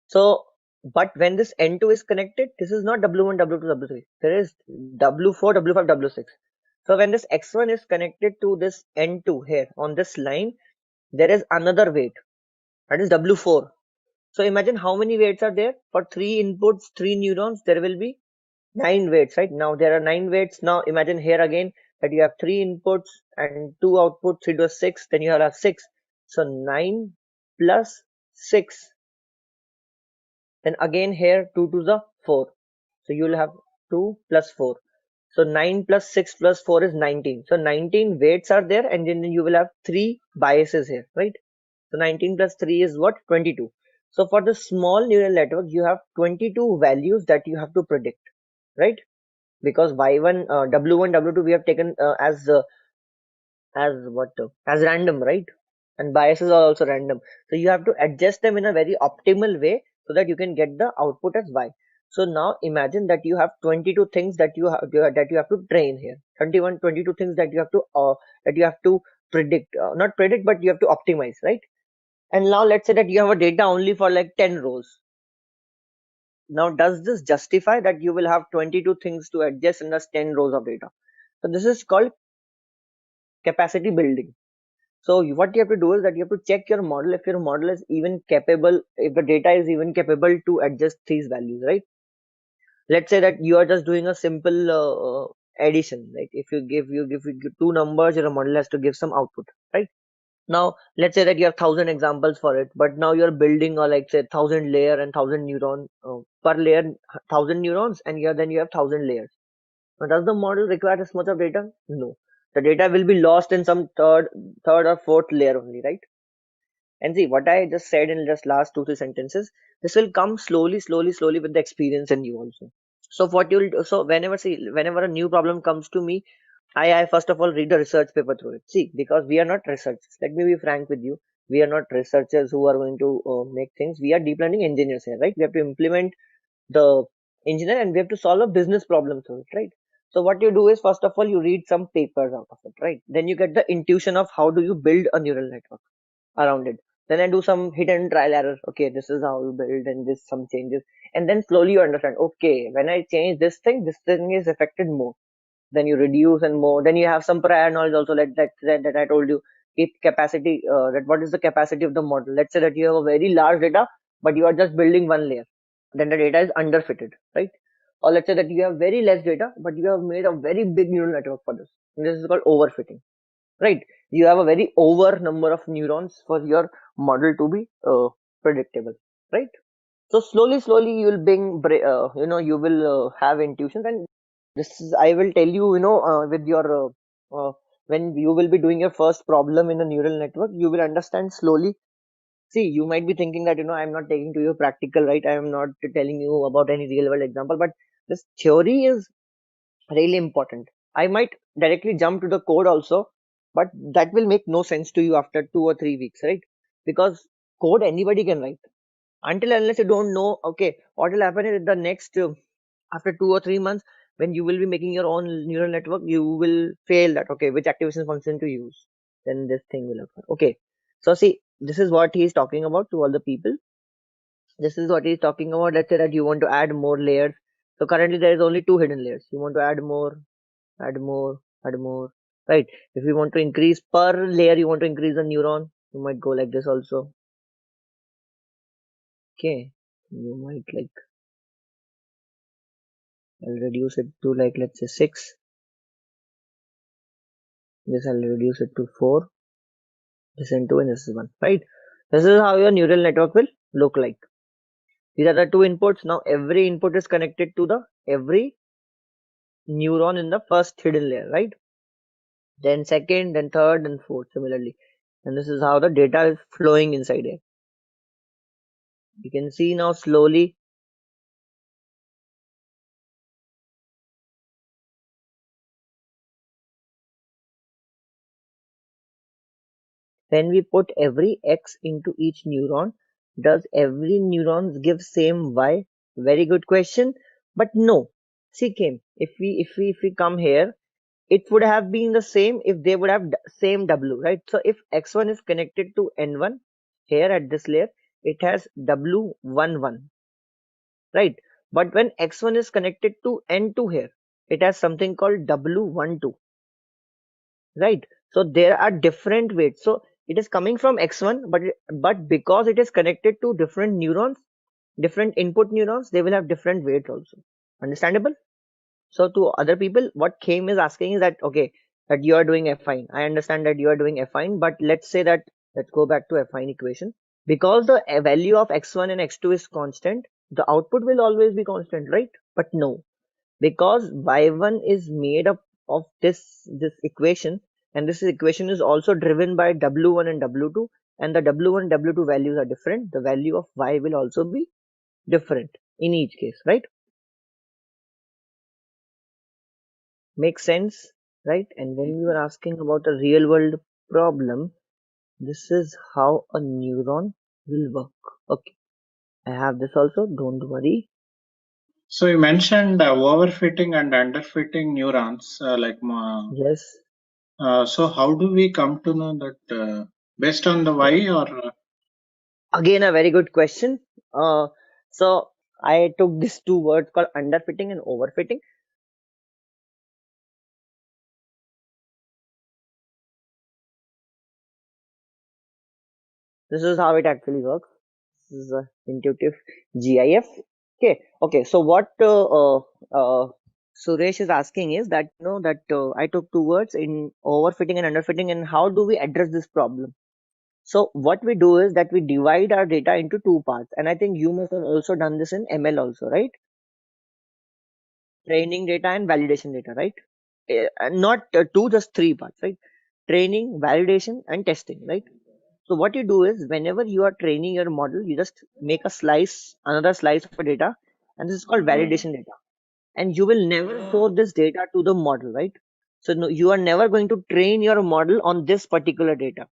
So, but when this N2 is connected, this is not W1, W2, W3. There is W4, W5, W6. So when this x1 is connected to this N2 here on this line, there is another weight, that is W4. So imagine how many weights are there for 3 inputs, 3 neurons. There will be 9 weights, right? Now there are 9 weights. Now imagine here again that you have 3 inputs and 2 outputs, 3 to 6. Then you have 6. So 9 plus 6. Then again here 2 to the 4. So you will have 2 plus 4. So 9 plus 6 plus 4 is 19. So 19 weights are there, and then you will have 3 biases here, right? So 19 plus 3 is what? 22. So for the small neural network, you have 22 values that you have to predict, right? Because y1, w1, w2 we have taken as what? As random, right? And biases are also random. So you have to adjust them in a very optimal way so that you can get the output as y. So now imagine that you have 22 things that you have to train here. 22 things that you have to predict, not predict, but you have to optimize, right? And now let's say that you have a data only for like 10 rows. Now, does this justify that you will have 22 things to adjust in the 10 rows of data? So this is called capacity building. So what you have to do is that you have to check your model if your model is even capable, if the data is even capable to adjust these values, right? Let's say that you are just doing a simple addition, like if you give 2 numbers, your model has to give some output, right? Now let's say that you have 1,000 examples for it, but now you're building a like say 1,000 layer and 1,000 neuron per layer, 1,000 neurons, and then you have 1,000 layers. Now does the model require this much of data? No. The data will be lost in some third or fourth layer only, right? And see what I just said in just last 2 3 sentences. This will come slowly, slowly, slowly with the experience in you also. So what you'll do, so whenever a new problem comes to me, I first of all read the research paper through it. See, because we are not researchers. Let me be frank with you. We are not researchers who are going to make things. We are deep learning engineers here, right? We have to implement the engineer and we have to solve a business problem through it, right? So what you do is first of all you read some papers out of it, right? Then you get the intuition of how do you build a neural network around it. Then I do some hit and trial error. Okay, this is how you build, and this some changes, and then slowly you understand. Okay, when I change this thing is affected more. Then you reduce and more. Then you have some prior knowledge also, like that I told you. Keep capacity. That what is the capacity of the model? Let's say that you have a very large data, but you are just building one layer. Then the data is underfitted, right? or let's say that you have very less data, but you have made a very big neural network for this. And this is called overfitting, right? You have a very over number of neurons for your model to be predictable, right? So slowly you will you will have intuitions, and this is, I will tell you, with your when you will be doing your first problem in a neural network, you will understand slowly. See, you might be thinking that, I'm not taking to you practical, right? I am not telling you about any real world example, but this theory is really important. I might directly jump to the code also, but that will make no sense to you after 2 or 3 weeks, right? Because code anybody can write, until unless you don't know, okay, what will happen is the next after 2 or 3 months, when you will be making your own neural network, you will fail that, okay, which activation function to use. Then this thing will occur. Okay, so see, this is what he is talking about to all the people. This is what he is talking about. Let's say that you want to add more layers. So currently there is only 2 hidden layers. You want to add more, add more, add more, right? If you want to increase per layer, you want to increase the neuron, you might go like this also. Okay, you might like, I'll reduce it to like, let's say 6. This I'll reduce it to 4. This and 2, and this is 1, right? This is how your neural network will look like. These are the two inputs. Now every input is connected to the every neuron in the first hidden layer, right? Then second, then third, and fourth similarly. And this is how the data is flowing inside here. You can see now slowly when we put every X into each neuron, does every neuron give same Y? Very good question. But no. See, Kim, if we come here, it would have been the same if they would have same W, right? So if X1 is connected to N1 here at this layer, it has W11, right? But when X1 is connected to N2 here, it has something called W12, right? So there are different weights. So it is coming from X1, but because it is connected to different neurons, different input neurons, they will have different weights also. Understandable? So to other people, what Kame is asking is that, okay, that you are doing affine. I understand that you are doing affine, but let's say that, let's go back to affine equation. Because the value of x1 and x2 is constant, the output will always be constant, right? But no, because y1 is made up of this equation, and this equation is also driven by w1 and w2, and the w1 and w2 values are different, the value of y will also be different in each case, right? Makes sense, right? And when we were asking about a real world problem, this is how a neuron will work. Okay, I have this also, don't worry. So you mentioned overfitting and underfitting neurons, Yes, so how do we come to know that based on the why or again a very good question. So I took these two words called underfitting and overfitting. This is how it actually works. This is a intuitive GIF. Okay. So what Suresh is asking is that, that I took two words in overfitting and underfitting, and how do we address this problem? So what we do is that we divide our data into two parts, and I think you must have also done this in ML also, right? Training data and validation data, right? Not two, just three parts, right? Training, validation, and testing, right? So what you do is whenever you are training your model, you just make a slice, another slice of a data, and this is called validation data. And you will never show this data to the model, right? So no, you are never going to train your model on this particular data.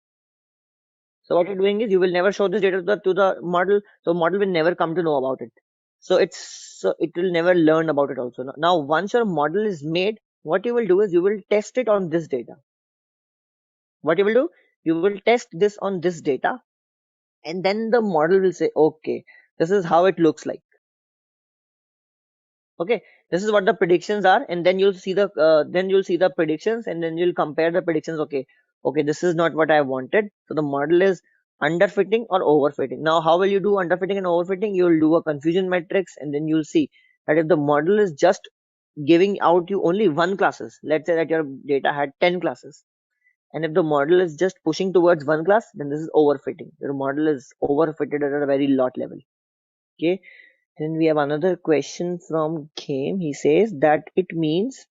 So what you're doing is you will never show this data to the model, so model will never come to know about it. So it will never learn about it also. Now once your model is made, what you will do is you will test it on this data. What you will do, you will test this on this data, and then the model will say, okay, this is how it looks like. Okay, this is what the predictions are, and then you'll see the predictions, and then you'll compare the predictions. Okay, this is not what I wanted, so the model is underfitting or overfitting. Now how will you do underfitting and overfitting? You'll do a confusion matrix, and then you'll see that if the model is just giving out you only one classes, let's say that your data had 10 classes, and if the model is just pushing towards one class, then this is overfitting. Your model is overfitted at a very lot level. Okay. Then we have another question from Game. He says that it means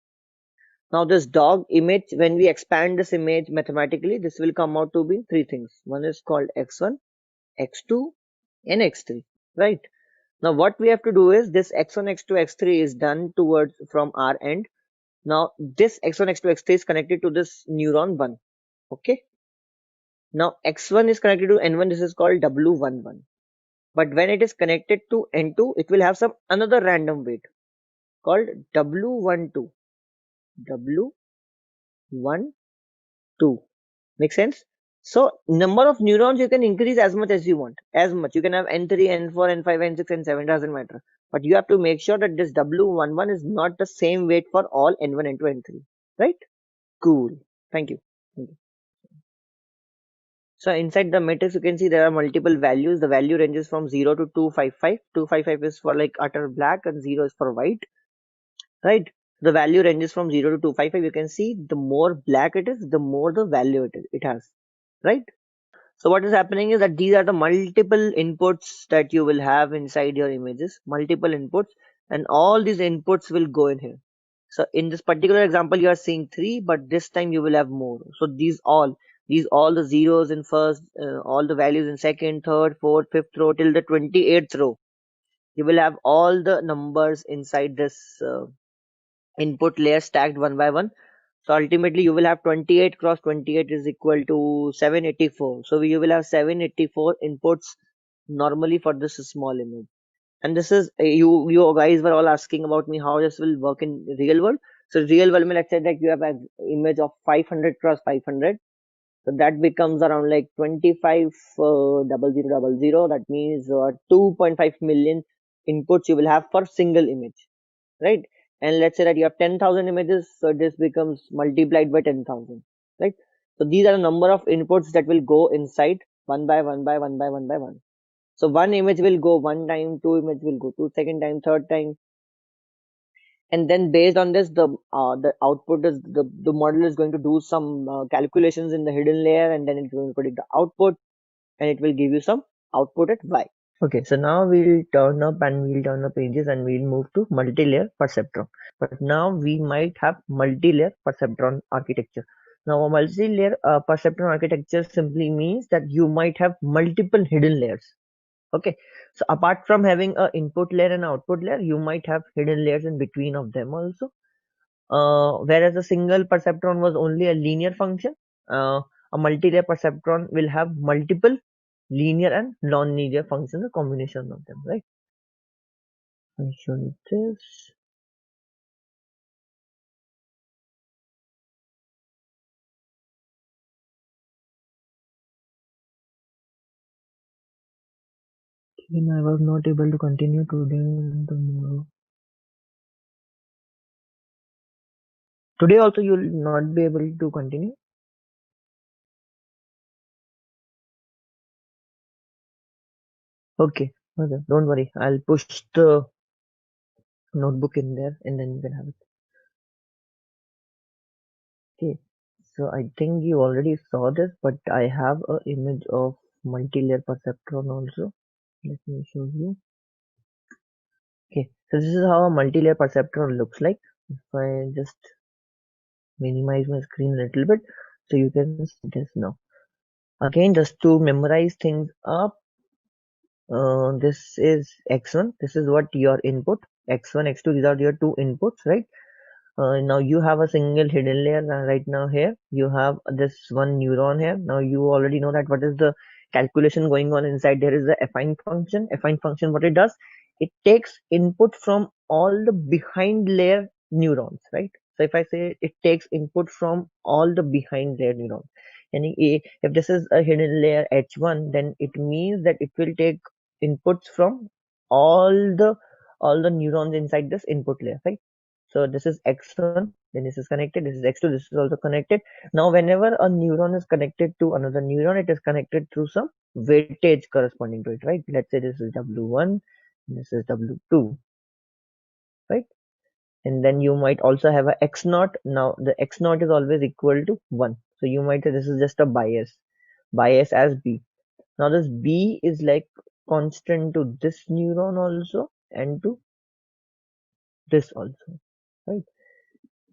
now this dog image, when we expand this image mathematically, this will come out to be three things. One is called x1, x2, and x3, right? Now what we have to do is this x1, x2, x3 is done towards from our end. Now this x1, x2, x3 is connected to this neuron 1. Okay. Now x1 is connected to n1. This is called w11. But when it is connected to n2, it will have some another random weight called w12. w12. Make sense? So number of neurons you can increase as much as you want. As much. You can have n3, n4, n5, n6, n7. Doesn't matter. But you have to make sure that this w11 is not the same weight for all n1, n2, n3. Right? Cool. Thank you. Thank you. So inside the matrix, you can see there are multiple values. The value ranges from 0 to 255. 255 is for like utter black and 0 is for white. Right? The value ranges from 0 to 255. You can see the more black it is, the more the value it has. Right? So what is happening is that these are the multiple inputs that you will have inside your images. Multiple inputs. And all these inputs will go in here. So in this particular example, you are seeing 3, but this time you will have more. So these all the zeros in first, all the values in second, third, fourth, fifth row till the 28th row. You will have all the numbers inside this input layer stacked one by one. So ultimately you will have 28 cross 28 is equal to 784. So you will have 784 inputs normally for this small image. And this is you guys were all asking about me how this will work in real world. So real world, let's say that you have an image of 500 cross 500. So that becomes around like 25,000,000. That means 2.5 million inputs you will have for single image, right? And let's say that you have 10,000 images, so this becomes multiplied by 10,000, right? So these are the number of inputs that will go inside one by one by one by one by one. So one image will go one time, two image will go two, second time, third time, and then based on this, the output is the model is going to do some calculations in the hidden layer, and then it's going to predict the output, and it will give you some output at y. Okay, so now we'll turn up pages and we'll move to multi-layer perceptron. But now we might have multi-layer perceptron architecture. Now a multi-layer perceptron architecture simply means that you might have multiple hidden layers. Okay, so apart from having a input layer and output layer, you might have hidden layers in between of them also. Whereas a single perceptron was only a linear function, a multi-layer perceptron will have multiple linear and non-linear functions, a combination of them, right? I'll show you this. And I was not able to continue today and tomorrow. Today also you will not be able to continue. Okay, okay, don't worry. I'll push the notebook in there and then you can have it. Okay, so I think you already saw this, but I have a image of multi-layer perceptron also. Let me show you. Okay, so this is how a multi-layer perceptron looks like. If I just minimize my screen a little bit, so you can see this now. Again, just to memorize things up, this is x1. This is what your input, x1, x2. These are your two inputs, right? Now you have a single hidden layer right now here. You have this one neuron here. Now you already know that what is the calculation going on inside. There is the affine function. Affine function, what it does, it takes input from all the behind layer neurons, right? So if I say it takes input from all the behind layer neurons, and if this is a hidden layer h1, then it means that it will take inputs from all the all the neurons inside this input layer, right? So this is x1, then this is connected, this is x2, this is also connected. Now whenever a neuron is connected to another neuron, it is connected through some weightage corresponding to it, right? Let's say this is w1, this is w2. and then you might also have a x naught. Now the x naught is always equal to 1, so you might say this is just a bias as b. Now this b is like constant to this neuron also and to this also, right?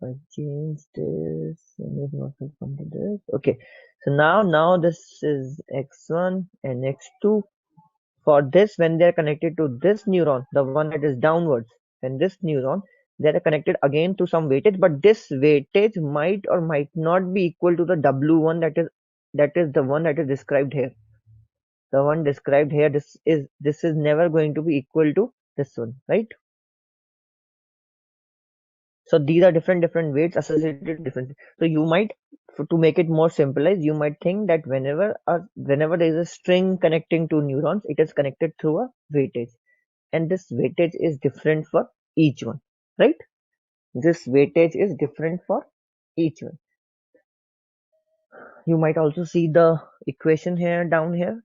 If I change this and it not will come to this. Okay, so now this is x1 and x2. For this, when they are connected to this neuron, the one that is downwards, and this neuron, they are connected again to some weightage, but this weightage might or might not be equal to the W1, that is the one that is described here. The one described here, this is never going to be equal to this one, right? So these are different weights associated different. So you might, to make it more simplified, you might think that whenever there is a string connecting two neurons, it is connected through a weightage, and this weightage is different for each one, right? This weightage is different for each one. You might also see the equation here down here,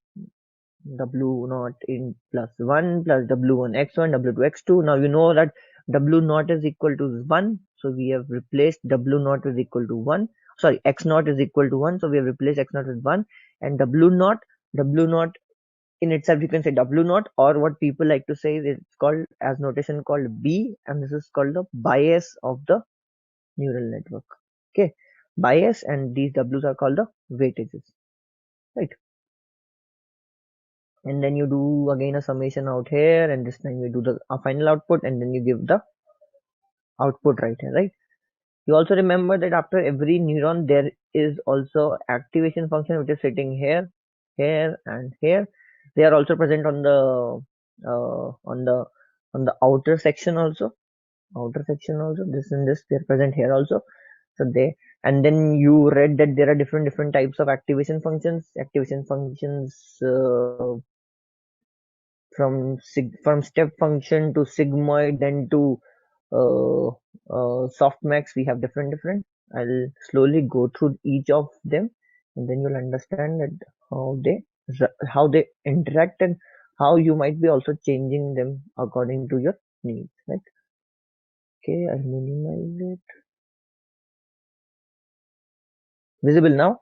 w naught in plus 1 plus w1 x1 w2 x2. Now you know that w naught is equal to 1, so we have replaced w naught is equal to 1. Sorry, x naught is equal to 1, so we have replaced x naught with 1, and w naught in itself you can say w naught, or what people like to say is it's called as notation called b, and this is called the bias of the neural network. Okay, bias, and these w's are called the weightages, right? And then you do again a summation out here, and this time you do the final output, and then you give the output right here, right? You also remember that after every neuron there is also activation function which is sitting here, here, and here. They are also present on the outer section also. This and this, they're present here also. So they, and then you read that there are different types of activation functions. From step function to sigmoid, then to uh, softmax. We have different. I'll slowly go through each of them, and then you'll understand that how they interact, and how you might be also changing them according to your needs, right? Okay, I'll minimize it. Visible now?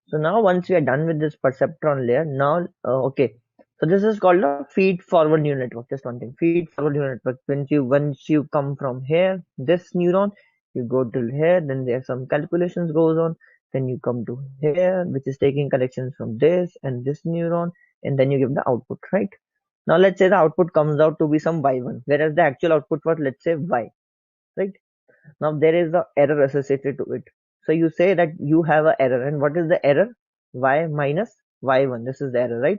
So now once we are done with this perceptron layer, now okay. So this is called a feed forward neural network. Just one thing, feed forward neural network. Once you come from here, this neuron, you go to here, then there are some calculations goes on. Then you come to here, which is taking collections from this and this neuron, and then you give the output, right? Now let's say the output comes out to be some y1, whereas the actual output was, let's say, y, right? Now there is the error associated to it. So you say that you have an error, and what is the error? Y minus y1. This is the error, right?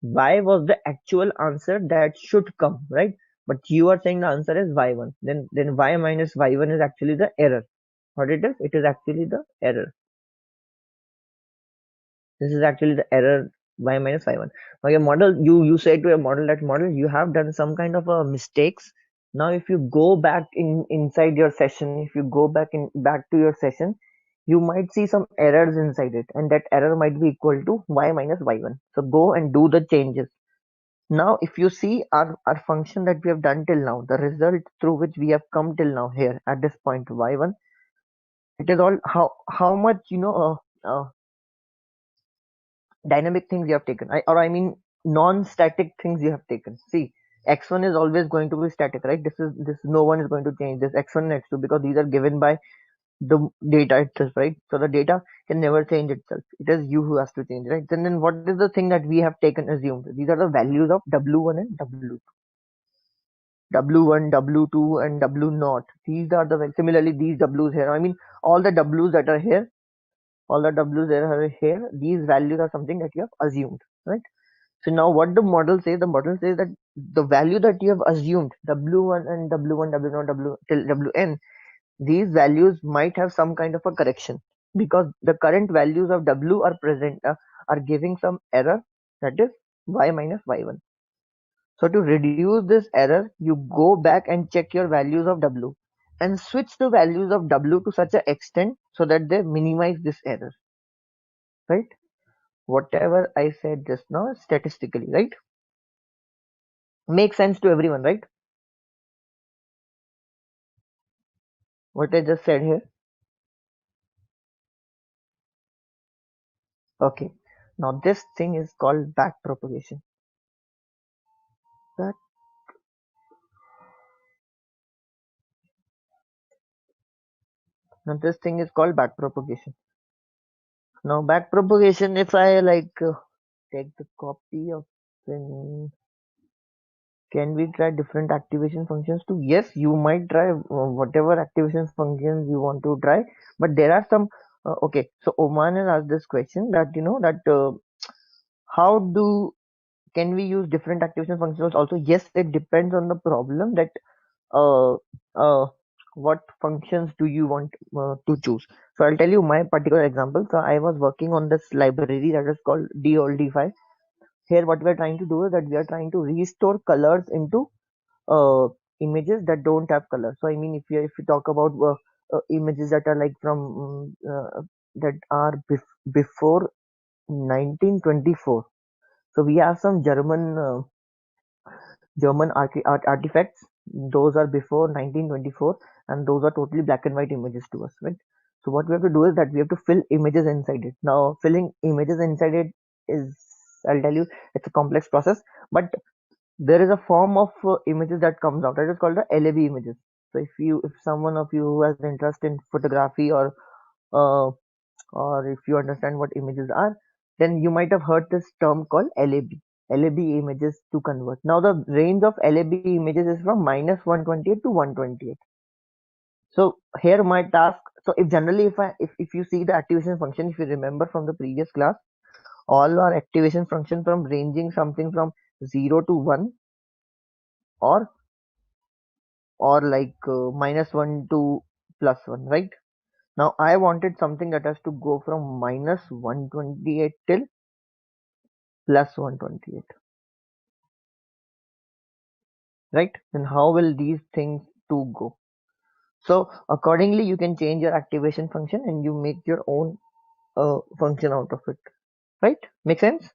Y was the actual answer that should come, right? But you are saying the answer is y1. Then y minus y1 is actually the error. What it is? It is actually the error. This is actually the error, y minus y1. Now your model, you say to your model that model, you have done some kind of mistakes. Now if you go back inside your session, if you go back to your session, you might see some errors inside it, and that error might be equal to y minus y1. So go and do the changes. Now if you see our function that we have done till now, the result through which we have come till now here at this point y1, it is all how much dynamic things you have taken, I mean non-static things you have taken. See, x1 is always going to be static, right? This no one is going to change this x1 and x2, because these are given by the data itself, right? So the data can never change itself. It is you who has to change, right? Then what is the thing that we have taken assumed? These are the values of w1 and w1, w2, and w naught. These are the, similarly these w's here, I mean all the w's that are here, all the w's that are here, these values are something that you have assumed, right? So now what the model says, that the value that you have assumed, w1 and w1, w0, w till wn, these values might have some kind of a correction, because the current values of w are present, are giving some error, that is y minus y1. So to reduce this error, you go back and check your values of w and switch the values of w to such an extent so that they minimize this error, right? Whatever I said just now statistically, right? Makes sense to everyone, right? What I just said here. Okay. Now this thing is called back propagation. Back. Now this thing is called back propagation. Now back propagation, if I take the copy of thing, can we try different activation functions too? Yes, you might try whatever activation functions you want to try, but there are some. Okay, so Oman has asked this question that how do can we use different activation functions also? Yes, it depends on the problem that uh, uh, what functions do you want to choose. So I'll tell you my particular example. So I was working on this library that is called DOLD5. Here what we are trying to do is that we are trying to restore colors into uh, images that don't have color. So I mean, if you talk about images that are like from that are before 1924. So we have some German artifacts. Those are before 1924, and those are totally black and white images to us, right? So what we have to do is that we have to fill images inside it. Now, filling images inside it is, I'll tell you, it's a complex process, but there is a form of images that comes out. That is called the LAB images. So if someone of you who has an interest in photography uh, or if you understand what images are, then you might have heard this term called LAB. LAB images to convert. Now the range of LAB images is from minus 128 to 128. So here my task. So if generally if you see the activation function, if you remember from the previous class, all our activation function from ranging something from 0 to 1 or minus 1 to plus 1, right? Now I wanted something that has to go from minus 128 till plus 128, right? Then how will these things two go? So accordingly you can change your activation function and you make your own function out of it, right? Make sense?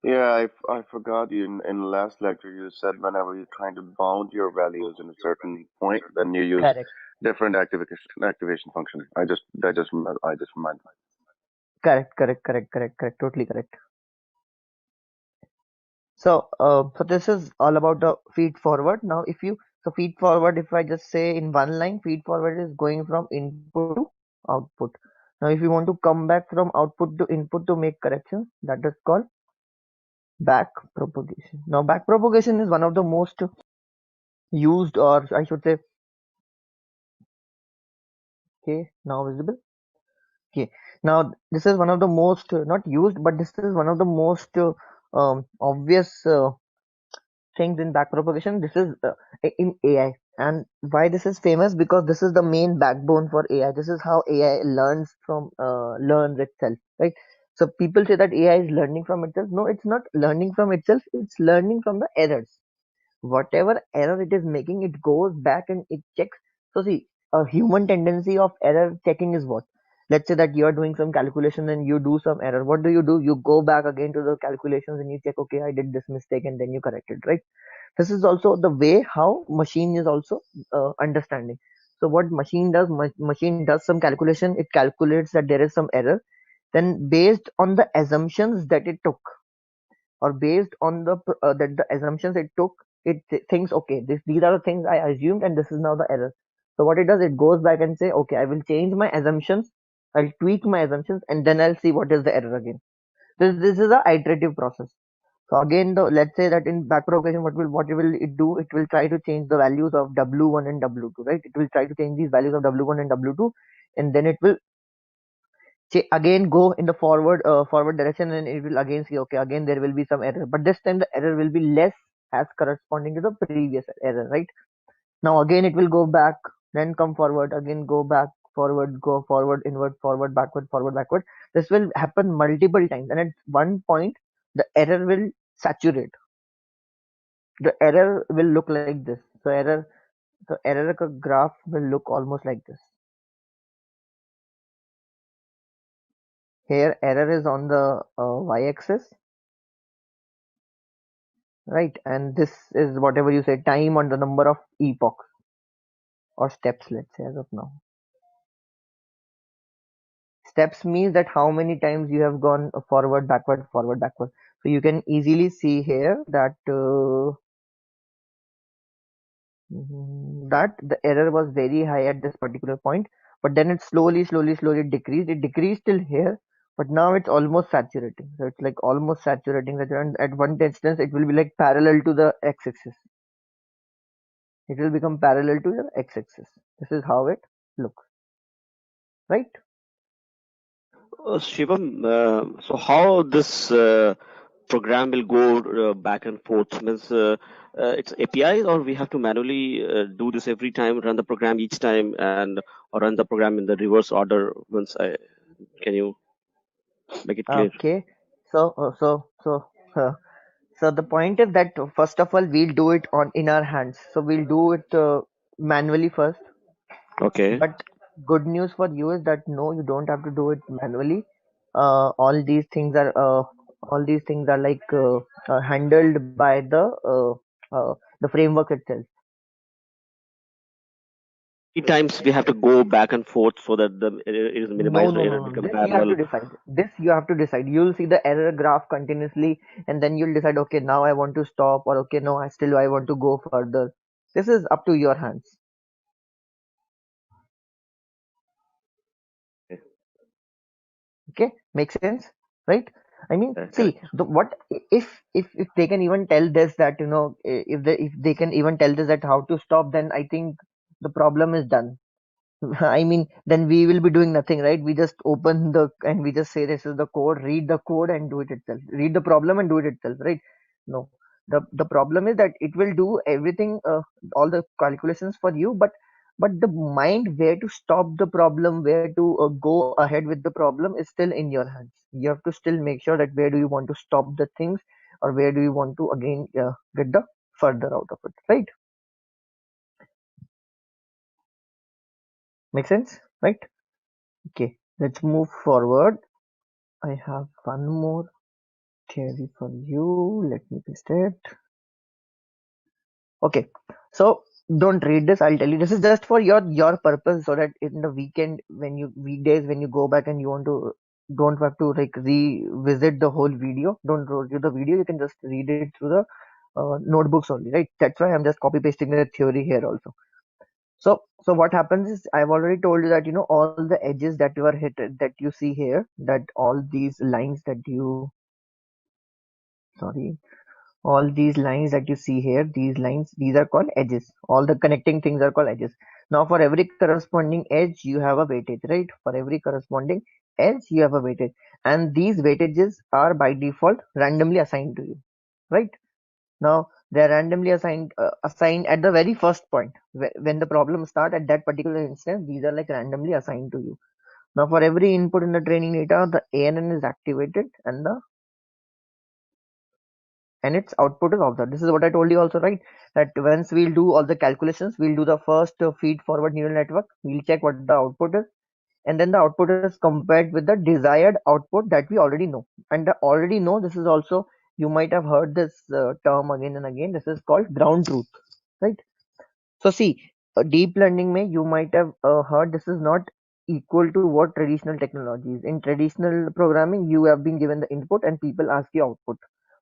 Yeah, I forgot you in the last lecture you said whenever you're trying to bound your values in a certain point, then you use Correct, different activation function. I just reminded. correct, totally correct. So so this is all about the feed forward. Now if you so feed forward, if I just say in one line, feed forward is going from input to output. Now if you want to come back from output to input to make corrections, that is called back propagation. Now back propagation is one of the most used, or I should say, okay, now visible. Okay, now this is one of the most not used, but this is one of the most obvious things in backpropagation. This is in AI, and why this is famous, because this is the main backbone for AI. This is how AI learns itself, right? So people say that AI is learning from itself. No, it's not learning from itself. It's learning from the errors. Whatever error it is making, it goes back and it checks. So see, a human tendency of error checking is what? Let's say that you are doing some calculation and you do some error. What do? You go back again to the calculations and you check, okay, I did this mistake, and then you correct it, right? This is also the way how machine is also understanding. So what machine does, machine does some calculation, it calculates that there is some error, then based on the assumptions that it took, or based on the assumptions it took, it thinks, okay, these are the things I assumed and this is now the error. So what it does, it goes back and say, okay, I will change my assumptions, I'll tweak my assumptions, and then I'll see what is the error again. This is a iterative process. So again, let's say that in backpropagation, what will it do? It will try to change the values of W1 and W2, right? It will try to change these values of W1 and W2, and then it will again go in the forward direction, and it will again see, okay, again there will be some error, but this time the error will be less as corresponding to the previous error, right? Now again it will go back, then come forward, again go back, forward, go forward, invert, forward, backward. This will happen multiple times, and at one point the error will saturate. The error will look like this. So error graph will look almost like this. here error is on the y-axis, right? And this is whatever you say, time on the number of epochs or steps, let's say, as of now. Steps means that how many times you have gone forward, backward, forward, backward. So you can easily see here that that the error was very high at this particular point, but then it slowly decreased. It decreased till here, but now it's almost saturating. So it's like almost saturating. And at one instance, it will be like parallel to the x-axis. It will become parallel to your x-axis. This is how it looks, right? Shivam, so how this program will go back and forth? Means it's APIs, or we have to manually do this every time, run the program each time, and or run the program in the reverse order? Can you make it clear? Okay. So, so the point is that first of all, we'll do it on in our hands. So we'll do it manually first. Okay. But good news for you is that no, you don't have to do it manually. All these things are like handled by the framework itself. Many times we have to go back and forth so that it is No, minimized, no, error no, no. become This you have to parallel. decide. This you have to decide. You'll see the error graph continuously, and then you'll decide, okay, now I want to stop, or okay, no, I want to go further. This is up to your hands. Okay, makes sense, right? I mean, see, Correct. what if they can even tell this that if they can even tell this that how to stop, then I think the problem is done. I mean, then we will be doing nothing, right? We just open the and we just say this is the code, read the code and do it itself. Read the problem and do it itself, right? No. The problem is that it will do everything, all the calculations for you, but the mind where to stop the problem, where to go ahead with the problem is still in your hands. You have to still make sure that where do you want to stop the things, or where do you want to again get the further out of it, right? Make sense, right? Okay, let's move forward. I have one more theory for you. Let me paste it. Okay, so don't read this. I'll tell you. This is just for your purpose, so that in the weekdays when you go back and you want to don't have to like revisit the whole video. Don't read the video. You can just read it through the notebooks only, right? That's why I'm just copy pasting the theory here also. So what happens is I've already told you that all the edges that you are hit that you see here, that all these lines that you sorry all these lines that you see here, these are called edges. All the connecting things are called edges. Now for every corresponding edge you have a weightage, right? For every corresponding edge you have a weightage, and these weightages are by default randomly assigned to you, right? Now they are randomly assigned at the very first point. When the problem start at that particular instance, these are like randomly assigned to you. Now for every input in the training data, the ANN is activated and its output is observed. This is what I told you also, right? That once we'll do all the calculations, we'll do the first feed forward neural network. We'll check what the output is, and then the output is compared with the desired output that we already know. And the already know, this is also, you might have heard this term again and again. This is called ground truth, right? So see, deep learning may you might have heard this is not equal to what traditional technologies. In traditional programming, you have been given the input and people ask you output.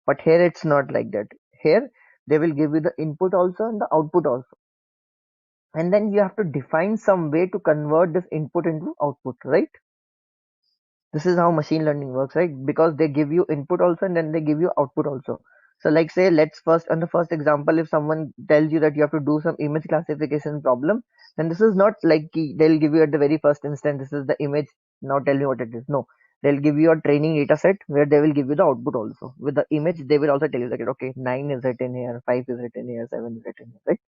But here it's not like that. Here they will give you the input also and the output also. And then you have to define some way to convert this input into output, right? This is how machine learning works, right? Because they give you input also and then they give you output also. So like say, let's first on the first example, if someone tells you that you have to do some image classification problem, then this is not like they'll give you at the very first instance, this is the image, now tell me what it is. No, they'll give you a training data set where they will give you the output also. With the image, they will also tell you that okay, 9 is written here, 5 is written here, 7 is written here, right?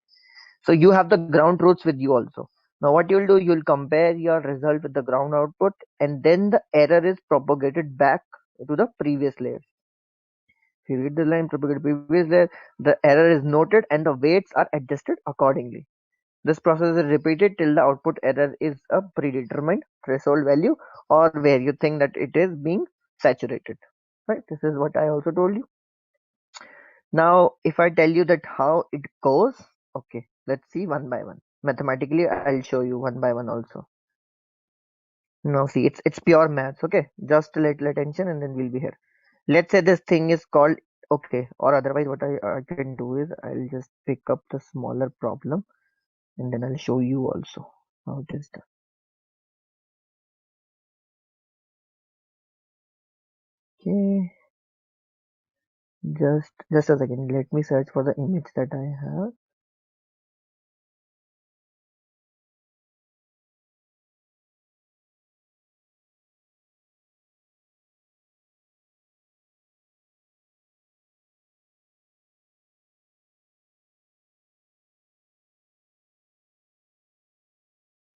So you have the ground truths with you also. Now what you'll do, you'll compare your result with the ground output, and then the error is propagated back to the previous layer. If you read the line propagated previous layer, the error is noted and the weights are adjusted accordingly. This process is repeated till the output error is a predetermined threshold value, or where you think that it is being saturated, right? This is what I also told you. Now if I tell you that how it goes, okay, let's see one by one. Mathematically I'll show you one by one also. Now see, it's pure maths, okay? Just a little attention and then we'll be here. Let's say this thing is called, okay, or otherwise what I can do is I'll just pick up the smaller problem and then I'll show you also how it is done. Okay, just a second, let me search for the image that I have.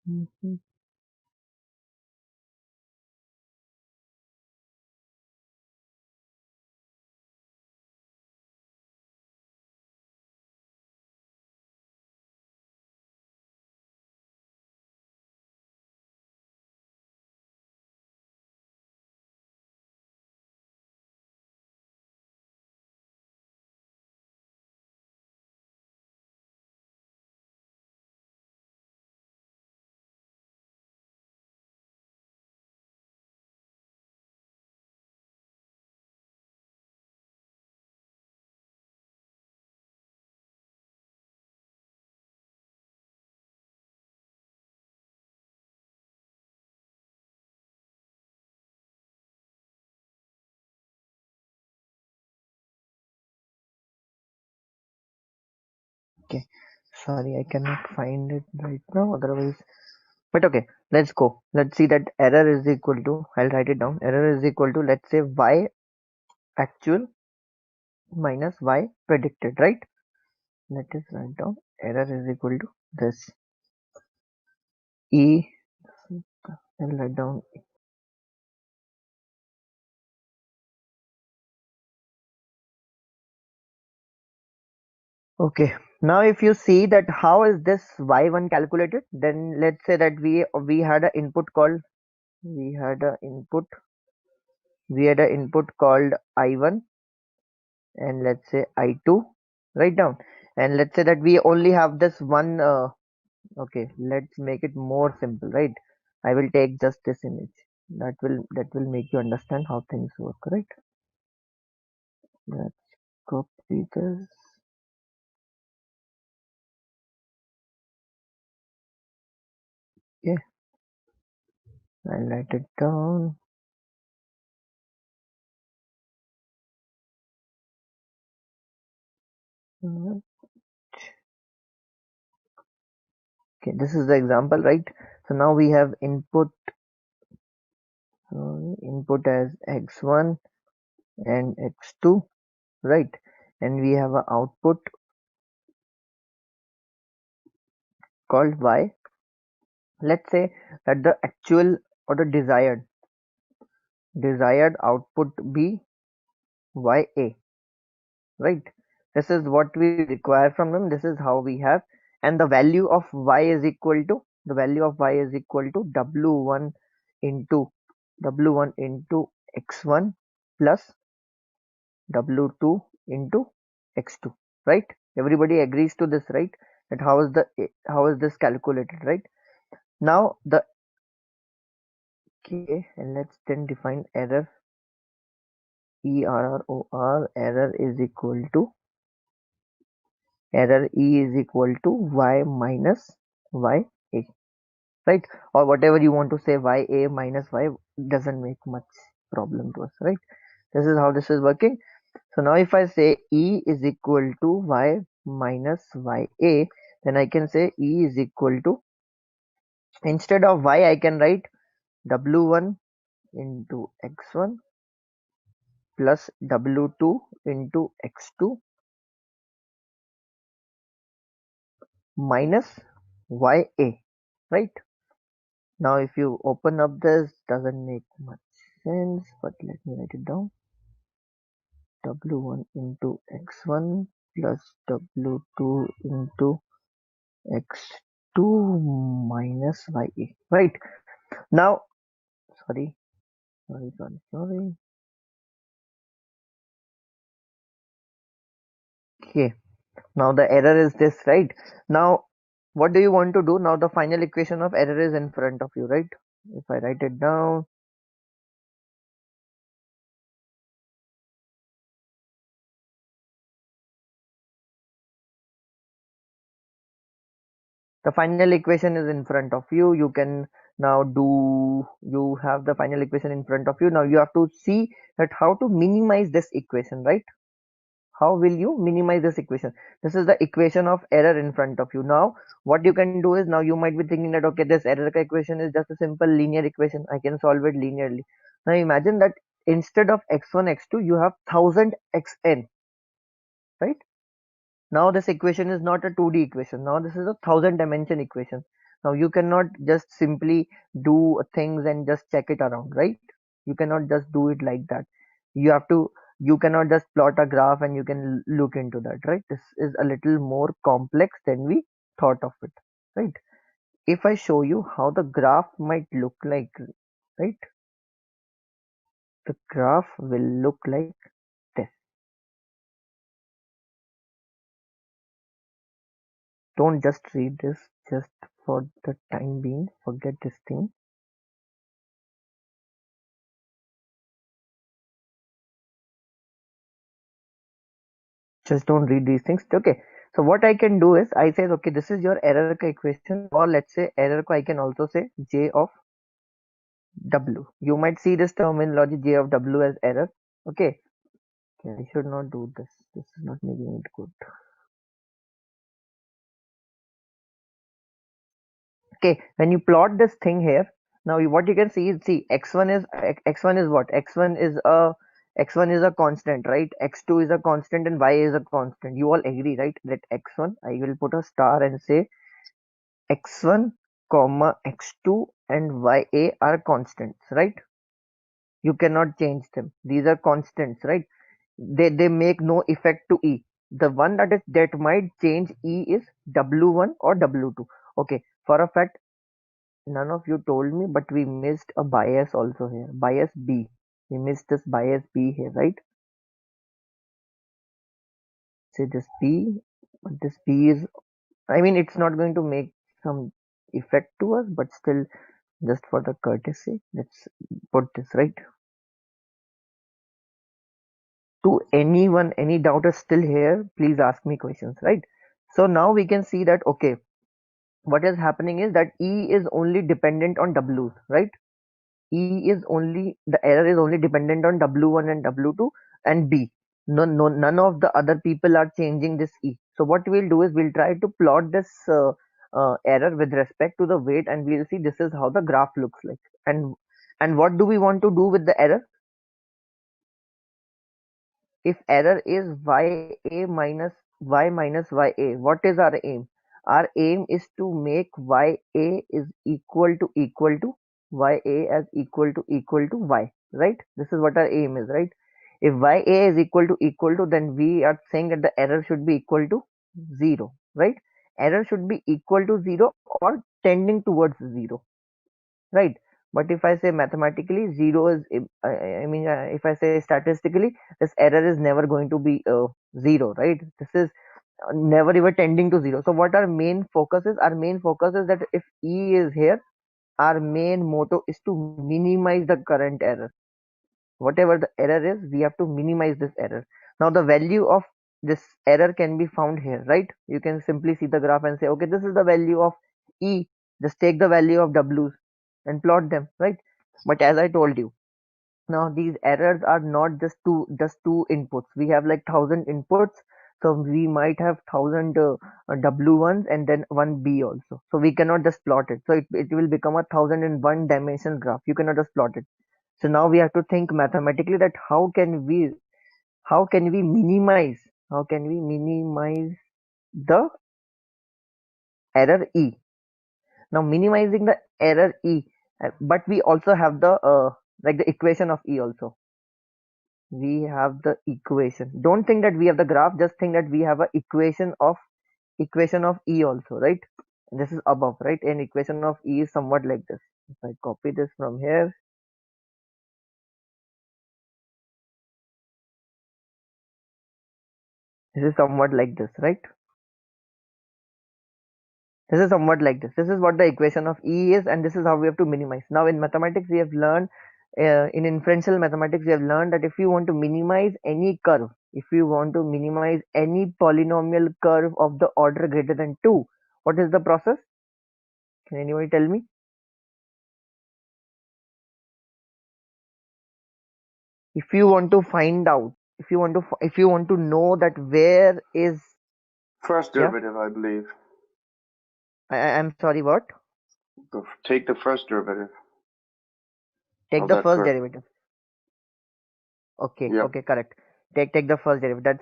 Mhm. Okay, sorry, I cannot find it right now, otherwise, but okay, let's go. Let's see that error is equal to, I'll write it down. Error is equal to, let's say, y actual minus y predicted, right? Let us write down error is equal to this e. I'll write down. Okay, now if you see that how is this y1 calculated, then let's say that we had an input called, we had a input we had an input called i1 and let's say i2, write down, and let's say that we only have this one. Okay, let's make it more simple, right? I will take just this image. That will make you understand how things work, right? Let's copy this. Okay, I'll write it down. Okay, this is the example, right? So now we have input as x1 and x2, right? And we have an output called y. Let's say that the actual or the desired output be ya, right? This is what we require from them. This is how we have, and the value of y is equal to, w1 into x1 plus w2 into x2, right? Everybody agrees to this, right? That how is this calculated, right? Now the okay, and let's then define error. Error is equal to, y minus ya, right? Or whatever you want to say, ya minus y, doesn't make much problem to us, right? This is how this is working. So now if I say e is equal to y minus ya, then I can say e is equal to, instead of y I can write w1 into x1 plus w2 into x2 minus ya, right? Now if you open up this, doesn't make much sense, but let me write it down. W1 into x1 plus w2 into x2 2 minus YA, right? Now, sorry, sorry. Okay, now the error is this, right? Now, what do you want to do? Now the final equation of error is in front of you, right? If I write it down, the final equation is in front of you. You can now do, you have the final equation in front of you. Now you have to see that how to minimize this equation, right? How will you minimize this equation? This is the equation of error in front of you. Now what you can do is, now you might be thinking that okay, this error equation is just a simple linear equation, I can solve it linearly. Now imagine that instead of x1 x2 you have 1000 xn, right? Now this equation is not a 2D equation, now this is a 1000 dimension equation. Now you cannot just simply do things and just check it around, right? You cannot just do it like that. You have to, you cannot just plot a graph and you can look into that, right? This is a little more complex than we thought of it, right? If I show you how the graph might look like, right? The graph will look like this. Don't just read this, just for the time being, forget this thing. Just don't read these things, okay? So what I can do is, I say okay, this is your error equation, or let's say error I can also say j of w. You might see this terminology j of w as error, okay? Okay, I should not do this, this is not making it good. Okay, when you plot this thing here, now what you can see is, see, x1 is what, x1 is a constant, right? x2 is a constant and y is a constant. You all agree, right, that x1, I will put a star and say x1 comma x2 and ya are constants, right? You cannot change them, these are constants, right? They make no effect to e. The one that might change e is w1 or w2. Okay, for a fact, none of you told me, but we missed a bias also here, bias b. We missed this bias b here, right? Say this b, but this b is, I mean, it's not going to make some effect to us, but still, just for the courtesy, let's put this, right? To anyone, any doubt is still here, please ask me questions, right? So now we can see that okay, what is happening is that e is only dependent on w's, right? E is only, the error is only dependent on w1 and w2 and b. None of the other people are changing this e. So what we'll do is, we'll try to plot this error with respect to the weight, and we'll see this is how the graph looks like. And what do we want to do with the error? If error is ya minus y minus ya, what is our aim? Our aim is to make ya is equal to ya as equal to y, right? This is what our aim is, right? If ya is equal to, then we are saying that the error should be equal to 0, right? Error should be equal to 0 or tending towards 0, right? But if I say mathematically 0 is, I mean, if I say statistically, this error is never going to be 0, right? This is never ever tending to 0. So what our main focus is? Our main focus is that if e is here, our main motto is to minimize the current error. Whatever the error is, we have to minimize this error. Now the value of this error can be found here, right? You can simply see the graph and say okay, this is the value of e. Just take the value of w's and plot them, right? But as I told you, now these errors are not just two inputs. We have like 1000 inputs, so we might have 1000 w1s and then one b also, so we cannot just plot it. So it will become a 1001 dimension graph. You cannot just plot it. So now we have to think mathematically that how can we minimize the error e. Now minimizing the error e, but we also have the like the equation of e also. We have the equation. Don't think that we have the graph, just think that we have a equation of e also, right? this is above, right? And equation of E is somewhat like this. If I copy this from here, this is somewhat like this, right? This is somewhat like this. This is what the equation of E is, and this is how we have to minimize. Now, in mathematics, we have learned, in inferential mathematics, we have learned that if you want to minimize any curve, if you want to minimize any polynomial curve of the order greater than 2, what is the process? Can anybody tell me? If you want to find out, if you want to know that where is, First yeah, derivative, I believe. I'm sorry, what? Take the first derivative Take of the that first first. derivative. Okay, Yep. okay, correct. Take the first derivative.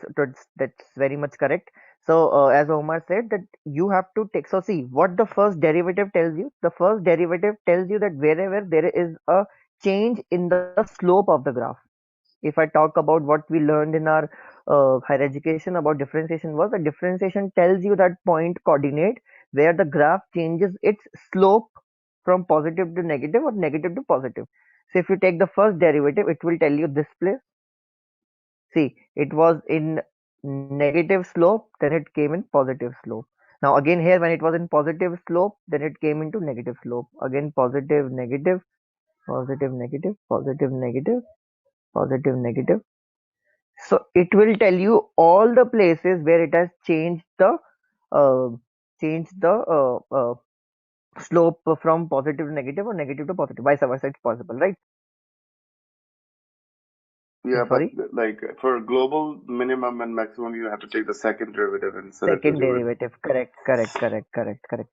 That's very much correct. So as Omar said, that you have to take. So see what the first derivative tells you. The first derivative tells you that wherever there is a change in the slope of the graph. If I talk about what we learned in our higher education about differentiation, was the differentiation tells you that point coordinate where the graph changes its slope from positive to negative or negative to positive. So if you take the first derivative, it will tell you this place. See, it was in negative slope, then it came in positive slope. Now again here, when it was in positive slope, then it came into negative slope. Again positive, negative, positive, negative, positive, negative, positive, negative. So it will tell you all the places where it has uh, changed the slope from positive to negative or negative to positive. Vice versa, it's possible, right? Yeah, but Sorry. like for global minimum and maximum, you have to take the second derivative instead of Second just doing. derivative. Correct, correct, correct, correct, correct.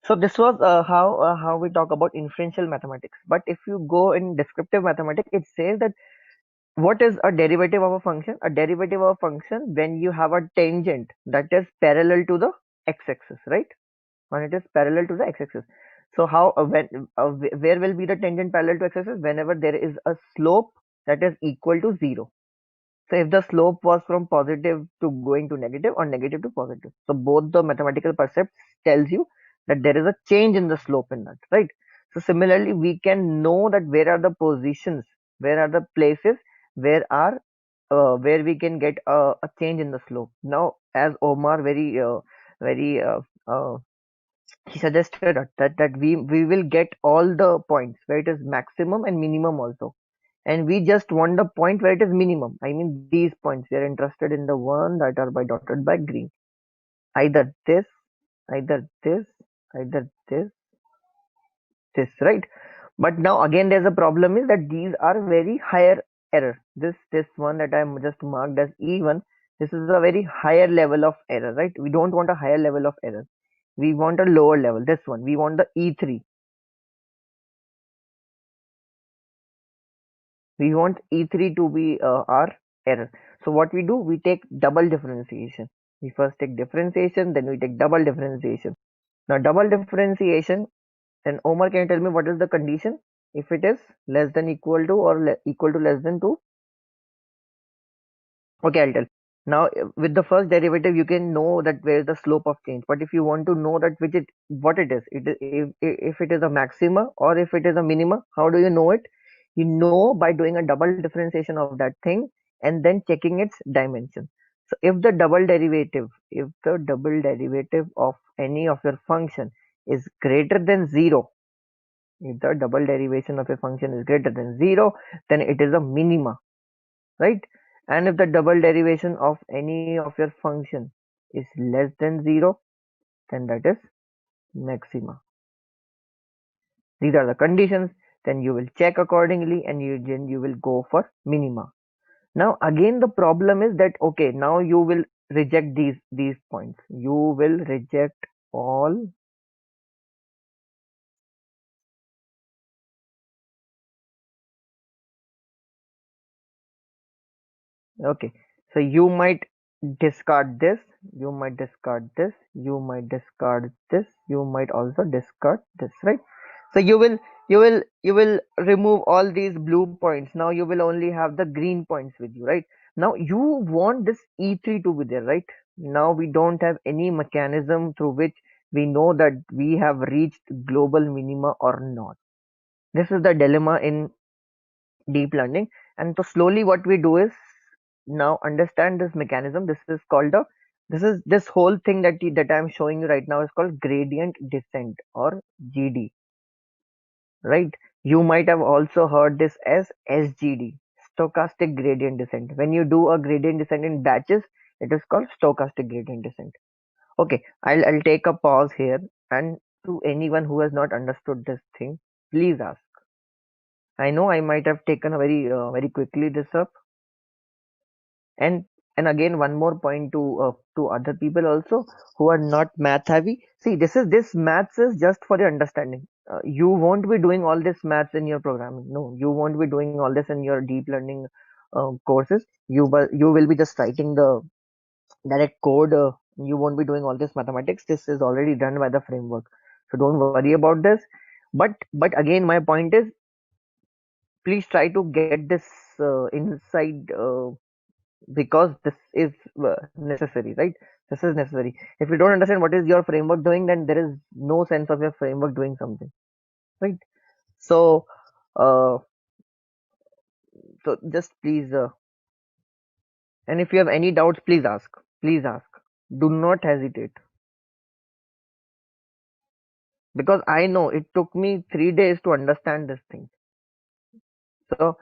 So this was how we talk about inferential mathematics. But if you go in descriptive mathematics, it says that what is a derivative of a function? A derivative of a function when you have a tangent that is parallel to the x-axis, right? When it is parallel to the x-axis. So how where will be the tangent parallel to x-axis? Whenever there is a slope that is equal to 0. So if the slope was from positive to going to negative or negative to positive. So both the mathematical percepts tells you that there is a change in the slope in that, right? So similarly, we can know that where are the positions, where are the places where we can get a change in the slope. Now, as Omar very he suggested that we will get all the points where it is maximum and minimum also, and we just want the point where it is minimum. I mean these points, we are interested in the one that are by dotted by green. Either this, either this, either this, right? But now again there's a problem is that these are very higher error. This one that I'm just marked as E1, this is a very higher level of error, right? We don't want a higher level of error, we want a lower level. This one we want the E3. We want E3 to be our error. So what we do, we take double differentiation. We first take differentiation, then we take double differentiation. Now double differentiation, then Omar, can you tell me what is the condition? If it is less than equal to or equal to less than 2. Okay, I'll tell. Now, with the first derivative, you can know that where is the slope of change. But if you want to know that what it is, if it is a maxima or if it is a minima, how do you know it? You know by doing a double differentiation of that thing and then checking its dimension. So if the double derivative of any of your function is greater than 0, if the double derivation of a function is greater than 0, then it is a minima, right? And if the double derivation of any of your function is less than 0, then that is maxima. These are the conditions. Then you will check accordingly and you will go for minima. Now again the problem is that okay, now you will reject these points. You will reject all. Okay, so you might discard this, you might discard this, you might discard this, you might also discard this, right? So you will remove all these blue points. Now you will only have the green points with you, right? Now you want this E3 to be there, right? Now we don't have any mechanism through which we know that we have reached global minima or not. This is the dilemma in deep learning. And so slowly what we do is now understand this mechanism. This is called this whole thing that I'm showing you right now is called gradient descent, or GD, right? You might have also heard this as SGD, stochastic gradient descent. When you do a gradient descent in batches, it is called stochastic gradient descent. Okay, I'll take a pause here, and to anyone who has not understood this thing, please ask. I know I might have taken a very quickly this up, and again one more point to other people also who are not math heavy. See, this maths is just for your understanding. You won't be doing all this maths in your programming. No, you won't be doing all this in your deep learning courses. You will be just writing the direct code. You won't be doing all this mathematics. This is already done by the framework, so don't worry about this. But again, my point is, please try to get this inside, because this is necessary, right? This is necessary. If you don't understand what is your framework doing, then there is no sense of your framework doing something, right? So uh, so just please, and if you have any doubts, please ask, do not hesitate, because I know it took me 3 days to understand this thing. So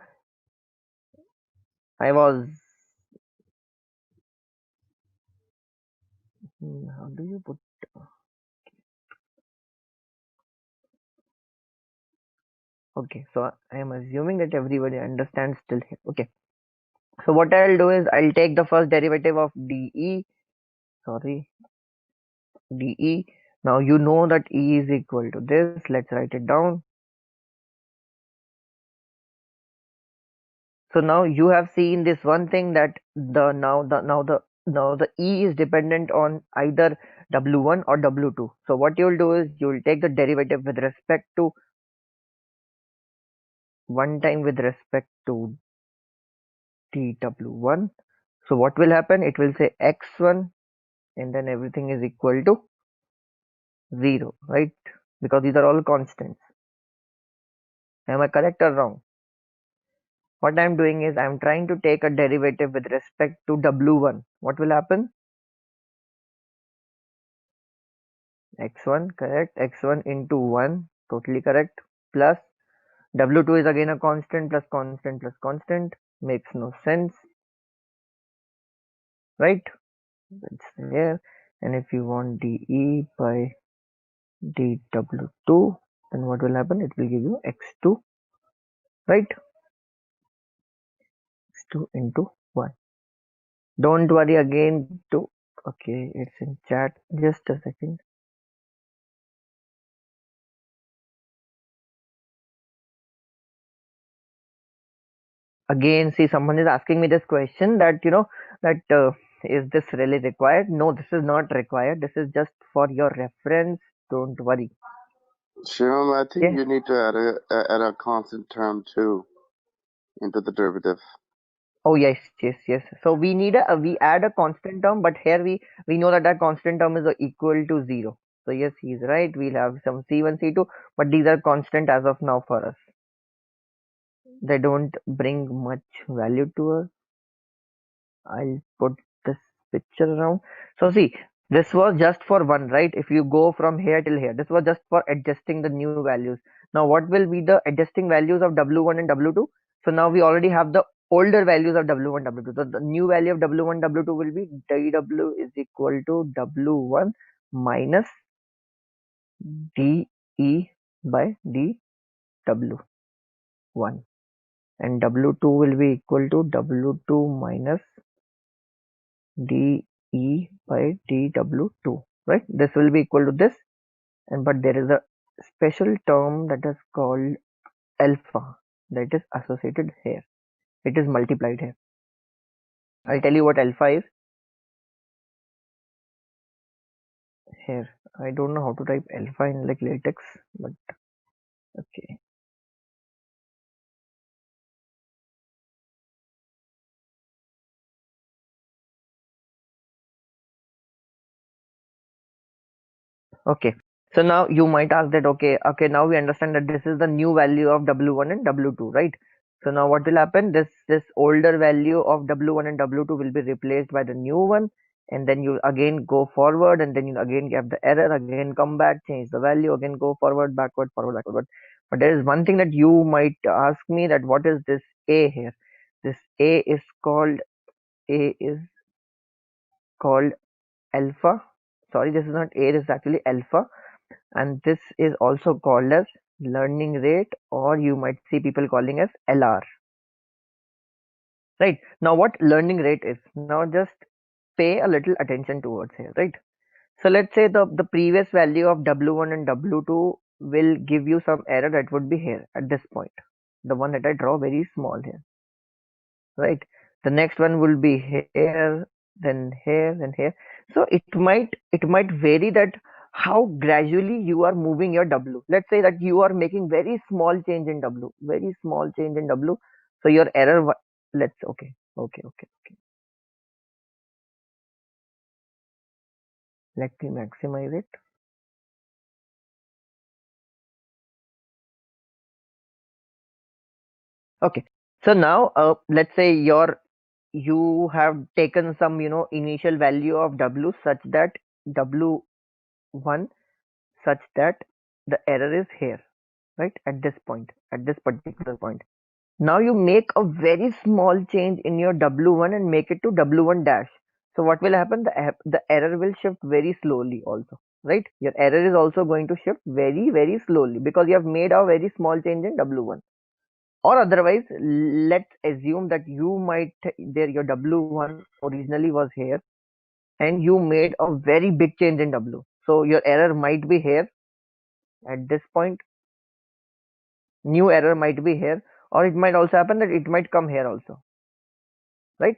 I was, how do you put, okay, so I am assuming that everybody understands still here. Okay, so what I'll do is I'll take the first derivative of dE. Now you know that E is equal to this. Let's write it down. So now you have seen this one thing, that the E is dependent on either W1 or W2. So what you'll do is you'll take the derivative with respect to one time with respect to dW1. So what will happen? It will say x1, and then everything is equal to 0, right? Because these are all constants. Am I correct or wrong? What I'm doing is I'm trying to take a derivative with respect to W1. What will happen? X1, correct. X1 into 1, totally correct. Plus W2 is again a constant, plus constant plus constant. Makes no sense, right? It's there. And if you want dE by dW2, then what will happen? It will give you X2, right? X2 into 1. Don't worry again to, okay, it's in chat. Just a second. Again, see, someone is asking me this question, that is this really required? No, this is not required. This is just for your reference. Don't worry. Shivam, I think Okay. you need to add a constant term too into the derivative. Oh yes, yes, yes. So we need we add a constant term, but here we know that constant term is equal to 0. So yes, he's right. We'll have some C1, C2, but these are constant as of now for us. They don't bring much value to us. I'll put this picture around. So see, this was just for one, right? If you go from here till here, this was just for adjusting the new values. Now what will be the adjusting values of W1 and W2? So now we already have the older values of W1, W2. So the new value of W1, W2 will be dW is equal to W1 minus dE by dW1, and W2 will be equal to W2 minus dE by dW2, right? This will be equal to this, and but there is a special term that is called alpha that is associated here. It is multiplied here. I'll tell you what alpha is here. I don't know how to type alpha in like latex, but okay. Okay. So now you might ask that, okay, now we understand that this is the new value of W1 and W2, right? So now what will happen? This older value of W1 and W2 will be replaced by the new one, and then you again go forward, and then you again get the error, again come back, change the value, again go forward, backward, forward, backward. But there is one thing that you might ask me, that what is this A here? This A is called alpha. Sorry, this is not A, this is actually alpha, and this is also called as learning rate, or you might see people calling as LR. Right, now what learning rate is, now just pay a little attention towards here, right? So let's say the previous value of W1 and W2 will give you some error that would be here at this point, the one that I draw very small here, right? The next one will be here, then here, then here. So it might vary that how gradually you are moving your W. Let's say that you are making very small change in W, very small change in W. So your error, let's, okay. Let me maximize it. Okay. So now, let's say you have taken some, initial value of W such that W1, such that the error is here, right? At this point, at this particular point. Now you make a very small change in your W1 and make it to W1 dash. So what will happen? The error will shift very slowly also, right? Your error is also going to shift very, very slowly because you have made a very small change in W1. Or otherwise, let's assume that you might, there your W1 originally was here and you made a very big change in W. So your error might be here at this point, new error might be here, or it might also happen that it might come here also, right?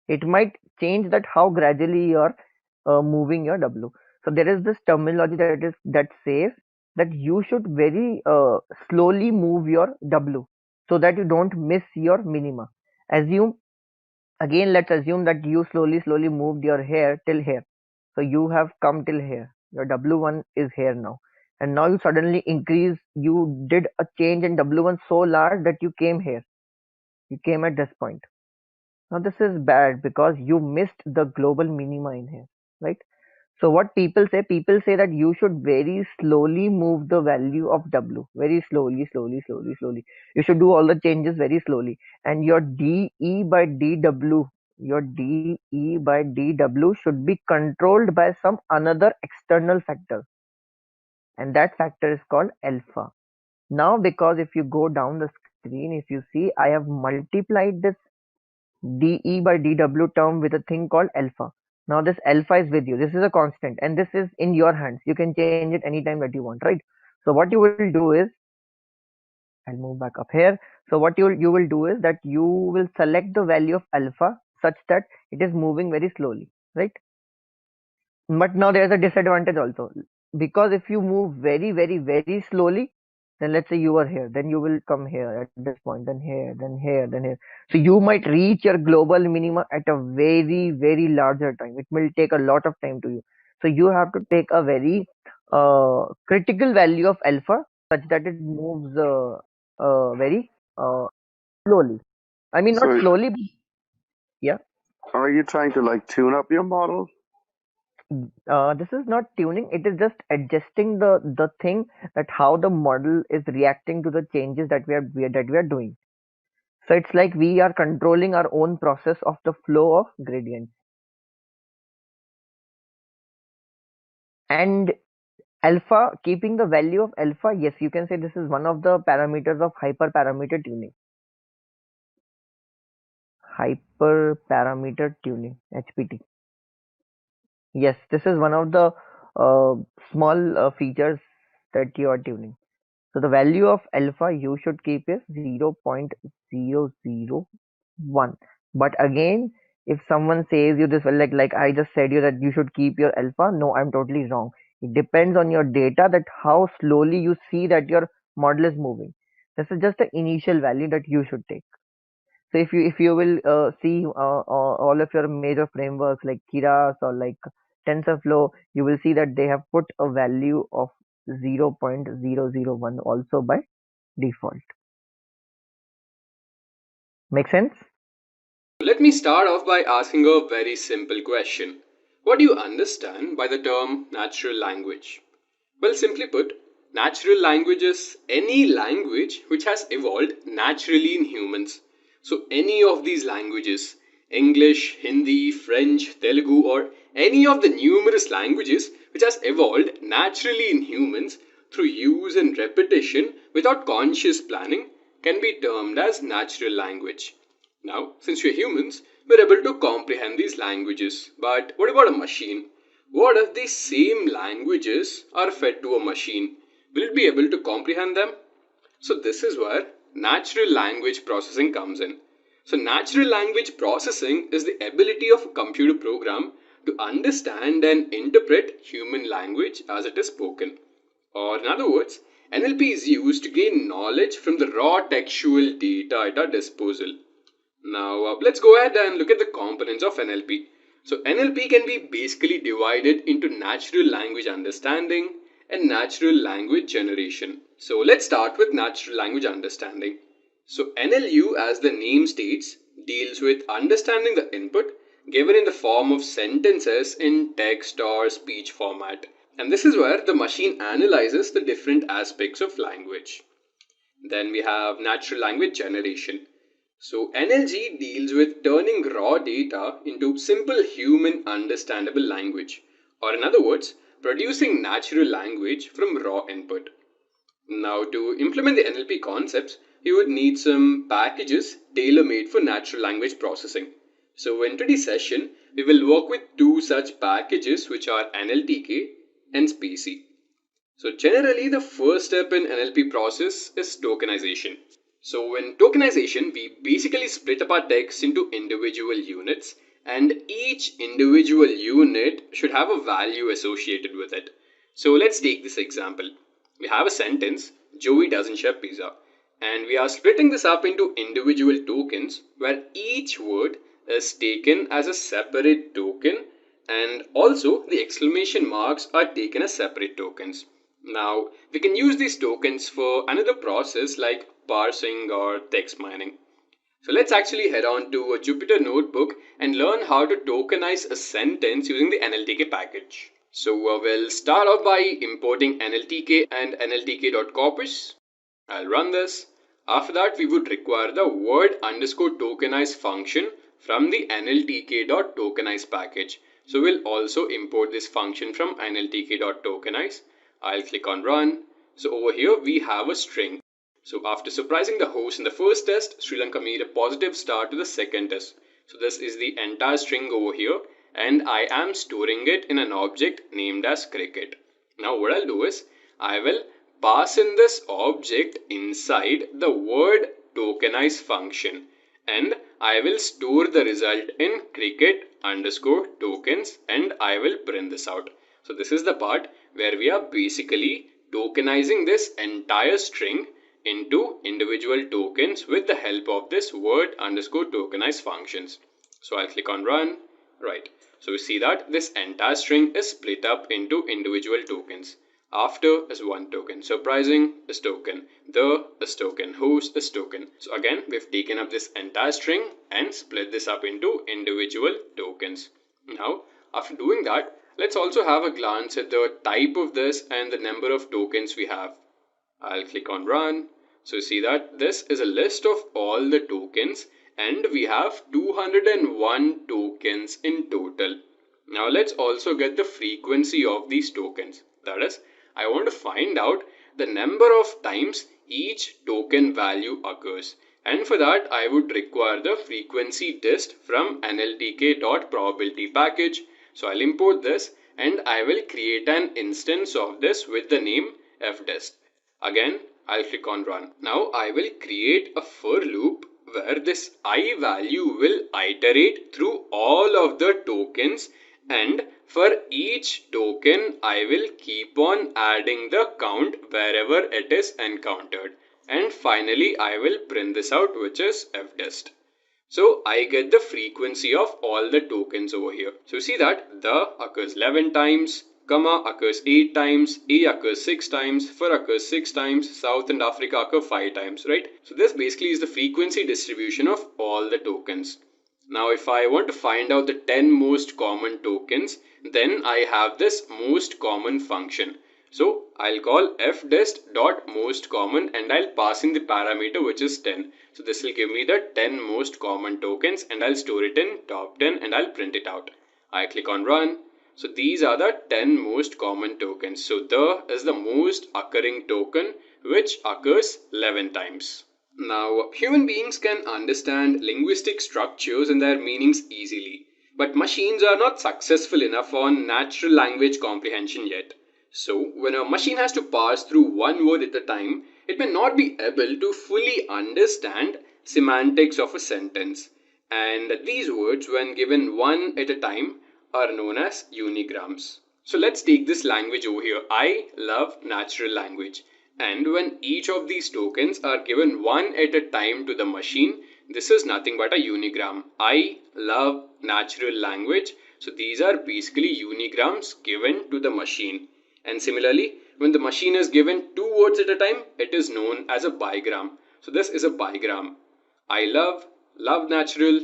It might change that how gradually you're moving your W. So there is this terminology that says that you should very slowly move your W so that you don't miss your minima. Assume Again, let's assume that you slowly moved your hair till here. So you have come till here. Your W1 is here now. And now you suddenly increase, you did a change in W1 so large that you came here. You came at this point. Now this is bad because you missed the global minima in here, right? So what people say that you should very slowly move the value of W, very slowly. You should do all the changes very slowly, and your dE by dW, your dE by dW should be controlled by some another external factor, and that factor is called alpha. Now, because if you go down the screen, if you see, I have multiplied this dE by dW term with a thing called alpha. Now this alpha is with you. This is a constant and this is in your hands. You can change it anytime that you want, right? So what you will do is, I'll move back up here. So what you will do is that you will select the value of alpha such that it is moving very slowly, right? But now there's a disadvantage also, because if you move very slowly, then let's say you are here, then you will come here at this point, then here, then here, then here. So you might reach your global minima at a very larger time. It will take a lot of time to you. So you have to take a very critical value of alpha such that it moves very slowly. I mean, not So, slowly, but yeah. are you trying to like tune up your model? This is not tuning, it is just adjusting the thing, that how the model is reacting to the changes that we are doing. So it's like we are controlling our own process of the flow of gradients. And alpha, keeping the value of alpha, yes, you can say this is one of the parameters of hyperparameter tuning. Hyperparameter tuning, HPT. Yes, this is one of the uh, small features that you are tuning. So the value of alpha you should keep is 0.001. But again, if someone says you this, well, like I just said you that you should keep your alpha, no, I'm totally wrong. It depends on your data, that how slowly you see that your model is moving. This is just the initial value that you should take. So if you will see all of your major frameworks like Keras or like TensorFlow, you will see that they have put a value of 0.001 also by default. Make sense? Let me start off by asking a very simple question. What do you understand by the term natural language? Well, simply put, natural language is any language which has evolved naturally in humans. So, any of these languages, English, Hindi, French, Telugu, or any of the numerous languages which has evolved naturally in humans through use and repetition without conscious planning, can be termed as natural language. Now, since we're humans, we're able to comprehend these languages. But what about a machine? What if these same languages are fed to a machine? Will it be able to comprehend them? So, this is where natural language processing comes in. So, natural language processing is the ability of a computer program to understand and interpret human language as it is spoken. Or, in other words, NLP is used to gain knowledge from the raw textual data at our disposal. Now, let's go ahead and look at the components of NLP. So, NLP can be basically divided into natural language understanding and natural language generation. So, let's start with natural language understanding. So, NLU, as the name states, deals with understanding the input given in the form of sentences in text or speech format. And this is where the machine analyzes the different aspects of language. Then we have natural language generation. So NLG deals with turning raw data into simple human understandable language, or in other words, producing natural language from raw input. Now, to implement the NLP concepts, you would need some packages tailor-made for natural language processing. So in today's session, we will work with two such packages, which are NLTK and Spacy. So generally, the first step in NLP process is tokenization. So in tokenization, we basically split up our text into individual units, and each individual unit should have a value associated with it. So let's take this example. We have a sentence, Joey doesn't share pizza, and we are splitting this up into individual tokens where each word is taken as a separate token, and also the exclamation marks are taken as separate tokens. Now, we can use these tokens for another process like parsing or text mining. So let's actually head on to a Jupyter notebook and learn how to tokenize a sentence using the NLTK package. So we'll start off by importing NLTK and NLTK.corpus. I'll run this. After that, we would require the word underscore tokenize function from the NLTK.tokenize package. So we'll also import this function from NLTK.tokenize. I'll click on run. So over here we have a string. So after surprising the host in the first test, Sri Lanka made a positive start to the second test. So this is the entire string over here, and I am storing it in an object named as cricket. Now what I'll do is, I will pass in this object inside the word tokenize function, and I will store the result in cricket underscore tokens, and I will print this out. So this is the part where we are basically tokenizing this entire string into individual tokens with the help of this word underscore tokenize functions. So I'll click on run. Right. So we see that this entire string is split up into individual tokens. After is one token. Surprising is token. The is token. Host is token. So again, we've taken up this entire string and split this up into individual tokens. Now, after doing that, let's also have a glance at the type of this and the number of tokens we have. I'll click on run. So see that this is a list of all the tokens, and we have 201 tokens in total. Now let's also get the frequency of these tokens. That is, I want to find out the number of times each token value occurs. And for that, I would require the frequency dist from NLTK.probability package. So I'll import this, and I will create an instance of this with the name fdist. Again, I'll click on run. Now I will create a for loop where this I value will iterate through all of the tokens, and for each token I will keep on adding the count wherever it is encountered, and finally I will print this out, which is fdist. So I get the frequency of all the tokens over here. So you see that the occurs 11 times, comma occurs 8 times, A occurs 6 times, fur occurs 6 times, South and Africa occur 5 times, right? So this basically is the frequency distribution of all the tokens. Now if I want to find out the 10 most common tokens, then I have this most common function. So I'll call fdist.mostCommon and I'll pass in the parameter which is 10. So this will give me the 10 most common tokens and I'll store it in top 10 and I'll print it out. I click on run. So these are the 10 most common tokens. So the is the most occurring token which occurs 11 times. Now, human beings can understand linguistic structures and their meanings easily, but machines are not successful enough on natural language comprehension yet. So, when a machine has to pass through one word at a time, it may not be able to fully understand semantics of a sentence. And these words, when given one at a time, are known as unigrams. So let's take this language over here. I love natural language. And when each of these tokens are given one at a time to the machine, this is nothing but a unigram. I love natural language. So these are basically unigrams given to the machine. And similarly, when the machine is given two words at a time, it is known as a bigram. So this is a bigram. I love natural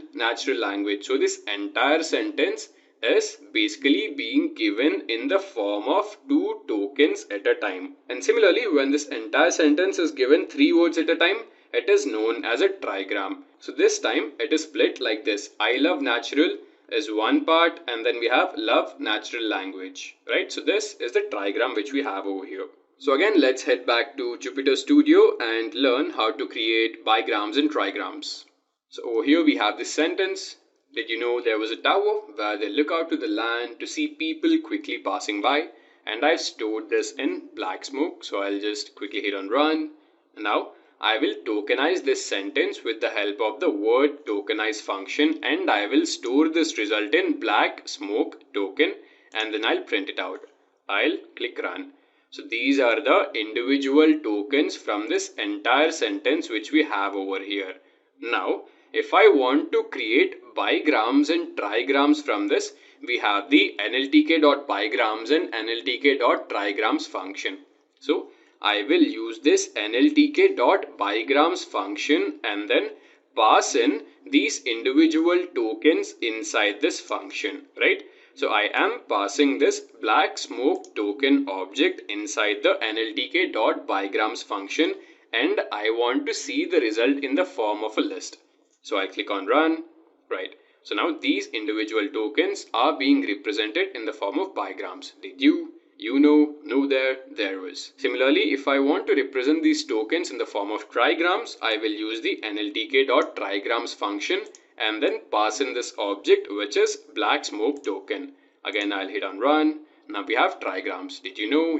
language. So this entire sentence is basically being given in the form of two tokens at a time. And similarly, when this entire sentence is given three words at a time, it is known as a trigram. So this time it is split like this. I love natural is one part and then we have love natural language, right? So this is the trigram which we have over here. So again, let's head back to Jupyter Studio and learn how to create bigrams and trigrams. So over here we have this sentence. Did you know there was a tower where they look out to the land to see people quickly passing by? And I've stored this in black smoke. So I'll just quickly hit on run. Now I will tokenize this sentence with the help of the word tokenize function and I will store this result in black smoke token and then I'll print it out. I'll click run. So these are the individual tokens from this entire sentence which we have over here. Now, if I want to create bigrams and trigrams from this, we have the NLTK.bigrams and NLTK.trigrams function. So I will use this NLTK.bigrams function and then pass in these individual tokens inside this function, right? So I am passing this black smoke token object inside the NLTK.bigrams function and I want to see the result in the form of a list. So I click on run, right? So now these individual tokens are being represented in the form of bigrams. Did you know there was. Similarly, if I want to represent these tokens in the form of trigrams, I will use the NLTK.trigrams function and then pass in this object which is black smoke token. Again, I'll hit on run. Now we have trigrams. Did you know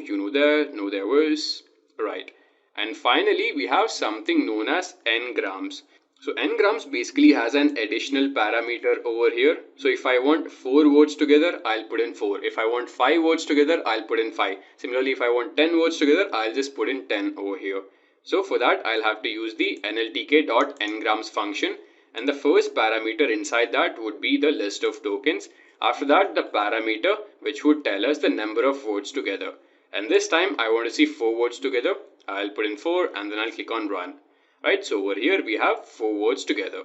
there was, right? And finally, we have something known as n-grams. So n-grams basically has an additional parameter over here. So if I want 4 words together, I'll put in 4. If I want 5 words together, I'll put in 5. Similarly, if I want 10 words together, I'll just put in 10 over here. So for that, I'll have to use the NLTK.ngrams function. And the first parameter inside that would be the list of tokens. After that, the parameter which would tell us the number of words together. And this time I want to see 4 words together. I'll put in 4 and then I'll click on run. Right, so over here we have 4 words together.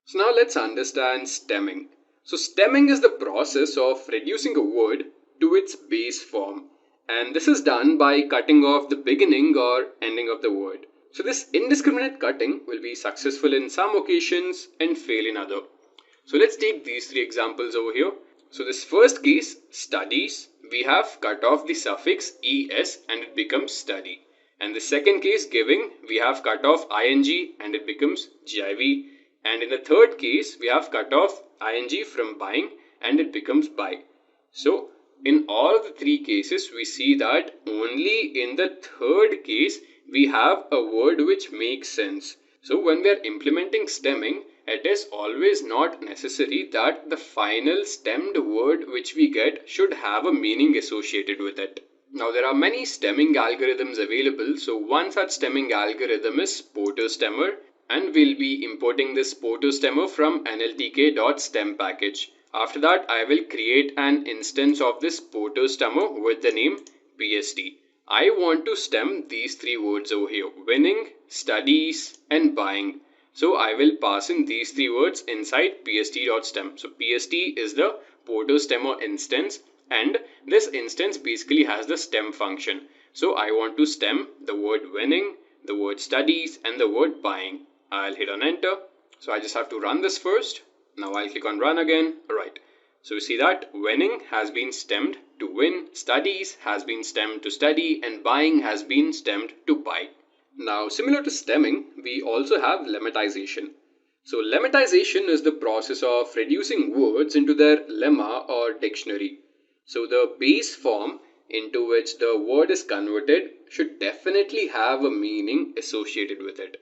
So now let's understand stemming. So stemming is the process of reducing a word to its base form. And this is done by cutting off the beginning or ending of the word. So this indiscriminate cutting will be successful in some occasions and fail in other. So let's take these 3 examples over here. So this first case, studies, we have cut off the suffix es and it becomes study. And the second case, giving, we have cut off ing and it becomes giv. And in the third case, we have cut off ing from buying and it becomes buy. So in all the 3 cases, we see that only in the third case, we have a word which makes sense. So when we are implementing stemming, it is always not necessary that the final stemmed word which we get should have a meaning associated with it. Now there are many stemming algorithms available. So one such stemming algorithm is Porter stemmer and we'll be importing this protostemmer from NLTK.stem package. After that, I will create an instance of this protostemmer with the name PST. I want to stem these three words over here: winning, studies, and buying. So I will pass in these three words inside pst.stem. So pst is the protostemmer instance, and this instance basically has the stem function. So I want to stem the word winning, the word studies, and the word buying. I'll hit on enter. So I just have to run this first. Now I'll click on run again. Alright. So you see that winning has been stemmed to win, studies has been stemmed to study, and buying has been stemmed to buy. Now, similar to stemming, we also have lemmatization. So lemmatization is the process of reducing words into their lemma or dictionary. So the base form into which the word is converted should definitely have a meaning associated with it.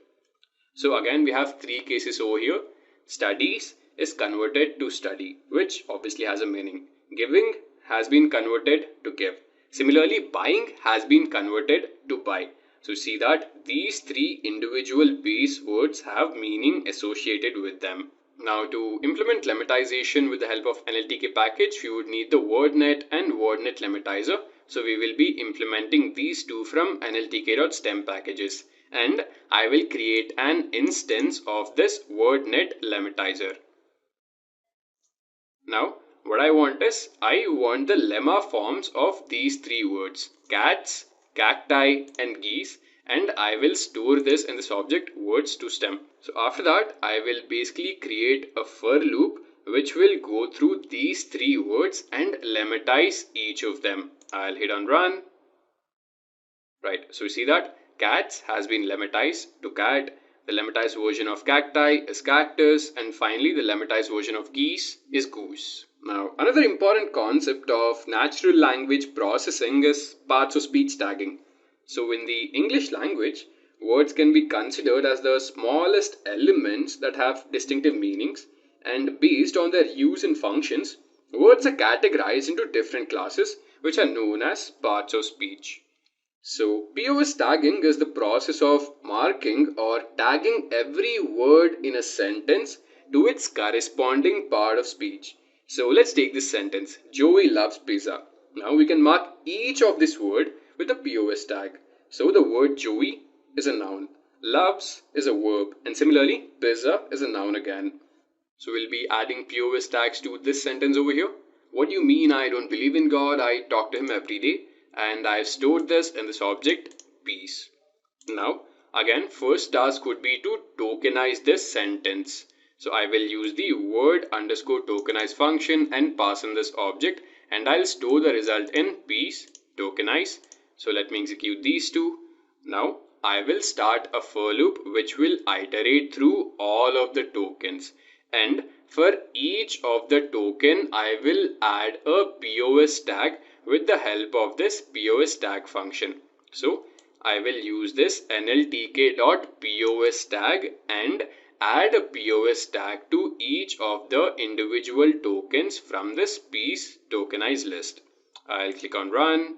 So again, we have three cases over here. Studies is converted to study, which obviously has a meaning. Giving has been converted to give. Similarly, buying has been converted to buy. So see that these three individual base words have meaning associated with them. Now, to implement lemmatization with the help of NLTK package, you would need the WordNet and WordNet lemmatizer. So we will be implementing these two from NLTK.stem packages, and I will create an instance of this WordNet lemmatizer. Now, what I want is, I want the lemma forms of these three words: cats, cacti, and geese, and I will store this in this object words to stem. So after that, I will basically create a for loop which will go through these three words and lemmatize each of them. I'll hit on run. Right, so you see that cats has been lemmatized to cat, the lemmatized version of cacti is cactus, and finally the lemmatized version of geese is goose. Now, another important concept of natural language processing is parts of speech tagging. So in the English language, words can be considered as the smallest elements that have distinctive meanings, and based on their use and functions, words are categorized into different classes which are known as parts of speech. So POS tagging is the process of marking or tagging every word in a sentence to its corresponding part of speech. So let's take this sentence: Joey loves pizza. Now we can mark each of this word with a POS tag. So the word Joey is a noun, loves is a verb, and similarly pizza is a noun again. So we'll be adding POS tags to this sentence over here. What do you mean I don't believe in God? I talk to him every day. And I've stored this in this object peace. Now again, first task would be to tokenize this sentence. So I will use the word underscore tokenize function and pass in this object, and I'll store the result in peace tokenize. So let me execute these two. Now I will start a for loop which will iterate through all of the tokens, and for each of the token I will add a POS tag with the help of this POS tag function. So I will use this NLTK.POS tag and add a POS tag to each of the individual tokens from this piece tokenize list. I'll click on run.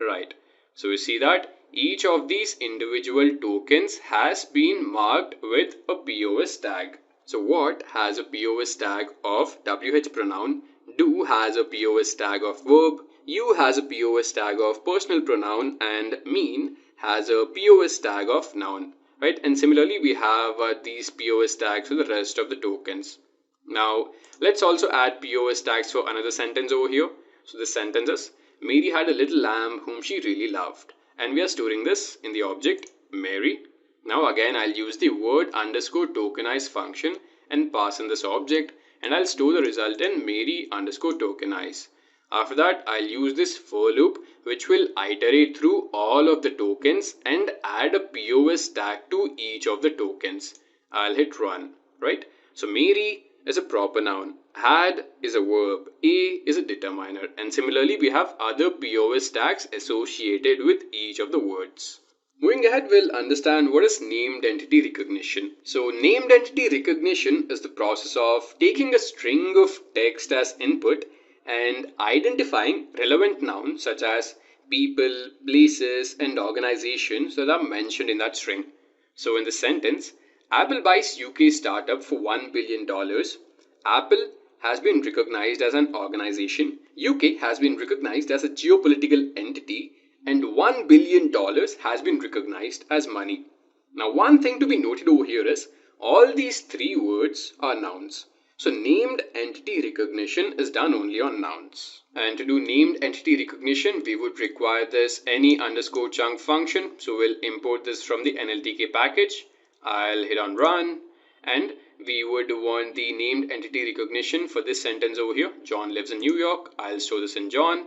Right. So you see that each of these individual tokens has been marked with a POS tag. So what has a POS tag of WH pronoun, do has a POS tag of verb, you has a POS tag of personal pronoun, and mean has a POS tag of noun, right? And similarly we have these POS tags for the rest of the tokens. Now let's also add POS tags for another sentence over here. So this sentence is: Mary had a little lamb whom she really loved, and we are storing this in the object Mary. Now again, I'll use the word underscore tokenize function and pass in this object, and I'll store the result in Mary underscore tokenize. After that, I'll use this for loop which will iterate through all of the tokens and add a POS tag to each of the tokens. I'll hit run, right? So Mary is a proper noun, had is a verb, a is a determiner, and similarly we have other POS tags associated with each of the words. Moving ahead, we'll understand what is named entity recognition. So named entity recognition is the process of taking a string of text as input and identifying relevant nouns such as people, places, and organizations that are mentioned in that string. So in the sentence, Apple buys UK startup for $1 billion. Apple has been recognized as an organization. UK has been recognized as a geopolitical entity. And $1 billion has been recognized as money. Now, one thing to be noted over here is all these three words are nouns. So named entity recognition is done only on nouns. And to do named entity recognition, we would require this any underscore chunk function. So we'll import this from the NLTK package. I'll hit on run, and we would want the named entity recognition for this sentence over here. John lives in New York. I'll store this in John.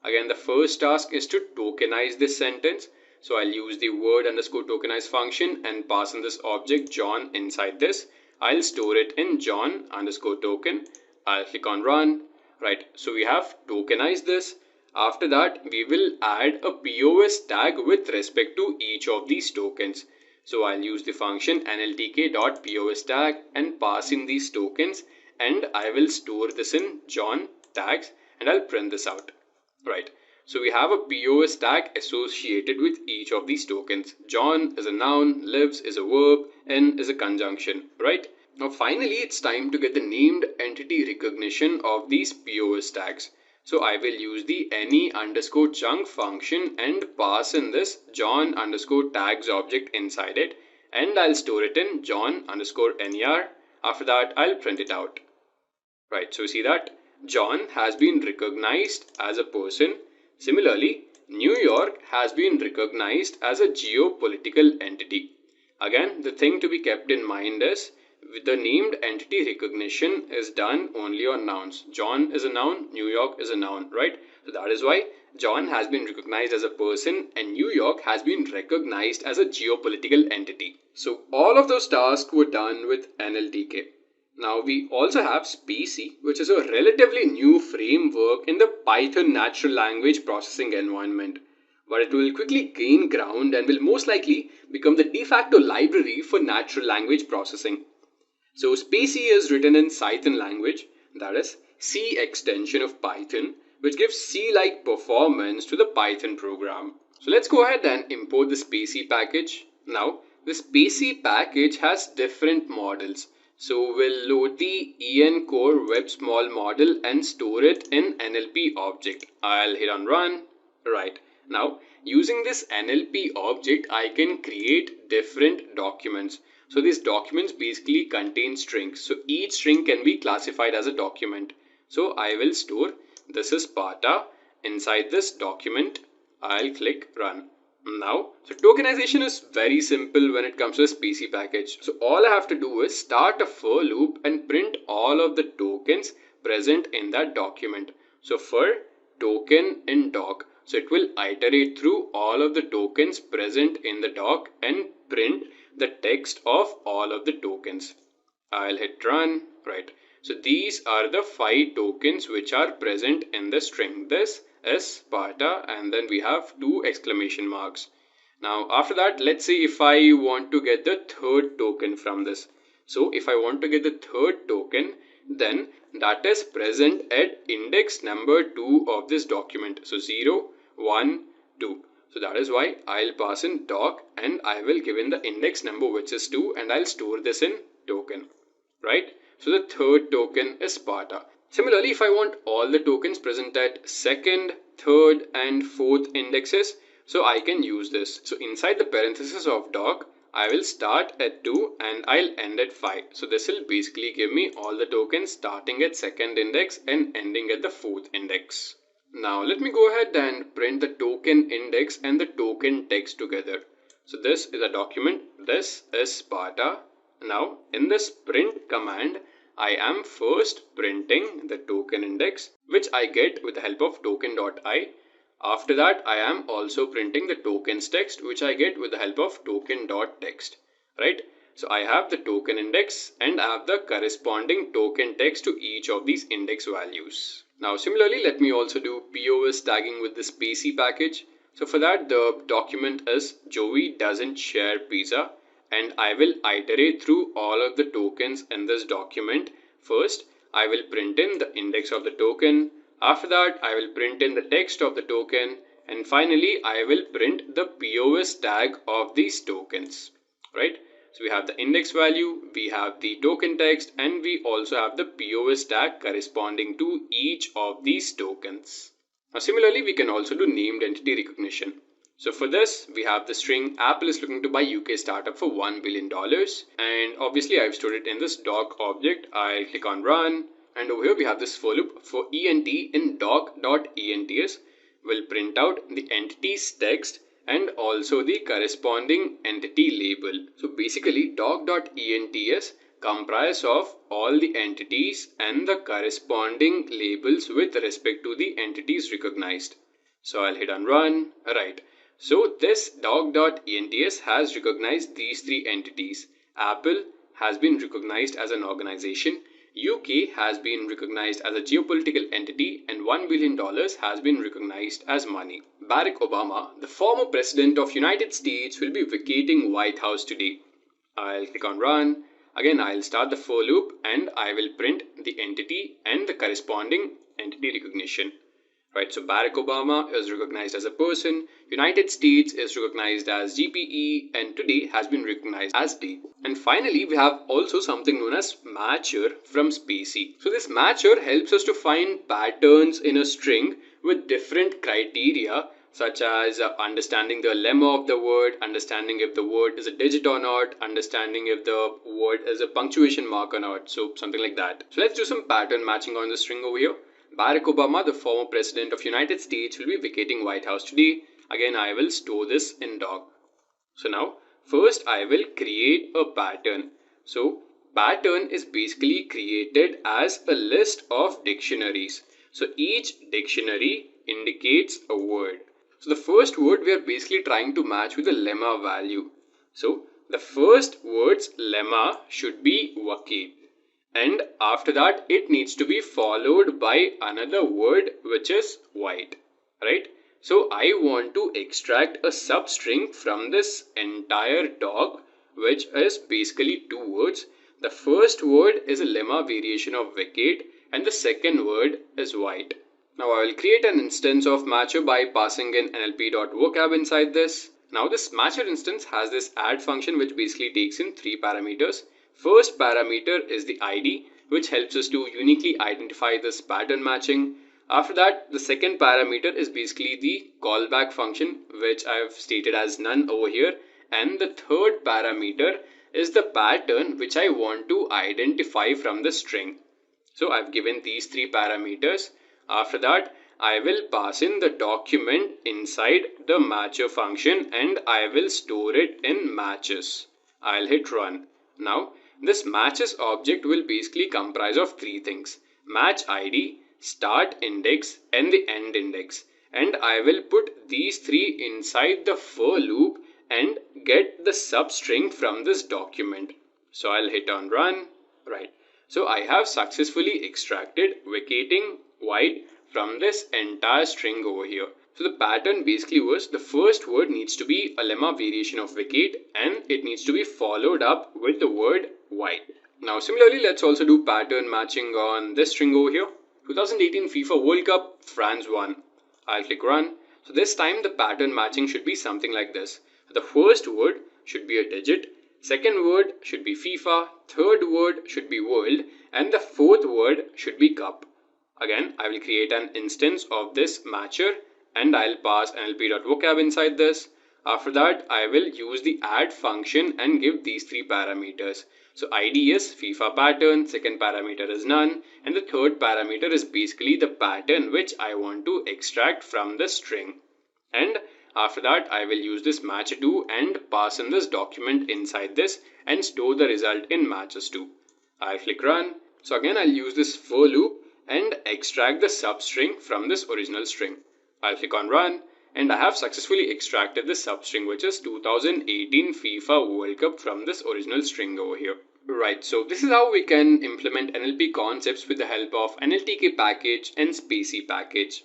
Again, the first task is to tokenize this sentence. So I'll use the word underscore tokenize function and pass in this object John inside this. I'll store it in John underscore token. I'll click on run. Right, so we have tokenized this. After that, we will add a POS tag with respect to each of these tokens. So I'll use the function nltk.pos tag and pass in these tokens, and I will store this in John tags, and I'll print this out. Right, so we have a POS tag associated with each of these tokens. John is a noun, lives is a verb, N is a conjunction, right? Now finally, it's time to get the named entity recognition of these POS tags. So I will use the any underscore chunk function and pass in this John underscore tags object inside it, and I'll store it in John underscore ner. After that, I'll print it out. Right, so see that John has been recognized as a person. Similarly, New York has been recognized as a geopolitical entity. Again, the thing to be kept in mind is the named entity recognition is done only on nouns. John is a noun, New York is a noun, right? So that is why John has been recognized as a person and New York has been recognized as a geopolitical entity. So all of those tasks were done with NLTK. Now we also have Spacy, which is a relatively new framework in the Python natural language processing environment, but it will quickly gain ground and will most likely become the de facto library for natural language processing. So Spacy is written in Python language, that is C extension of Python, which gives C-like performance to the Python program. So let's go ahead and import the Spacy package. Now the Spacy package has different models. So we'll load the EN core web small model and store it in NLP object. I'll hit on run. Right, now using this NLP object, I can create different documents. So these documents basically contain strings. So each string can be classified as a document. So I will store this is Pata. Inside this document, I'll click run. Now, so tokenization is very simple when it comes to a Spacy package. So all I have to do is start a for loop and print all of the tokens present in that document. So for token in doc, so it will iterate through all of the tokens present in the doc and print the text of all of the tokens. I'll hit run. Right, so these are the 5 tokens which are present in the string. This is Sparta, and then we have 2 exclamation marks. Now after that, let's say if I want to get the third token from this. So if I want to get the third token, then that is present at index number 2 of this document. So 0, 1, 2. So that is why I'll pass in doc and I will give in the index number which is 2, and I'll store this in token. Right? So the third token is Sparta. Similarly, if I want all the tokens present at second, third and fourth indexes, so I can use this. So inside the parenthesis of doc, I will start at 2 and I'll end at 5. So this will basically give me all the tokens starting at second index and ending at the fourth index. Now let me go ahead and print the token index and the token text together. So this is a document. This is Sparta. Now in this print command, I am first printing the token index, which I get with the help of token.i. After that, I am also printing the tokens text, which I get with the help of token.text. Right? So I have the token index and I have the corresponding token text to each of these index values. Now similarly, let me also do POS tagging with the Spacy package. So for that, the document is Joey doesn't share pizza. And I will iterate through all of the tokens in this document. First, I will print in the index of the token. After that, I will print in the text of the token. And finally, I will print the POS tag of these tokens. Right? So we have the index value, we have the token text, and we also have the POS tag corresponding to each of these tokens. Now similarly, we can also do named entity recognition. So for this, we have the string Apple is looking to buy UK startup for $1 billion. And obviously I've stored it in this doc object. I'll click on run. And over here we have this for loop for ent in doc.ents will print out the entity's text and also the corresponding entity label. So basically doc.ents comprise of all the entities and the corresponding labels with respect to the entities recognized. So I'll hit on run. Alright. So this doc.ents has recognized these three entities. Apple has been recognized as an organization, UK has been recognized as a geopolitical entity, and $1 billion has been recognized as money. Barack Obama, the former president of United States, will be vacating White House today. I'll click on run. Again, I'll start the for loop and I will print the entity and the corresponding entity recognition. Right, so Barack Obama is recognized as a person, United States is recognized as GPE, and today has been recognized as day. And finally, we have also something known as matcher from Spacy. So this matcher helps us to find patterns in a string with different criteria, such as understanding the lemma of the word, understanding if the word is a digit or not, understanding if the word is a punctuation mark or not, so something like that. So let's do some pattern matching on the string over here. Barack Obama, the former president of United States, will be vacating White House today. Again, I will store this in doc. So now, first I will create a pattern. So pattern is basically created as a list of dictionaries. So each dictionary indicates a word. So the first word we are basically trying to match with the lemma value. So the first word's lemma should be vacate. And after that it needs to be followed by another word which is white, right? So I want to extract a substring from this entire doc, which is basically two words. The first word is a lemma variation of vacate and the second word is white. Now I will create an instance of matcher by passing in nlp.vocab inside this. Now this matcher instance has this add function which basically takes in three parameters. First parameter is the ID, which helps us to uniquely identify this pattern matching. After that, the second parameter is basically the callback function, which I have stated as none over here. And the third parameter is the pattern which I want to identify from the string. So I've given these three parameters. After that, I will pass in the document inside the matcher function and I will store it in matches. I'll hit run. Now, this matches object will basically comprise of three things: match ID, start index, and the end index. And I will put these three inside the for loop and get the substring from this document. So I'll hit on run. Right. So I have successfully extracted vacating white from this entire string over here. So the pattern basically was the first word needs to be a lemma variation of vacate and it needs to be followed up with the word white. Now similarly, let's also do pattern matching on this string over here. 2018 FIFA World Cup, France won. I'll click run. So this time the pattern matching should be something like this. The first word should be a digit, second word should be FIFA, third word should be world, and the fourth word should be cup. Again, I will create an instance of this matcher and I'll pass nlp.vocab inside this. After that, I will use the add function and give these three parameters. So ID is FIFA pattern, second parameter is none, and the third parameter is basically the pattern which I want to extract from the string. And after that, I will use this match2 and pass in this document inside this and store the result in matches2. I'll click run. So again, I'll use this for loop and extract the substring from this original string. I'll click on run and I have successfully extracted the substring, which is 2018 FIFA World Cup, from this original string over here. Right, so this is how we can implement NLP concepts with the help of NLTK package and Spacy package.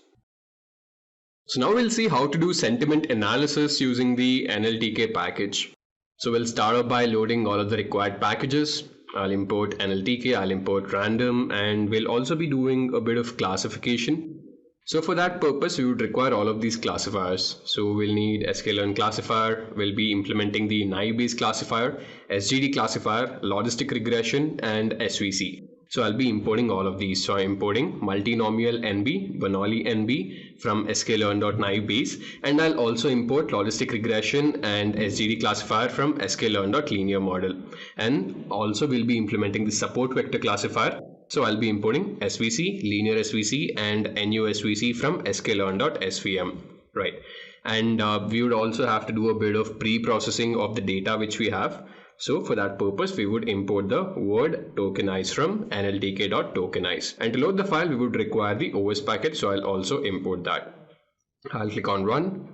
So now we'll see how to do sentiment analysis using the NLTK package. So we'll start off by loading all of the required packages. I'll import NLTK, I'll import random, and we'll also be doing a bit of classification. So for that purpose, we would require all of these classifiers. So we'll need sklearn classifier, we'll be implementing the naive-based classifier, SGD classifier, logistic regression, and SVC. So I'll be importing all of these. So I'm importing multinomial NB, Bernoulli NB from sklearn.naive-base, and I'll also import logistic regression and SGD classifier from sklearn.linear model. And also we'll be implementing the support vector classifier. So I'll be importing SVC, linear SVC, and NUSVC from sklearn.svm, right? And we would also have to do a bit of pre-processing of the data which we have. So for that purpose, we would import the word tokenize from NLTK.tokenize. And to load the file, we would require the OS package. So I'll also import that. I'll click on run.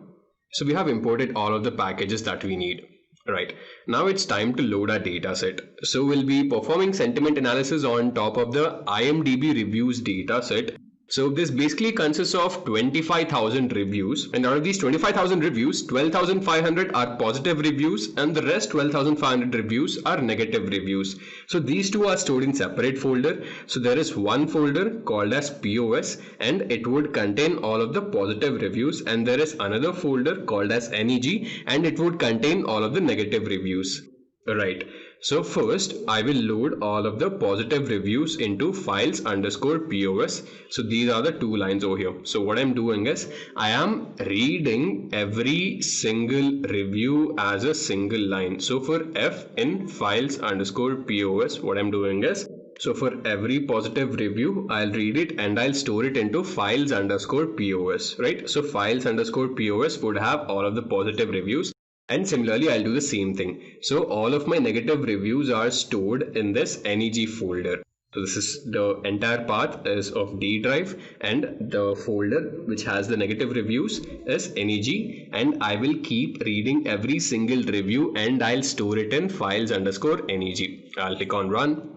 So we have imported all of the packages that we need. Right, now it's time to load our data set. So we'll be performing sentiment analysis on top of the IMDb reviews data set. So this basically consists of 25,000 reviews, and out of these 25,000 reviews, 12,500 are positive reviews and the rest 12,500 reviews are negative reviews. So these two are stored in separate folder. So there is one folder called as POS and it would contain all of the positive reviews, and there is another folder called as NEG and it would contain all of the negative reviews. Right. So first I will load all of the positive reviews into files underscore POS. So these are the two lines over here. So what I'm doing is I am reading every single review as a single line. So for F in files underscore POS, what I'm doing is, so for every positive review, I'll read it and I'll store it into files underscore POS, right? So files underscore POS would have all of the positive reviews. And similarly, I'll do the same thing. So all of my negative reviews are stored in this NEG folder. So this is the entire path is of D drive, and the folder which has the negative reviews is NEG, and I will keep reading every single review and I'll store it in files underscore NEG. I'll click on run.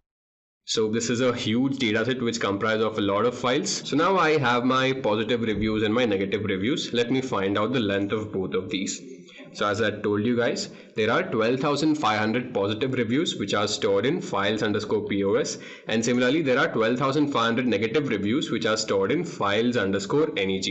So this is a huge dataset which comprises of a lot of files. So now I have my positive reviews and my negative reviews. Let me find out the length of both of these. So as I told you guys, there are 12,500 positive reviews which are stored in files underscore POS, and similarly there are 12,500 negative reviews which are stored in files underscore NEG.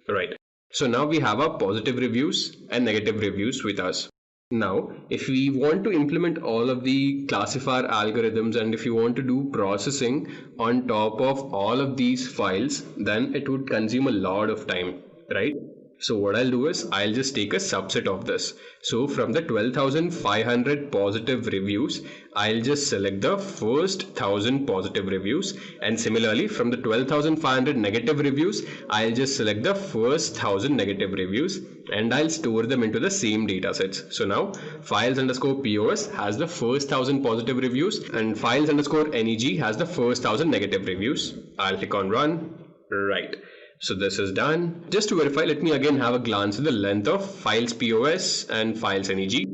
Right. So now we have our positive reviews and negative reviews with us. Now, if we want to implement all of the classifier algorithms and if you want to do processing on top of all of these files, then it would consume a lot of time, right? So what I'll do is I'll just take a subset of this. So from the 12,500 positive reviews, I'll just select the first 1,000 positive reviews, and similarly from the 12,500 negative reviews, I'll just select the first 1,000 negative reviews and I'll store them into the same data sets. So now files underscore POS has the first 1,000 positive reviews and files underscore NEG has the first 1,000 negative reviews. I'll click on run. Right. So this is done. Just to verify, let me again have a glance at the length of files POS and files NEG.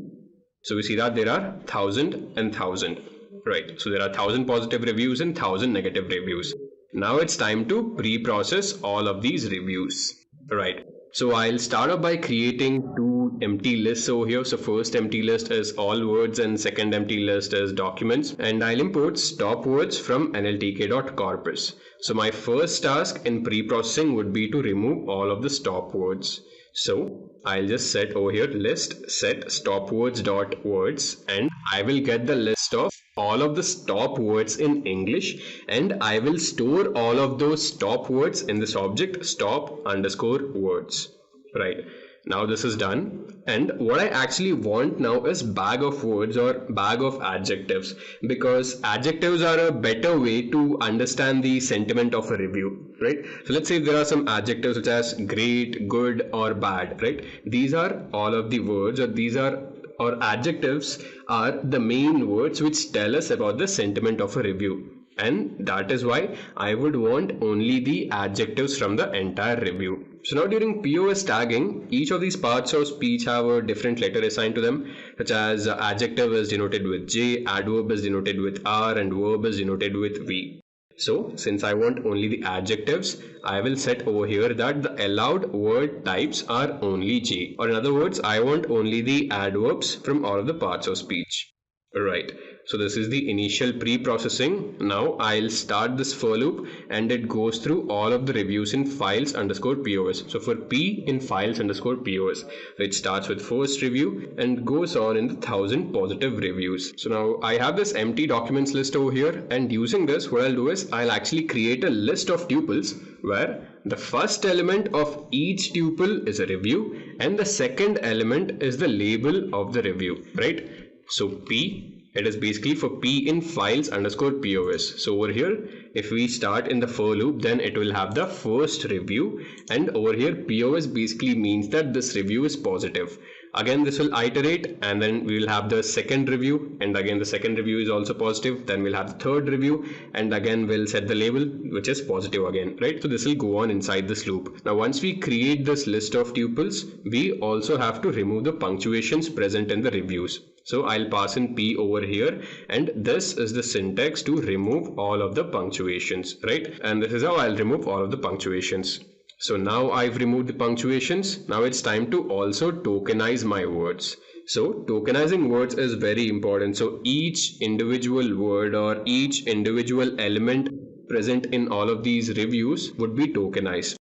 So we see that there are 1,000 and 1,000. Right. So there are 1,000 positive reviews and 1,000 negative reviews. Now it's time to pre-process all of these reviews. Right. So I'll start off by creating two empty lists over here. So first empty list is all words and second empty list is documents, and I'll import stop words from nltk.corpus. So my first task in pre-processing would be to remove all of the stop words. So I'll just set over here list set stop words dot words, and I will get the list of all of the stop words in English, and I will store all of those stop words in this object stop underscore words. Right. Now this is done, and what I actually want now is bag of words or bag of adjectives, because adjectives are a better way to understand the sentiment of a review, right? So let's say there are some adjectives such as great, good, or bad, right? These are all of the words, or adjectives are the main words which tell us about the sentiment of a review. And that is why I would want only the adjectives from the entire review. So now during POS tagging, each of these parts of speech have a different letter assigned to them, such as adjective is denoted with J, adverb is denoted with R, and verb is denoted with V. So since I want only the adjectives, I will set over here that the allowed word types are only J, or in other words, I want only the adverbs from all of the parts of speech. Right. So this is the initial pre-processing. Now I'll start this for loop and it goes through all of the reviews in files underscore POS. So for P in files underscore POS, it starts with first review and goes on in the 1000 positive reviews. So now I have this empty documents list over here, and using this, what I'll do is I'll actually create a list of tuples where the first element of each tuple is a review and the second element is the label of the review, right? So P, it is basically for P in files underscore POS. So over here, if we start in the for loop, then it will have the first review, and over here POS basically means that this review is positive. Again, this will iterate, and then we will have the second review, and again the second review is also positive. Then we'll have the third review, and again we'll set the label which is positive again, right? So this will go on inside this loop. Now once we create this list of tuples, we also have to remove the punctuations present in the reviews. So I'll pass in P over here, and this is the syntax to remove all of the punctuations, right? And this is how I'll remove all of the punctuations. So now I've removed the punctuations. Now it's time to also tokenize my words. So tokenizing words is very important. So each individual word or each individual element present in all of these reviews would be tokenized.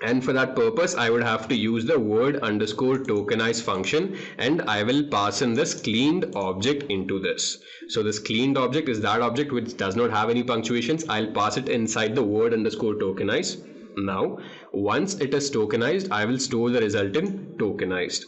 And for that purpose, I would have to use the word underscore tokenize function, and I will pass in this cleaned object into this. So this cleaned object is that object which does not have any punctuations. I'll pass it inside the word underscore tokenize. Now, once it is tokenized, I will store the result in tokenized.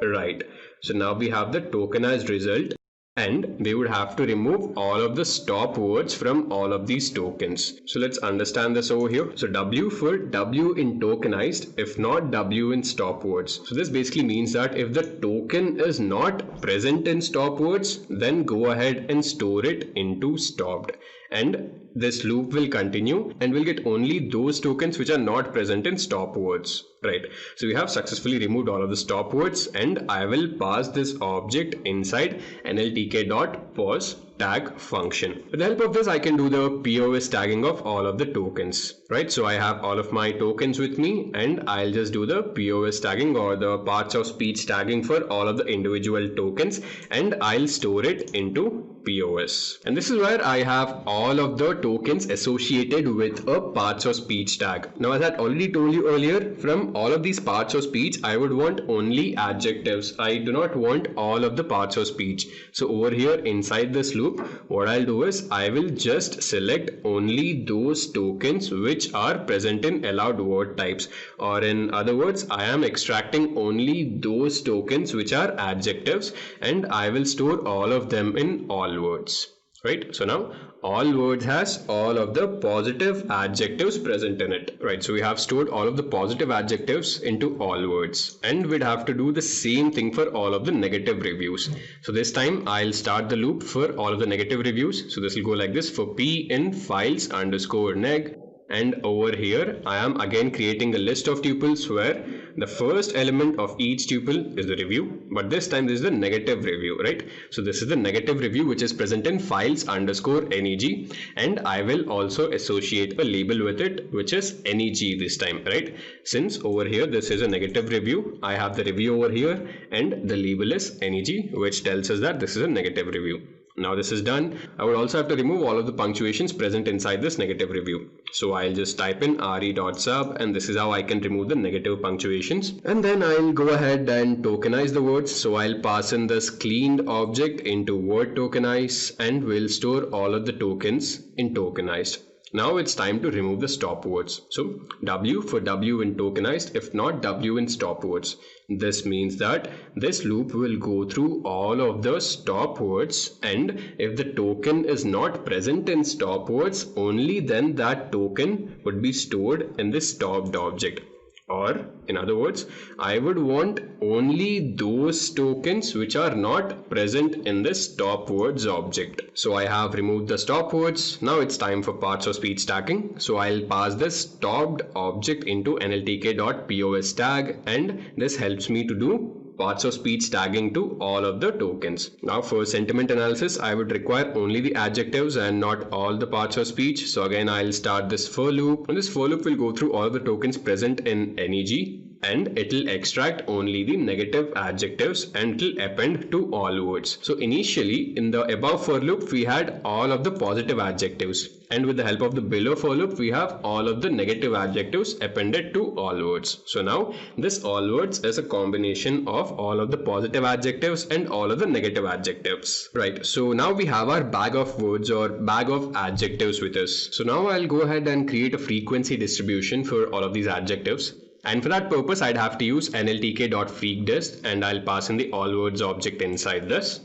Right. So now we have the tokenized result, and we would have to remove all of the stop words from all of these tokens. So let's understand this over here. So W for W in tokenized, if not W in stop words. So this basically means that if the token is not present in stop words, then go ahead and store it into stopped. And this loop will continue, and we'll get only those tokens which are not present in stop words, right? So we have successfully removed all of the stop words, and I will pass this object inside NLTK.pause tag function. With the help of this, I can do the POS tagging of all of the tokens, right? So I have all of my tokens with me, and I'll just do the POS tagging or the parts of speech tagging for all of the individual tokens, and I'll store it into POS. And this is where I have all of the tokens associated with a parts of speech tag. Now, as I already told you earlier, from all of these parts of speech, I would want only adjectives. I do not want all of the parts of speech. So over here inside this loop, what I'll do is I will just select only those tokens which are present in allowed word types, or in other words, I am extracting only those tokens which are adjectives, and I will store all of them in all words, right? So now all words has all of the positive adjectives present in it, right? So we have stored all of the positive adjectives into all words, and we'd have to do the same thing for all of the negative reviews. So this time I'll start the loop for all of the negative reviews. So this will go like this: for P in files underscore neg, and over here I am again creating a list of tuples where the first element of each tuple is the review, but this time this is the negative review, right? So this is the negative review which is present in files underscore neg, and I will also associate a label with it which is neg this time, right? Since over here this is a negative review, I have the review over here and the label is neg, which tells us that this is a negative review. Now this is done. I would also have to remove all of the punctuations present inside this negative review. So I'll just type in re.sub, and this is how I can remove the negative punctuations. And then I'll go ahead and tokenize the words. So I'll pass in this cleaned object into word tokenize, and we'll store all of the tokens in tokenized. Now it's time to remove the stop words. So W for W in tokenized, if not W in stop words. This means that this loop will go through all of the stop words, and if the token is not present in stop words, only then that token would be stored in the stopped object. Or in other words, I would want only those tokens which are not present in this stop words object. So I have removed the stop words. Now it's time for parts of speech tagging. So I'll pass this stopped object into NLTK.pos tag, and this helps me to do parts of speech tagging to all of the tokens. Now for sentiment analysis, I would require only the adjectives and not all the parts of speech. So again, I'll start this for loop, and this for loop will go through all of the tokens present in neg, and it'll extract only the negative adjectives and it'll append to all words. So initially in the above for loop we had all of the positive adjectives, and with the help of the below for loop we have all of the negative adjectives appended to all words. So now this all words is a combination of all of the positive adjectives and all of the negative adjectives, right? So now we have our bag of words or bag of adjectives with us. So now I'll go ahead and create a frequency distribution for all of these adjectives. And for that purpose, I'd have to use NLTK.freqdist, and I'll pass in the all words object inside this.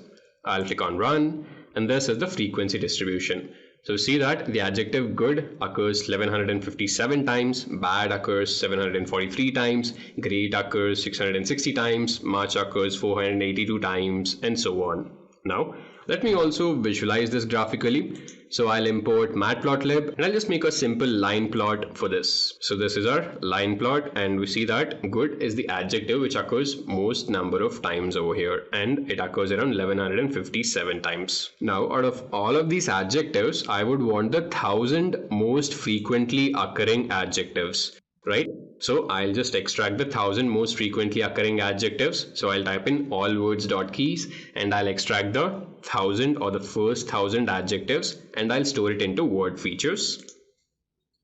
I'll click on run, and this is the frequency distribution. So see that the adjective good occurs 1157 times, bad occurs 743 times, great occurs 660 times, much occurs 482 times, and so on. Now, let me also visualize this graphically. So I'll import matplotlib and I'll just make a simple line plot for this. So this is our line plot, and we see that good is the adjective which occurs most number of times over here, and it occurs around 1157 times. Now out of all of these adjectives, I would want the 1000 most frequently occurring adjectives, right? So I'll just extract the 1000 most frequently occurring adjectives. So I'll type in all words.keys and I'll extract the 1000 or the first 1000 adjectives and I'll store it into word features,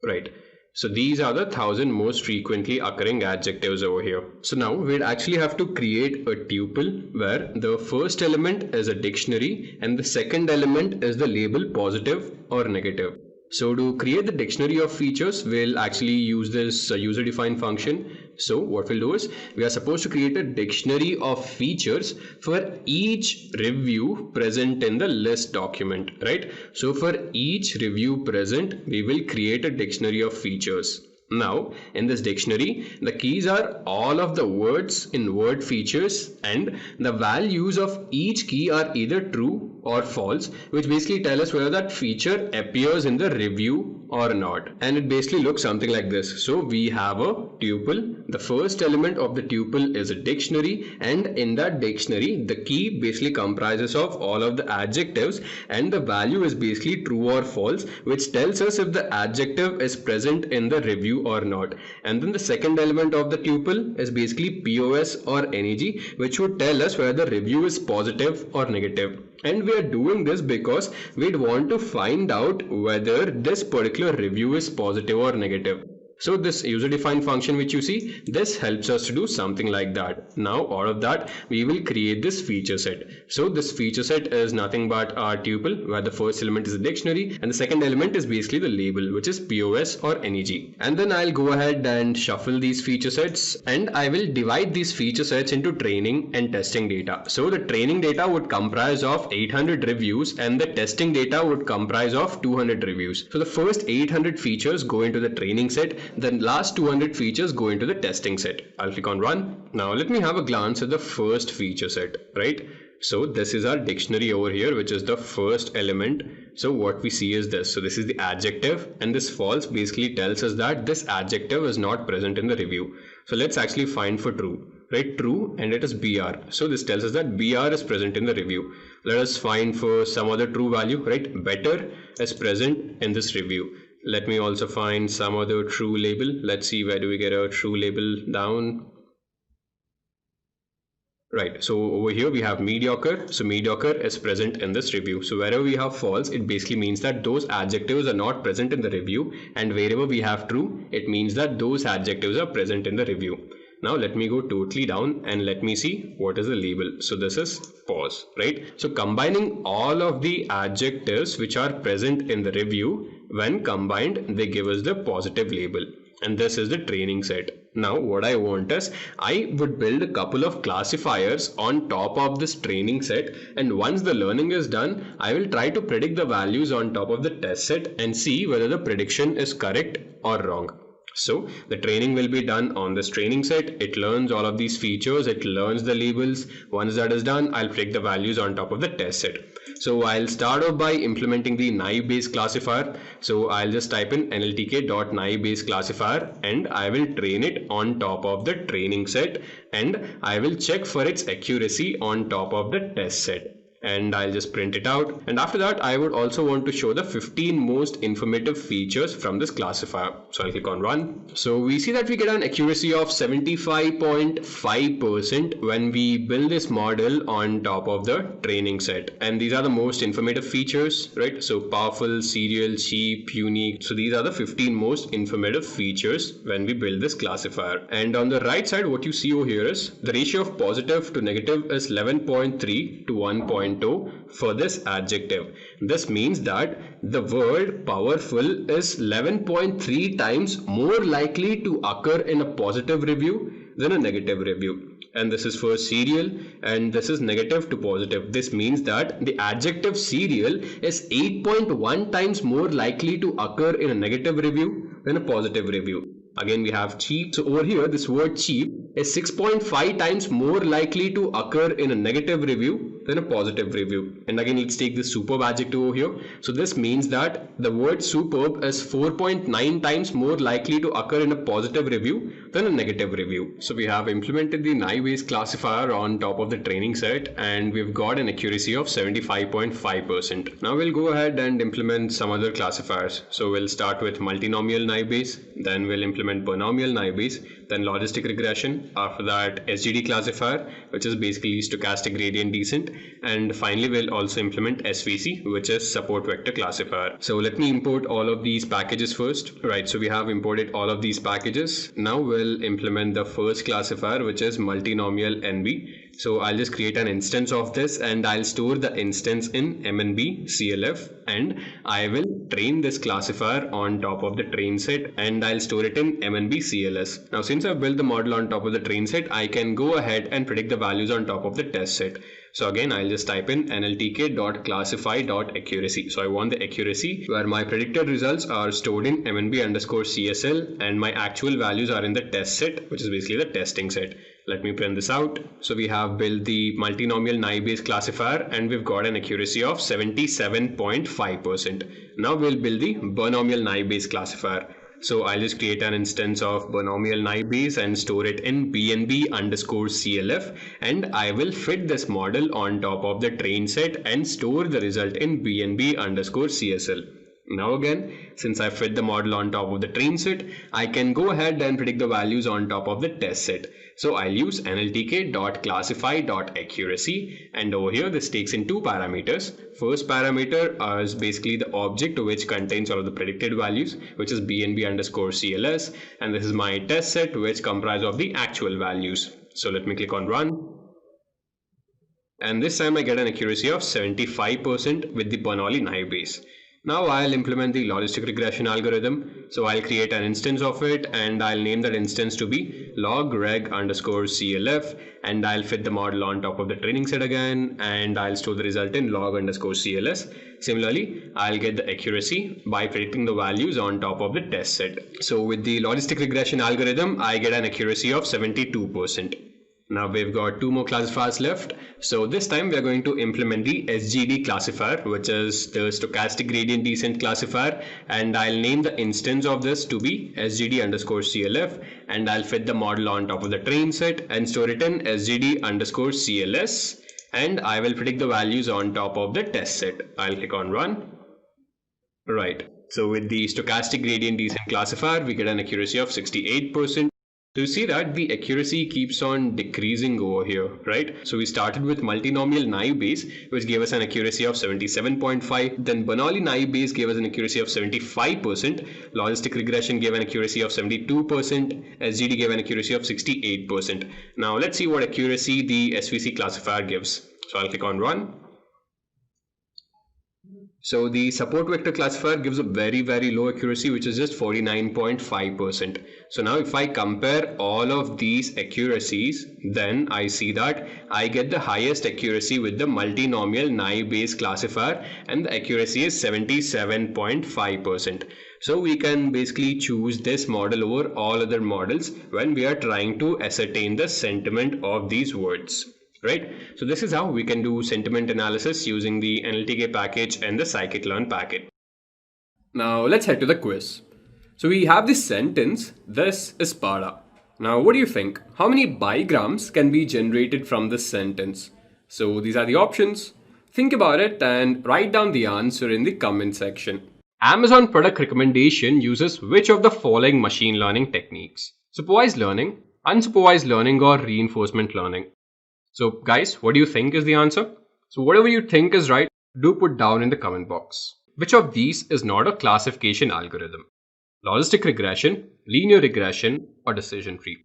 right? So these are the 1000 most frequently occurring adjectives over here. So now we'd actually have to create a tuple where the first element is a dictionary and the second element is the label positive or negative. So to create the dictionary of features, we'll actually use this user-defined function. So what we'll do is we are supposed to create a dictionary of features for each review present in the list document, right? So for each review present, we will create a dictionary of features. Now in this dictionary, the keys are all of the words in word features, and the values of each key are either true or false, which basically tell us whether that feature appears in the review or not. And it basically looks something like this. So we have a tuple. The first element of the tuple is a dictionary, and in that dictionary the key basically comprises of all of the adjectives, and the value is basically true or false, which tells us if the adjective is present in the review or not. And then the second element of the tuple is basically POS or NEG, which would tell us whether the review is positive or negative. And we are doing this because we'd want to find out whether this particular review is positive or negative. So this user-defined function which you see, this helps us to do something like that. Now out of that, we will create this feature set. So this feature set is nothing but our tuple, where the first element is a dictionary and the second element is basically the label, which is POS or NEG. And then I'll go ahead and shuffle these feature sets, and I will divide these feature sets into training and testing data. So the training data would comprise of 800 reviews and the testing data would comprise of 200 reviews. So the first 800 features go into the training set, the last 200 features go into the testing set. I'll click on run. Now let me have a glance at the first feature set, right? So this is our dictionary over here, which is the first element. So what we see is this. So this is the adjective, and this false basically tells us that this adjective is not present in the review. So let's actually find for true, right? True, and it is BR. So this tells us that BR is present in the review. Let us find for some other true value, right? Better is present in this review. Let me also find some other true label. Let's see, where do we get a true label down? Right, so over here we have mediocre. So mediocre is present in this review. So wherever we have false, it basically means that those adjectives are not present in the review, and wherever we have true, it means that those adjectives are present in the review. Now let me go totally down and let me see what is the label. So this is pause, right? So combining all of the adjectives which are present in the review, when combined, they give us the positive label. And this is the training set. Now what I want is, I would build a couple of classifiers on top of this training set, and once the learning is done, I will try to predict the values on top of the test set and see whether the prediction is correct or wrong. So the training will be done on this training set. It learns all of these features, it learns the labels. Once that is done, I'll predict the values on top of the test set. So I'll start off by implementing the naive based classifier. So I'll just type in NLTK.naive based classifier, and I will train it on top of the training set, and I will check for its accuracy on top of the test set. and I'll just print it out. And after that, I would also want to show the 15 most informative features from this classifier. So I'll click on run. So we see that we get an accuracy of 75.5% when we build this model on top of the training set. And these are the most informative features, right? So powerful, serial, cheap, unique. So these are the 15 most informative features when we build this classifier. And on the right side, what you see over here is the ratio of positive to negative is 11.3 to 1.0 for this adjective. This means that the word powerful is 11.3 times more likely to occur in a positive review than a negative review. And this is for serial, and this is negative to positive. This means that the adjective serial is 8.1 times more likely to occur in a negative review than a positive review. Again, we have cheap. So over here, this word cheap is 6.5 times more likely to occur in a negative review than a positive review. And again, let's take this superb adjective over here. So this means that the word superb is 4.9 times more likely to occur in a positive review than a negative review. So we have implemented the naive classifier on top of the training set, and we've got an accuracy of 75.5%. Now we'll go ahead and implement some other classifiers. So we'll start with multinomial naive, then we'll implement binomial naive, then logistic regression. After that, SGD classifier, which is basically stochastic gradient descent, and finally we'll also implement SVC, which is support vector classifier. So let me import all of these packages first. Right, so we have imported all of these packages. Now we'll implement the first classifier, which is multinomial NB. So I'll just create an instance of this, and I'll store the instance in MNB CLF, and I will train this classifier on top of the train set, and I'll store it in MNB CLS. Now since I've built the model on top of the train set, I can go ahead and predict the values on top of the test set. So again, I'll just type in nltk.classify.accuracy. So I want the accuracy where my predicted results are stored in MNB_CSL and my actual values are in the test set, which is basically the testing set. Let me print this out. So we have built the multinomial naive classifier and we've got an accuracy of 77.5%. Now we'll build the binomial naive classifier. So I'll just create an instance of binomial naive and store it in BNB_CLF, and I will fit this model on top of the train set and store the result in BNB_CSL. Now again, since I fit the model on top of the train set, I can go ahead and predict the values on top of the test set. So I'll use nltk.classify.accuracy, and over here this takes in two parameters. First parameter is basically the object which contains all of the predicted values, which is BNB_CLS, and this is my test set which comprises of the actual values. So let me click on run. And this time I get an accuracy of 75% with the Bernoulli naive. Now I'll implement the logistic regression algorithm. So I'll create an instance of it and I'll name that instance to be log_reg_CLF, and I'll fit the model on top of the training set again, and I'll store the result in log_CLS. Similarly, I'll get the accuracy by predicting the values on top of the test set. So with the logistic regression algorithm, I get an accuracy of 72%. Now we've got two more classifiers left. So this time we are going to implement the SGD classifier, which is the stochastic gradient descent classifier, and I'll name the instance of this to be SGD_CLF, and I'll fit the model on top of the train set and store it in SGD_CLS, and I will predict the values on top of the test set. I'll click on run. Right, so with the stochastic gradient descent classifier, we get an accuracy of 68%. So you see that the accuracy keeps on decreasing over here, right? So we started with multinomial naive, which gave us an accuracy of 77.5. Then Bernoulli naive gave us an accuracy of 75%. Logistic regression gave an accuracy of 72%. SGD gave an accuracy of 68%. Now let's see what accuracy the SVC classifier gives. So I'll click on run. So the support vector classifier gives a very low accuracy, which is just 49.5%. So now if I compare all of these accuracies, then I see that I get the highest accuracy with the multinomial naive classifier, and the accuracy is 77.5%. So we can basically choose this model over all other models when we are trying to ascertain the sentiment of these words. Right, so this is how we can do sentiment analysis using the NLTK package and the scikit-learn package. Now let's head to the quiz. So we have this sentence, this is Pada. Now what do you think? How many bigrams can be generated from this sentence? So these are the options. Think about it and write down the answer in the comment section. Amazon product recommendation uses which of the following machine learning techniques? Supervised learning, unsupervised learning, or reinforcement learning? So guys, what do you think is the answer? So whatever you think is right, do put down in the comment box. Which of these is not a classification algorithm? Logistic regression, linear regression, or decision tree?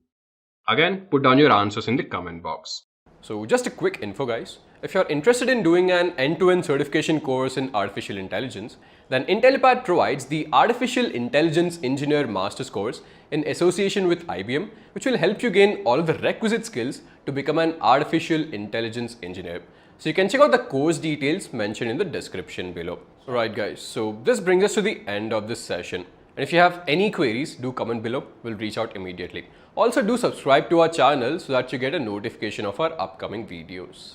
Again, put down your answers in the comment box. So just a quick info guys, if you're interested in doing an end-to-end certification course in artificial intelligence, then IntelliPad provides the Artificial Intelligence Engineer Master's course in association with IBM, which will help you gain all of the requisite skills to become an artificial intelligence engineer. So you can check out the course details mentioned in the description below. Alright guys, so this brings us to the end of this session. And if you have any queries, do comment below, we'll reach out immediately. Also do subscribe to our channel so that you get a notification of our upcoming videos.